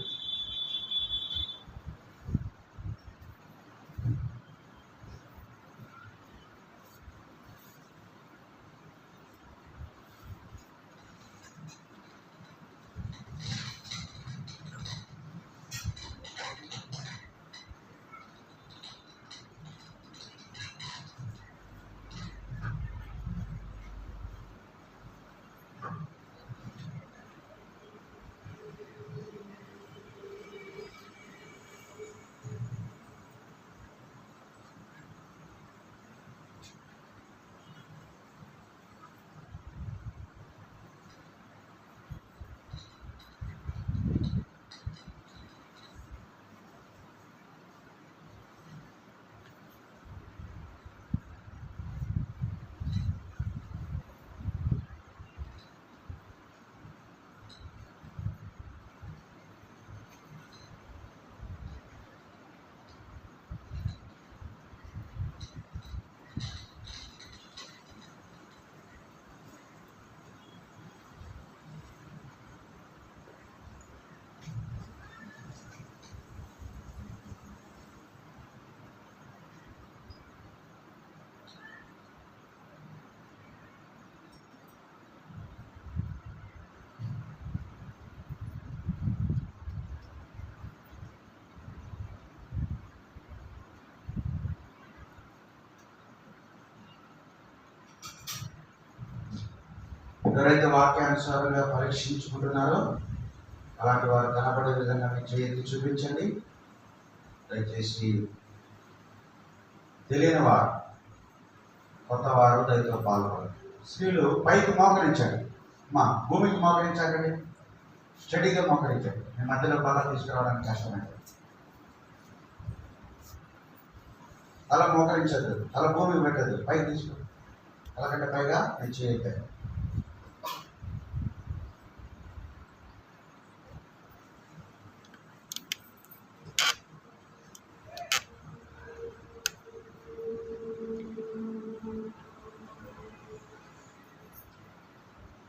ఎవరైతే వాక్యానుసారంగా పరీక్షించుకుంటున్నారో అలాంటి వారు కనబడే విధంగా మీ చేతి చూపించండి. దయచేసి తెలియని వారు, కొత్త వారు దయతో పాల్గొనండి. స్త్రీలు పైకి మోకరించండి, మా భూమికి మోకరించకండి, స్టడీగా మోకరించండి. మీ మధ్యలో బల తీసుకురావడానికి కష్టమైంది. తల మోకరించద్దు, తల భూమికి పెట్టద్దు, పైకి తీసుకో. అలాకంటే పైగా నేను చేయగలను.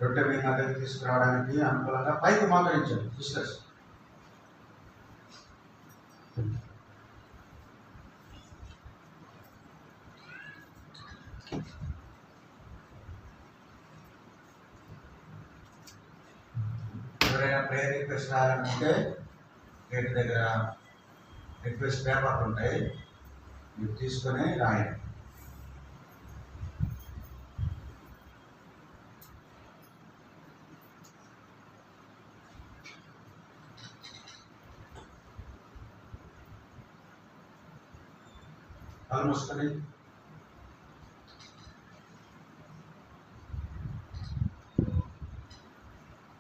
రొట్టె మీ మధ్యకి తీసుకురావడానికి అనుకూలంగా పైకి మోకరించండి. సిస్టర్స్ ఎవరైనా ప్రేయర్ రిక్వెస్ట్ రాయాలనుకుంటే గేట్ దగ్గర రిక్వెస్ట్ పేపర్లు ఉంటాయి, మీరు తీసుకొని రాయండి. కళ్ళు మూసుకొని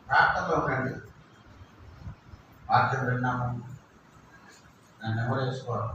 ప్రార్థనలో రండి. వాక్యం విన్నాము, దాన్ని ఎవరు వేసుకోవాలి.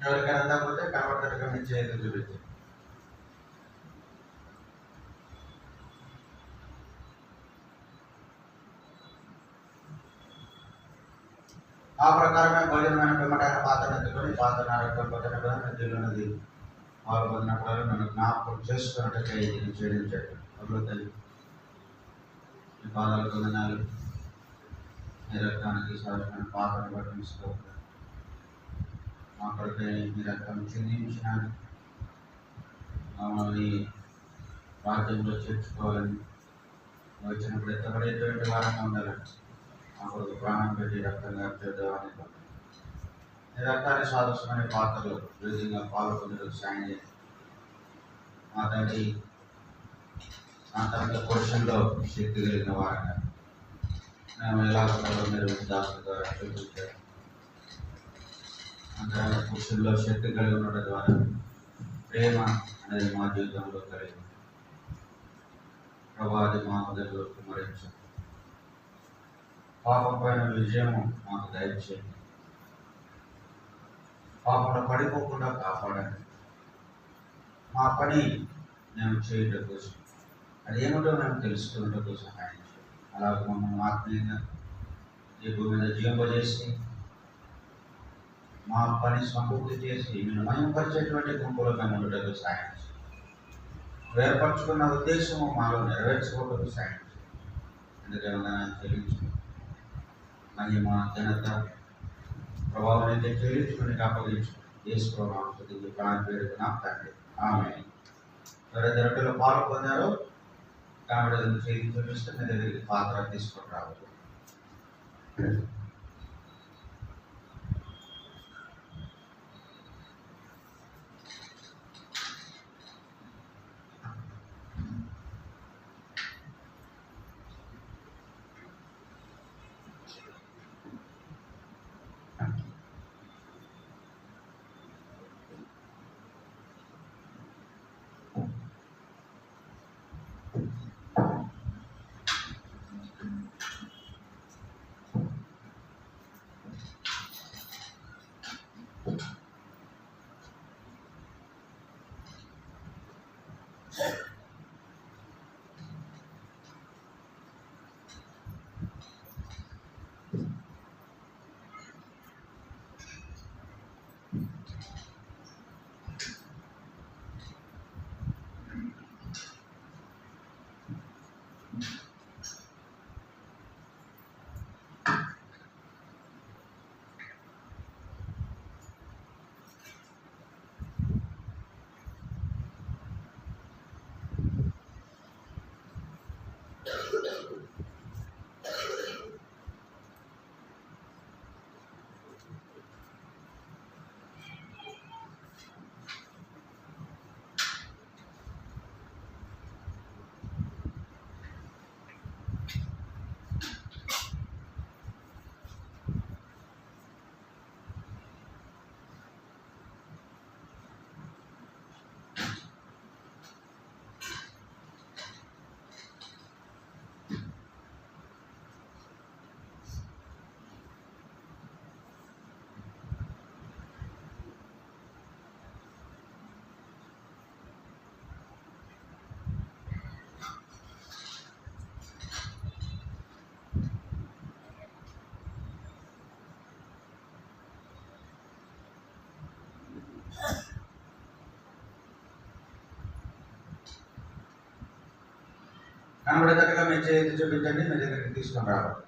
ఎవరికైనా అందకపోతే కనబడతట్టుగా మీ చేతులు చూపించండి. ఆ ప్రకారమే భోజనమైన పిమ్మటైన పాత్ర ఎత్తుకొని పాత్ర నది పాల్గొన్నప్పుడు నన్ను జ్ఞాపకం చేసుకున్నట్టుగా ఇది చేయించాడు. అభివృద్ధి ఈ పాదాలు కొందనాలు ఈ రక్తానికి సహజమైన పాత్రను పట్టించుకో. మా కొరకై మీ రక్తం చిందించిన మమ్మల్ని రాజ్యంలో చేర్చుకోవాలని వచ్చినప్పుడు ఎత్తబడేటువంటి వారంగా ఉండాలని మా కొరకు ప్రాణం పెట్టి రక్తంగా చేద్దామని రక్తాన్ని సాదృశ్యమైన పాత్రలు విధంగా పాల్గొనేందుకు సాయం చేయండి. మా తండ్రి అంత పురుషుల్లో శక్తి కలిగిన వారంగా మేము ఎలాగో మీరు దాసుల ద్వారా చూపించారు. అంతరంగ పురుషుల్లో శక్తి కలిగి ఉండడం ద్వారా ప్రేమ అనేది మా జీవితంలో కలిగి ప్రభాది మా హృదయంలో కుమరించు. పాపం పైన విజయము మాకు దయచేయండి. పాపంలో పడిపోకుండా కాపాడండి. మా పని మేము చేయటం కోసం అదేమిటో మేము తెలుసుకున్నటకు సహాయం చేయండి. అలాగే మమ్మల్ని ఆత్మీయంగా ఈ భూమి మీద జీవింపజేసి మా పని సంపూర్తి చేసి మేము మయంపరిచేటువంటి గుంపులో మేము ఉండటకు సహాయం చేయండి. ఏర్పరచుకున్న ఉద్దేశము మాలో నెరవేర్చుకోవటకు సహాయం చేయండి. ఎందుకంటే చెల్లించు మహిమ ఘనత ప్రభావం అయితే చెల్లించుకుని అప్పగించు చేసుకోవడం ప్రాణ పేరు నాకు తండ్రి ఆమె ఎవరైతే పాలు పొందారో కాబట్టి చేతి చూపిస్తే మీ దగ్గరికి పాత్ర తీసుకొని రావచ్చు. కనబడేటట్టుగా మీ చేతి చూపించండి. మీ దగ్గరికి తీసుకొని రావాలి.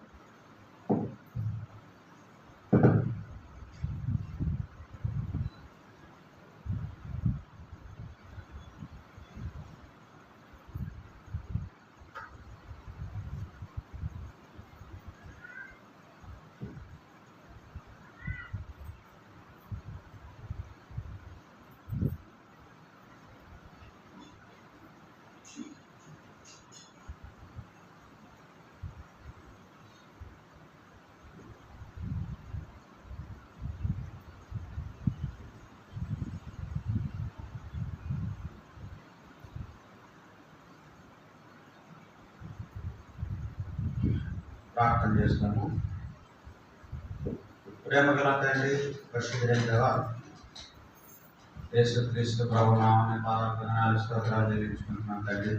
ప్రార్థన చేస్తాము. ప్రేమగల తండ్రి, పరిశుద్ధుడైన దేవా, యేసుక్రీస్తు ప్రభువు నామమున పాదాలు స్తోత్రాలు చెల్లించుకుంటున్నాం తండ్రి.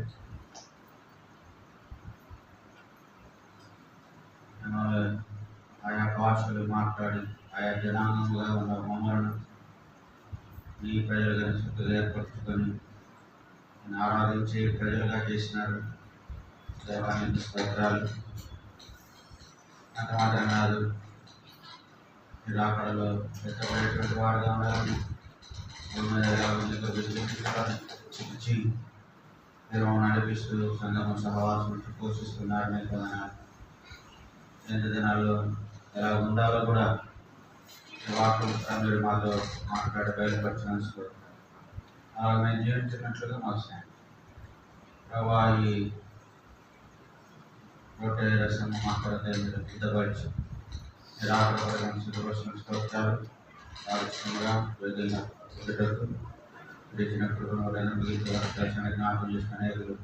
ఆయా భాషలు మాట్లాడి ఆయా జనాంగంగా ఉన్న మమ్మల్ని మీ ప్రజలుగా శక్తులు ఏర్పరచుకొని ఆరాధించి ప్రజలుగా చేసినారు. దేవానికి స్తోత్రాలు. అంత మాత్రం కాదు, మీరు అక్కడలో ఎత్తబడేటువంటి వారుగా ఉండాలని చూపించి మీరు నడిపిస్తూ సంగమ సహవాసం పోషిస్తున్నారు. మీకు ఎంత దినాల్లో ఎలా ఉండాలో కూడా వాక్యం మీరు మాతో మాట్లాడి బయలుపరిచినందుకు అలా మేము జీవించినట్లుగా మాకు సాయం. ప్రభా ఈ రొట్టె రసం మా కొరకై మీరు సిద్ధపరిచి మీరు ఆటపడడానికి సిద్ధపరిచిన స్తోత్రాలు ఆలస్యంగా వేదిక బిడ్డకు ఇచ్చిన కృపణులైన మిగిలిన దర్శన జ్ఞాపకం చేసిన అనేకులు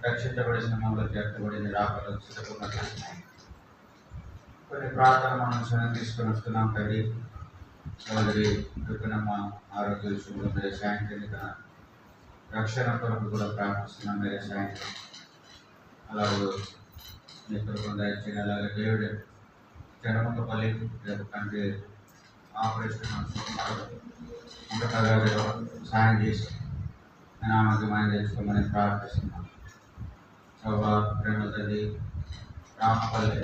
రక్షించబడిన మమ్మల్ని చేర్చబడి రాకలకు సిద్ధపడినట్లు కొన్ని ప్రార్థన మనం క్షణం తీసుకొని వస్తున్నాం తండ్రి. సోదరి దుఃఖనమ్మ ఆరోగ్య విషయంలో మీరే సాయం చేయండి. రక్షణ కొరకు కూడా ప్రార్థిస్తున్నాం, మీరే సాయం చేయండి. అలాగే మీ కృపను దయచేయండి. అలాగే దేవుడు జనముఖపల్లి రేపు కంటి ఆపరేషన్ ఇంకా సాయం చేసి నామకమైన తెచ్చుకోమని ప్రార్థిస్తున్నాం. సభా ప్రేమ తల్లి రామపల్లి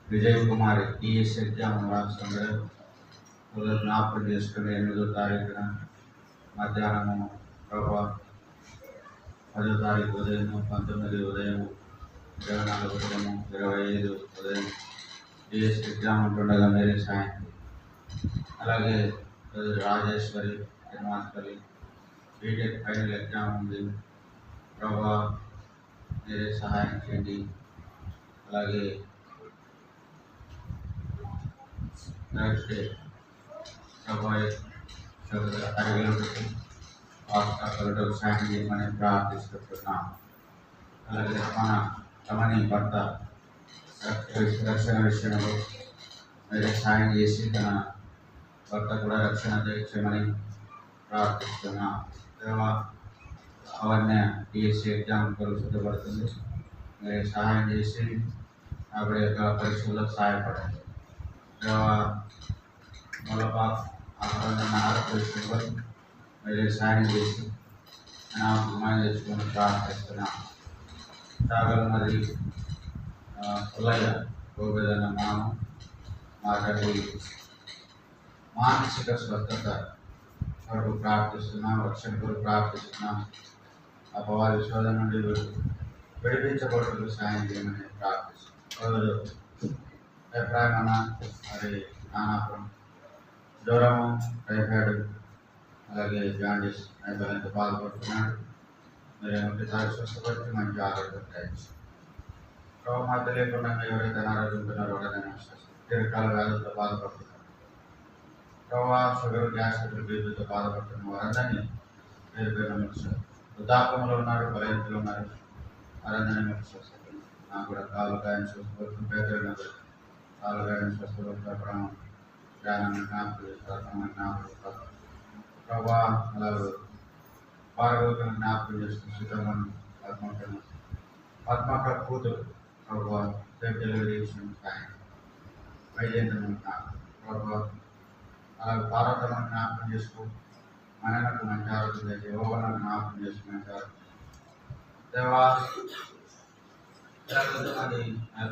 విజయ్ కుమారి టీఎస్ ఎగ్జామ్ రాష్ట్రంలో జ్ఞాపకం చేసుకుని 8వ తారీఖున మధ్యాహ్నము ప్రభా 10వ తారీఖు ఉదయం 19 ఉదయం 24 ఉదయం 25 ఉదయం టీఎస్ ఎగ్జామ్ ఉంటుండగా మీరే సాయం. అలాగే Rajeshwari Janmashtami B Tech final exam ఉంది ప్రభా, మీరే సహాయం చేయండి. అలాగే నెక్స్ట్ డే ప్రభావి అరగలుగుతుంది వాస్తవకు సాయం చేయమని ప్రార్థిస్తున్నాం. అలాగే తమని భర్త రక్షణ విషయంలో మీరే సాయం చేసి తన భర్త కూడా రక్షణ చేయమని ప్రార్థిస్తున్నాం. అవన్నీ టీఎస్సీ ఎగ్జామ్ కొరకు సిద్ధపడుతుంది, మీరే సహాయం చేసి ఆవిడ యొక్క పరీక్షల్లో సహాయపడండి. మొలపా ఆరోగ్యంలో మీరే సాయం చేసి నా తెచ్చుకొని ప్రార్థిస్తున్నాం. సాగర్ మరి పుల్లయ్య గోబేదన్న మనం మాట్లాడి మానసిక స్వస్థత కొరకు ప్రార్థిస్తున్నాం, రక్షణ కొరకు ప్రార్థిస్తున్నాం. అపవాది శోధన నుండి విడిపించబడుటకు సాయం చేయమని ప్రార్థిస్తున్నాం. అభిప్రాయం మరి నానాపురం జ్వరము, టైఫాయిడ్, అలాగే జాండీస్ అయిపోయినంత బాధపడుతున్నాడు. మీరు ఒకసారి స్వస్థపరిచి మంచి ఆరోగ్యం దయచేసి ప్రభావ తెలియకుండా ఎవరైతే అనారోగ్యంతున్నారో వాళ్ళని దీర్ఘకాల వ్యాధులతో బాధపడుతున్నారు. ప్రభావ షుగర్, గ్యాస్, బీపీతో బాధపడుతున్న వారందరినీ పేరు పేరు ముఖ్యం. వృద్ధాపంలో ఉన్నారు, బలహీనతలు ఉన్నారు, వారందరినీ ముఖ్యం. నాకు కూడా కాలు గాయం స్వస్థపడుతుంది, పేదలు కాలు గాయం స్వస్థపడడం జ్ఞానాన్ని జ్ఞాపకం చేస్తారు, జ్ఞాపకం ప్రభా. అలాగే భార్గవతను జ్ఞాపకం చేసుకుని సుబ్రహ్మణ్యం పద్మక కూతురు ప్రభా డెలివరీ సాయం వైద్యం ప్రభా. అలాగే పార్వతను జ్ఞాపకం చేసుకో, మనకు మంచి ఆరోగ్యం చేసి యోగలను జ్ఞాపకం చేసుకుంటారు. దేవా ఎంతమంది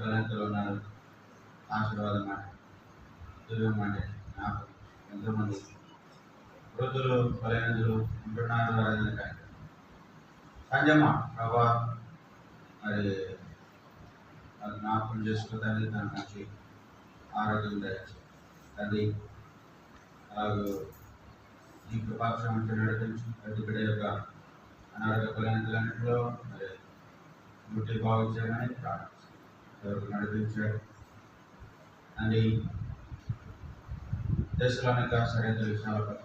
బలహీనతలు ఉన్నారు, ఆశీర్వాదం అంటే దివ్యం అంటే జ్ఞాపకం. ఎంతోమంది వృద్ధులు బలహీనతలు ఉంటున్నారు. వారి సంజమ్మ ప్రభా మరి జ్ఞాపకం చేసుకుంటుంది, దాని మంచి ఆరోగ్యం అది. అలాగే ఈ కృపాక్షం అంటే నడిపించి ప్రతి బిడ్డ యొక్క అనారోగ్య బలహీనతలన్నింటిలో మరి ముట్టి బాగు చేయమని ప్రార్థిస్తాను. నడిపించాడు అని దేశంలోని సరైన విషయాల పట్ల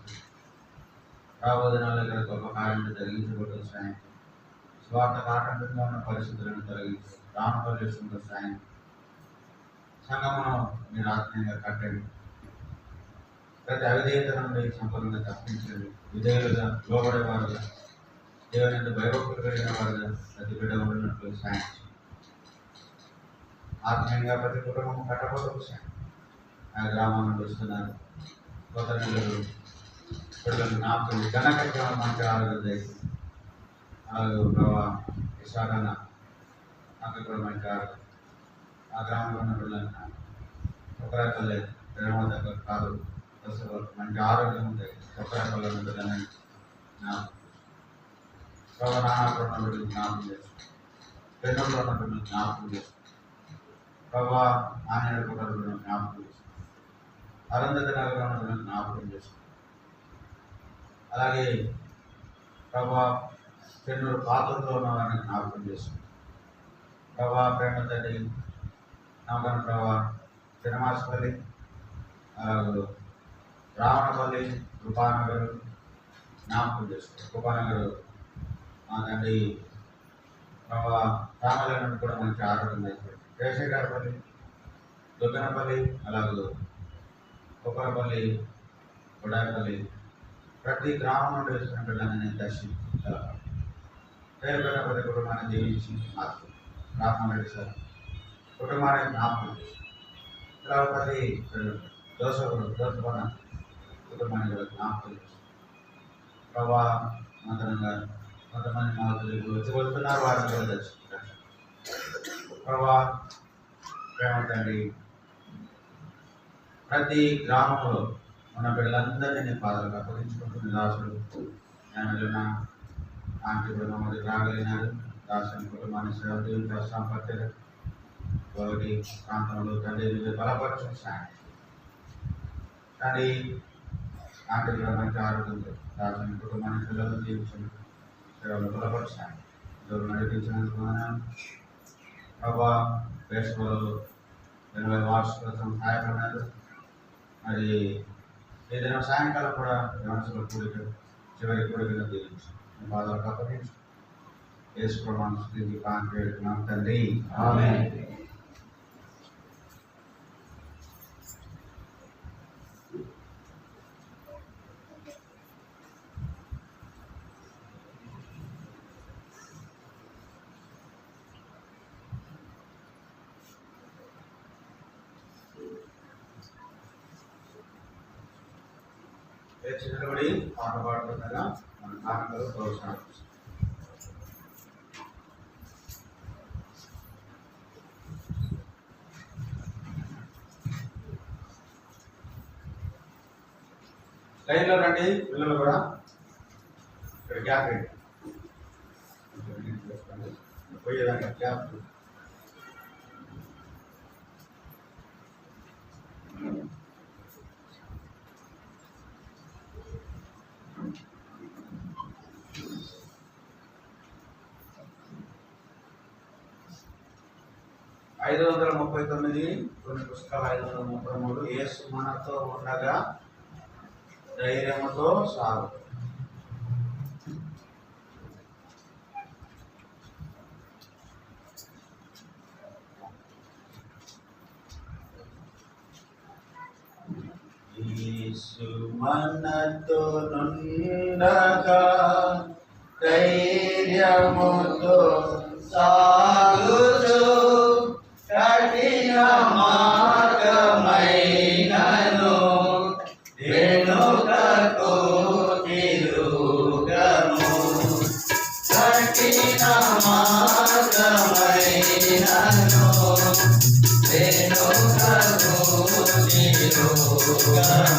రాబోదినాలు ఇక్కడ గొప్ప కార్యాలు జరిగించబడుతున్న సాయం, స్వార్థ ఆటంకంగా ఉన్న పరిస్థితులను తొలగించి రామపల్లిస్తుందో సాయం, సంగమను మీరు ఆత్మీయంగా కట్టండి, ప్రతి అవిధేయత నుండి సంపూర్ణంగా తప్పించండి, విధేయులుగా లోబడేవారుగా దేవుని ఎంత భయభక్తులు కలిగిన వారుగా ప్రతి బిడ్డ ఉండినట్లు సాయం, ఆత్మీయంగా ప్రతి కుటుంబం కట్టబోతూ సాయం. ఆ గ్రామం నుండి వస్తున్నారు కొత్త నెలలు పిల్లలు జ్ఞాపకం ఘనకర్మ మంచి ఆరోగ్యం చేసి అలాగే ప్రభావ విశాఖన అక్కడ కూడా మంచి ఆరోగ్యం. ఆ గ్రామంలో ఉన్న పిల్లలకి ఒక రకాలే ప్రేమ దగ్గర కాదు మంచి ఆరోగ్యం ఉంది. ఒక రకాల పిల్లలని ప్రభావ నానాపురం ఉన్న బిడ్డలు జ్ఞాపకం చేస్తాం, పెన్నులో ఉన్న బిడ్డలు జ్ఞాపకం చేస్తాం, ప్రభావ ఆంజనేయ కుటుంబంలో జ్ఞాపకం చేస్తాం. అరుంధతి నగరం జ్ఞాపకం చేసుకుంటాం. అలాగే ప్రభా చెన్నూరు పాత్రలో ఉన్న వారిని జ్ఞాపకం చేసుకుంటాం. ప్రభా ప్రేమ తండ్రి నమ్మకం ప్రభా చిన్నమాసపల్లి, అలాగే రావణపల్లి, కృపానగర్ జ్ఞాపకం చేసుకుంటాం. కృపానగర్ మా తండ్రి ప్రభా రామలయం కూడా మంచి ఆరోగ్యం అయిపోయింది. కేశగారపల్లి, దుగ్గనపల్లి, అలాగే కొప్పరపల్లి, గుడాయపల్లి, ప్రతి గ్రామం నుండి వేసిన పిల్లల్ని నేను దర్శించాలి. పేరు పేరు ప్రతి కుటుంబాన్ని జీవించి నాకు రామరెడ్డి సార్ కుటుంబాన్ని జ్ఞాపకం చేసి తిరుపతి దోషపన్న కుటుంబాన్ని కూడా జ్ఞాపకం చేసి ప్రభా మంత్రంగా కొంతమంది మాకు వచ్చి వెళ్తున్నారు, వారిని కూడా దర్శించారు. ప్రభా ప్రేమ తండ్రి ప్రతి గ్రామంలో ఉన్న బిడ్డలందరినీ నేను పాదాలకు అప్పగించుకుంటున్న దాసుడు జ్ఞానులున్న ఆంటీ కూడా మమ్మల్ని రాగలిగినారు. దాసుని కుటుంబాన్ని సేవ సంపత్తులు ఒకటి ప్రాంతంలో తండ్రి బలపరచు సాయం కానీ ఆంటీ కూడా మంచి ఆరోగ్యంతో దాసుని కుటుంబాన్ని పిల్లలు జీవించండి, సేవలు బలపరచాలి. ఎవరు నడిపించినందుకు ప్రభా వేసవలు 20 వార్షికోత్సవం సహాయపడినారు. మరి ఏదైనా సాయంకాలం కూడా మనసులో కూడిక చివరి కూడికను దీవించు, బాధలకు అప్పగించు. యేసు ప్రభువును స్తుతించి పాపం వేడుకున్నాం తండ్రి, ఆమేన్. చిన్నబడి పాట పాడుతుండగా మన కారణాలు ప్రోత్సాహిస్తాం. లైన్లో రండి పిల్లలు కూడా. ఇక్కడ గ్యాప్ రండి, పోయేదాకా గ్యాప్. ఐదు 539 కొన్ని పుస్తకాలు 533 యేసు మనతో ఉండగా ధైర్యముతో సాగు. యేసు మనతో నుండగా ధైర్యముతో సాగుచు కఠిన మార్గమైనను వెనుకకు తిరుగము. కఠిన మార్గమైనను వెనుకకు తిరుగము.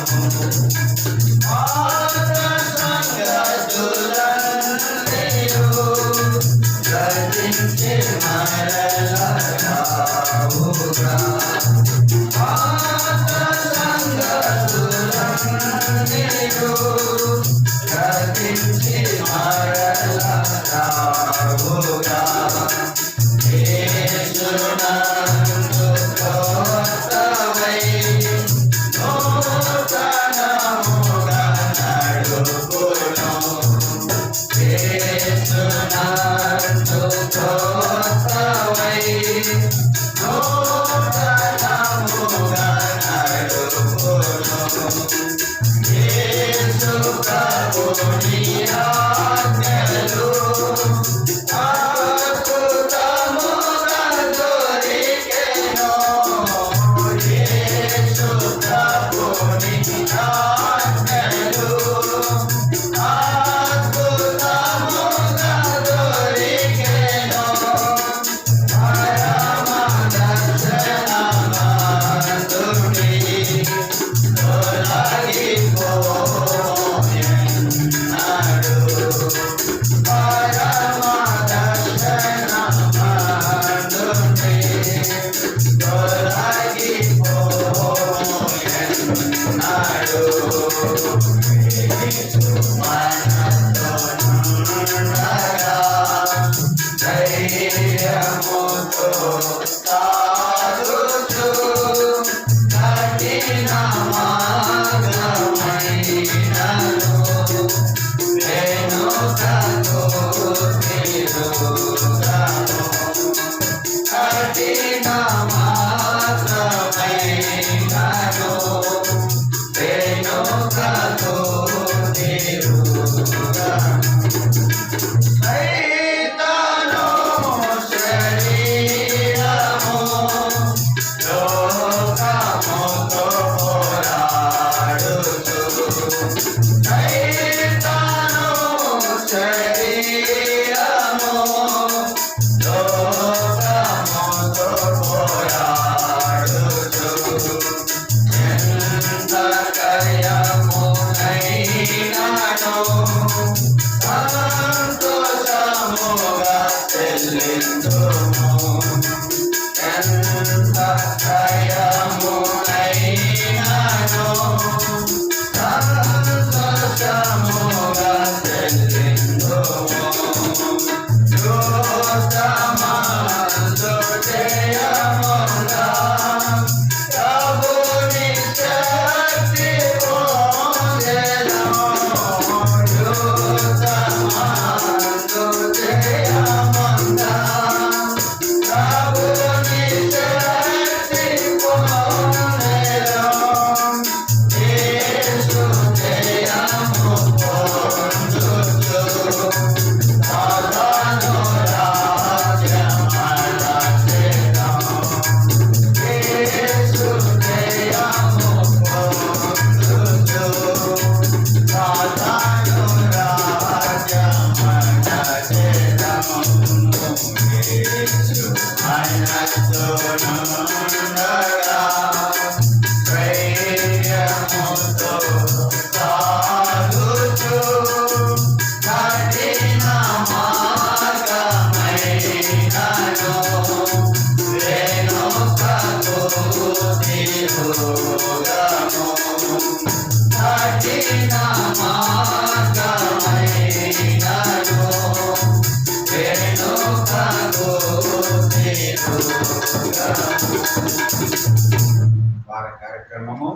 వారి కార్యక్రమము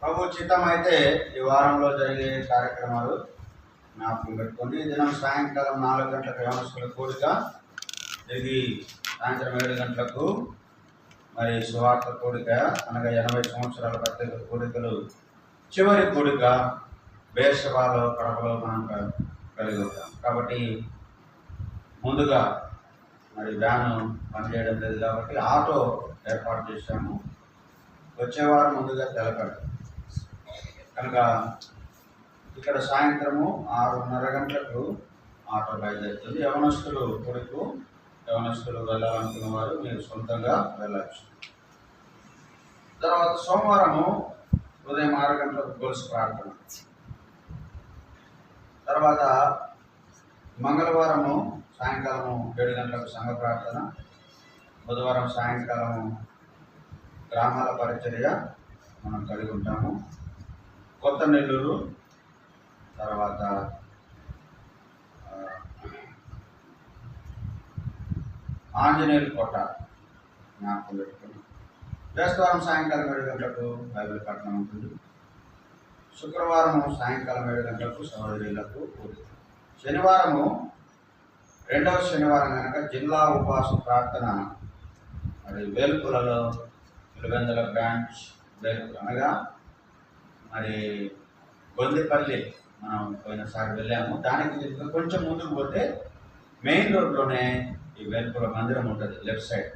ప్రభు చిత్తం అయితే ఈ వారంలో జరిగే కార్యక్రమాలు జ్ఞాపకం పెట్టుకోండి. ఈ దినం సాయంకాలం 4 గంటలకు యవనస్తుల కూడిక, తిరిగి సాయంత్రం 7 గంటలకు మరి సువార్త కూడిక, అనగా 80 సంవత్సరాల ప్రత్యేక కూడికలు చివరి కూడిక బేర్షబాలో కడపలో మనం కలిగి ఉంటాం. కాబట్టి ముందుగా మరి వ్యాను పనిచేయడం లేదు కాబట్టి ఆటో ఏర్పాటు చేశాము. వచ్చేవారం ముందుగా తెలపండి. కనుక ఇక్కడ సాయంత్రము 6:30 గంటలకు ఆటో బయలుదేరుతుంది. యవనస్తులు కొడుకు యవనస్తులు వెళ్ళాలనుకున్న వారు మీరు సొంతంగా వెళ్ళచ్చు. తర్వాత సోమవారము ఉదయం 6 గంటలకు గొలుసు ప్రార్థన. తర్వాత మంగళవారము సాయంకాలము 7 గంటలకు సంఘ ప్రార్థన. బుధవారం సాయంకాలము గ్రామాల పరిచర్య మనం కలిగి ఉంటాము. కొత్త నెల్లూరు, తర్వాత ఆంజనేయులు కోట జ్ఞాపకం పెట్టుకున్నాం. బేస్తవారం సాయంకాలం 7 గంటలకు బైబిల్ పట్టణం ఉంటుంది. శుక్రవారము సాయంకాలం 7 గంటలకు సహోదరులకు కూడిక. శనివారము 2వ శనివారం కనుక జిల్లా ఉపవాస ప్రార్థన మరి వేల్పులలో పులివెందుల బ్రాంచ్ వేల్పుల అనగా మరి గొందిపల్లి మనం పోయినసారి వెళ్ళాము. దానికి కొంచెం ముందుకు పోతే మెయిన్ రోడ్లోనే ఈ వేల్పుల మందిరం ఉంటుంది. లెఫ్ట్ సైడ్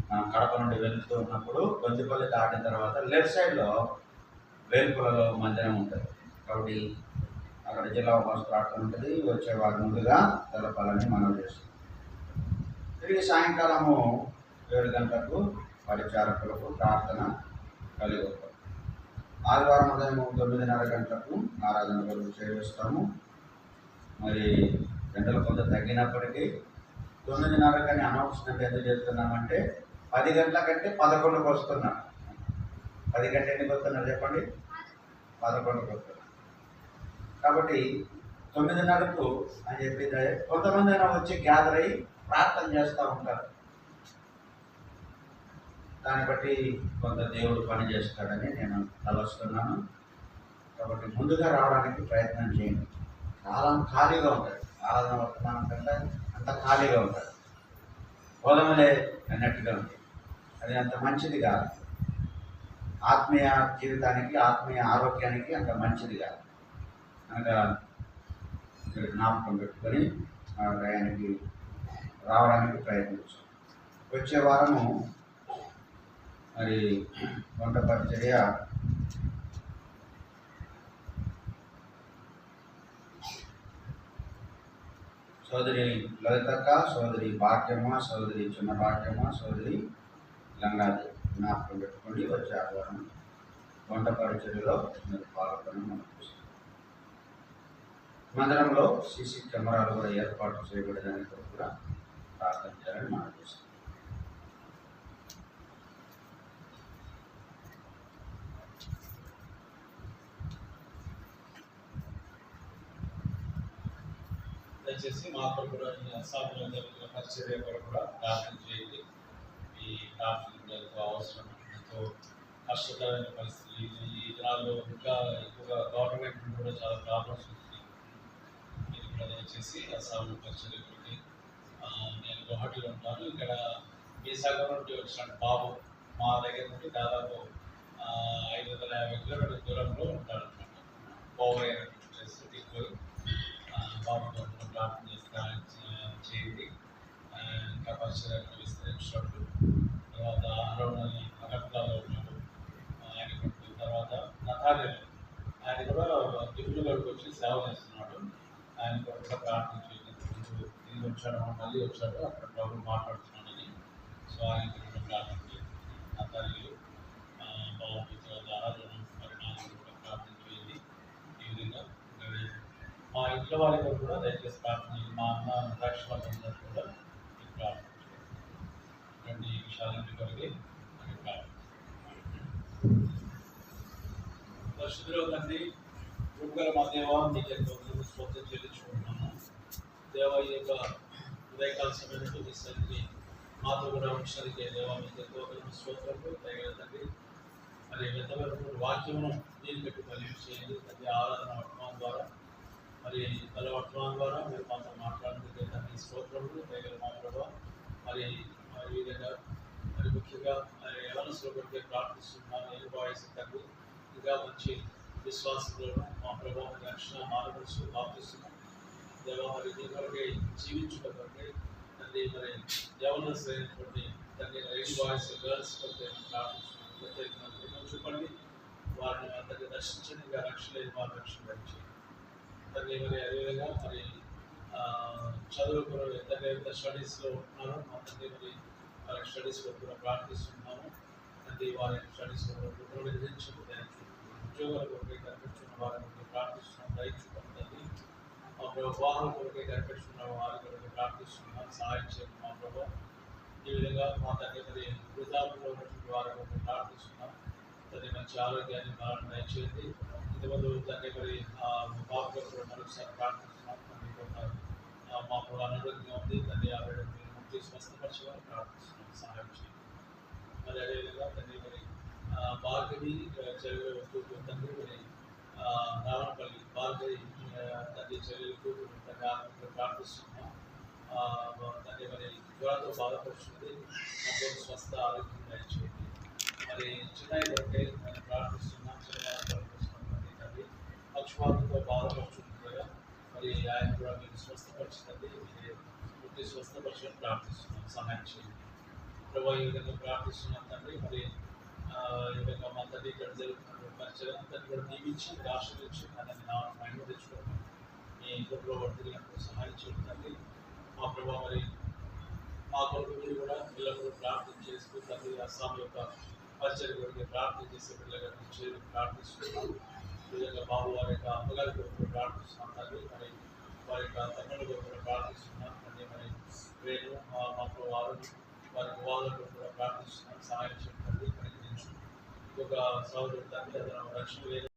మనం కడప నుండి వెళ్తూ ఉన్నప్పుడు గొందిపల్లి దాటిన తర్వాత లెఫ్ట్ సైడ్లో వేల్పులలో మందిరం ఉంటుంది. కాబట్టి అక్కడ జిల్లా ఉపవాస ప్రార్థన ఉంటుంది. వచ్చేవారు ముందుగా తెలపాలని మనం చేస్తాం. తిరిగి సాయంకాలము 7 గంటలకు పరిచారకులకు ప్రార్థన కలిగి ఉంటాం. ఆదివారం ఉదయం 9:30 గంటలకు ఆరాధన కొరకు చేస్తాము. మరి గంటలు కొంత తగ్గినప్పటికీ 9:30 అనౌన్స్మెంట్ ఎందుకు చేస్తున్నామంటే 10 గంటల కంటే 11కు వస్తున్నాం. 10 గంటల ఎన్నికి వస్తున్నారు చెప్పండి? 11కు వస్తున్నారు. కాబట్టి 9:30కు అని చెప్పింది. కొంతమంది అయినా వచ్చి గ్యాదర్ అయ్యి ప్రార్థన చేస్తూ ఉంటారు. దాన్ని బట్టి కొంత దేవుడు పని చేస్తాడని నేను తలస్తున్నాను. కాబట్టి ముందుగా రావడానికి ప్రయత్నం చేయండి. చాలా ఖాళీగా ఉంటుంది. ఆరాధన వర్తమానం కంటే అంత ఖాళీగా ఉంటుంది. గోధుమలే అన్నట్టుగా ఉంటుంది. అది అంత మంచిది కాదు. ఆత్మీయ జీవితానికి, ఆత్మీయ ఆరోగ్యానికి అంత మంచిది కాదు. కనుక జ్ఞాపకం పెట్టుకొని ఆయనకి రావడానికి ప్రయత్నించాం. వచ్చే వారము మరి వంట పరిచర్య సోదరి లలితక్క, సోదరి భాగ్యమ్మ, సోదరి చిన్న భాగ్యమ్మ, సోదరి గంగాదేవి జ్ఞాపకం పెట్టుకోండి. వచ్చే ఆదివారం వంట పరిచర్యలో మీరు పాల్గొనడం మనం చూస్తాం. మందిరంలో సీసీ కెమెరాలు కూడా ఏర్పాటు చేయబడడానికి కూడా ప్రార్థన చేయాలని మనం చూస్తాం. దయచేసి మాకు కూడా ఈ అసాధ్యంలో జరుగుతున్న పరిచర్య కూడా ప్రార్థన చేయండి. ఈ ప్రార్థన అవసరం ఎంతో కష్టతరమైన పరిస్థితి. ఈ దినాల్లో ఇంకా ఎక్కువగా గవర్నమెంట్ కూడా చాలా ప్రాబ్లమ్స్ వస్తున్నాయి. మీరు కూడా దయచేసి అసాధ్య పరిచర్యకి నేను గువాహటిలో ఉంటాను. ఇక్కడ విశాఖపట్నం నుండి వచ్చిన బాబు మా దగ్గర నుండి దాదాపు 550 కిలోమీటర్ల దూరంలో ఉంటాడు అనమాట. పోవైన బాబుతో ప్రార్థన చేయండి. ఇంకా పరిచయాన్ని విస్తరించినట్టు. తర్వాత అరవణి అగర్తలాలో ఉన్నాడు ఆయన కొడుకు. తర్వాత నతారేలు ఆయన కూడా దిగులుగడికి వచ్చి సేవ చేస్తున్నాడు. ఆయన కూడా ప్రార్థన చేయండి. తిరిగి వచ్చాడు, మళ్ళీ వచ్చాడు, అక్కడ ప్రభు మాట్లాడుతున్నాడని. సో ఆయన కూడా ప్రార్థన చేయండి. నతారేలు బాబు తర్వాత ఆరాధన మరి నాన్న కూడా ప్రార్థన చేయండి. ఈ విధంగా మా ఇంట్లో వాళ్ళకి కూడా దయచేసి ప్రార్థన చేయండి. మా అన్న ద్రాక్ష కూడా మీకు ప్రార్థన చేయండి. రెండు ఈ విషయాలన్నీ కలిగి మనకి ప్రార్థన. పరిశుద్ధుల తండ్రి, కృపగల మా దేవ, మీకు ఎంతో స్తోత్రం చెల్లించుకుంటున్నాము. దేవ ఈ యొక్క ఉదయకాల సమయంలో మీ సన్నిధిని మాతో కూడా ఉంచడానికి దేవ మీకు ఎంతో స్తోత్రంలో దయగల తండ్రి. మరి ఎంతవరకు వాక్యమును దీన్ని పెట్టి కలిగి చేయండి. తండ్రి ఆరాధన వర్తమానం ద్వారా మరి తల వర్తమానం ద్వారా మీరు మాతో మాట్లాడుతుంటే తండ్రి స్తోత్రములు దయగల మా ప్రభావ. మరి ఈ విధంగా మరి ముఖ్యంగా యవనస్తుల కొరికే ప్రార్థిస్తున్నాను. ఏ వాయిస్ తండ్రి ఇంకా మంచి విశ్వాసంలోనూ మా ప్రభావం రక్షణ మార్గదర్శనం ప్రార్థిస్తున్నాం. దేవ మరి నీ కొరకే జీవించడం కొరకే తండ్రి మరి యవనస్తులైనటువంటి తండ్రి రైతు బాయ్స్ గర్ల్స్ కొరకే ప్రార్థిస్తున్నాం. చూపండి, వారిని అందరికీ దర్శించండి. ఇంకా రక్షణ లేని వారి రక్షణ ధరించండి తండ్రి. మరి అదేవిధంగా మరి చదువుకున్న ఎంత స్టడీస్లో ఉన్నారో మా తండ్రి మరి వారి స్టడీస్లో కూడా ప్రార్థిస్తున్నాము. తండ్రి వారి స్టడీస్లో కూడా నిర్వహించుకుంటారు. ఉద్యోగాల కొరకే కనిపెట్టుకున్న వారి కొరకే ప్రార్థిస్తున్నాం. దయచుకున్న తండ్రి మా వివాహాల కొరకే కనిపెట్టుకున్న వారి కొరకే ప్రార్థిస్తున్నాం. సహాయం చేయండి మా ప్రభావ. ఈ విధంగా మా తండ్రి మరి వృద్ధాప్యంలో ఉన్నటువంటి వారి కొరకే ప్రార్థిస్తున్నాం. తండ్రి మంచి ఆరోగ్యాన్ని బాగా దయచేయండి. ఇంతకుముందు తండ్రి మరి బాబు కూడా మరొకసారి ప్రార్థిస్తున్నాం. మా ప్రభు అనారోగ్యంగా ఉంది తండ్రి, ఆరోగ్యం ముక్తి స్వస్థపరచాలని ప్రార్థిస్తున్నాం. సహాయం చేయండి. మరి అదేవిధంగా తండ్రి మరి భార్గవి చెల్లెలు కూతురు తండ్రి మరి రావణపల్లి భార్గవి తండ్రి చెల్లెలు కూతురు తండ్రి ఆరోగ్యంగా ప్రార్థిస్తున్నాం. తండ్రి మరి జ్వరంతో బాధపడుతుంది. స్వస్థ ఆరోగ్యం దయచేయండి. మరి చిన్న కొరకే నేను ప్రార్థిస్తున్నాం. చిన్న పక్షపాతంతో బాధపడుతుంది కదా, మరి ఆయన కూడా మీరు స్వస్థపరచండి. పూర్తి స్వస్థపరచని ప్రార్థిస్తున్నాం. సహాయం చేయండి ప్రభావ. ఈ విధంగా ప్రార్థిస్తున్నాం తండ్రి. మరి ఈ విధంగా మా తండ్రి ఇక్కడ జరుగుతున్న పరిచయం అంతా కూడా దీవించి మీరు ఆశ్రయించి దాన్ని నా మైండ్ తెచ్చుకోండి. మీ ఇంట్లో వర్తిరిగినప్పుడు సహాయం చేయండి తండ్రి. మా ప్రభావ మరి మా కొరకు మీరు కూడా పిల్లలు ప్రార్థన చేస్తూ తండ్రి అస్సాం యొక్క పరిచయం కొరకు ప్రార్థన చేసే పిల్లల నుంచి ప్రార్థిస్తున్నాం. ఈ విధంగా బాబు వారి యొక్క అమ్మగారి కొరకు ప్రార్థిస్తున్నాం తండ్రి. మరి వారి యొక్క తమ్ముళ్ళ కొరకు ప్రార్థిస్తున్నాం తండ్రి. మరి వేరు మాకు వారు వారి వివాహాల కొరకు కూడా ప్రార్థిస్తున్నాం. సహాయం చేయండి తండ్రి. ఇంకొక సహోదరుడు తండ్రి అతను రక్షణ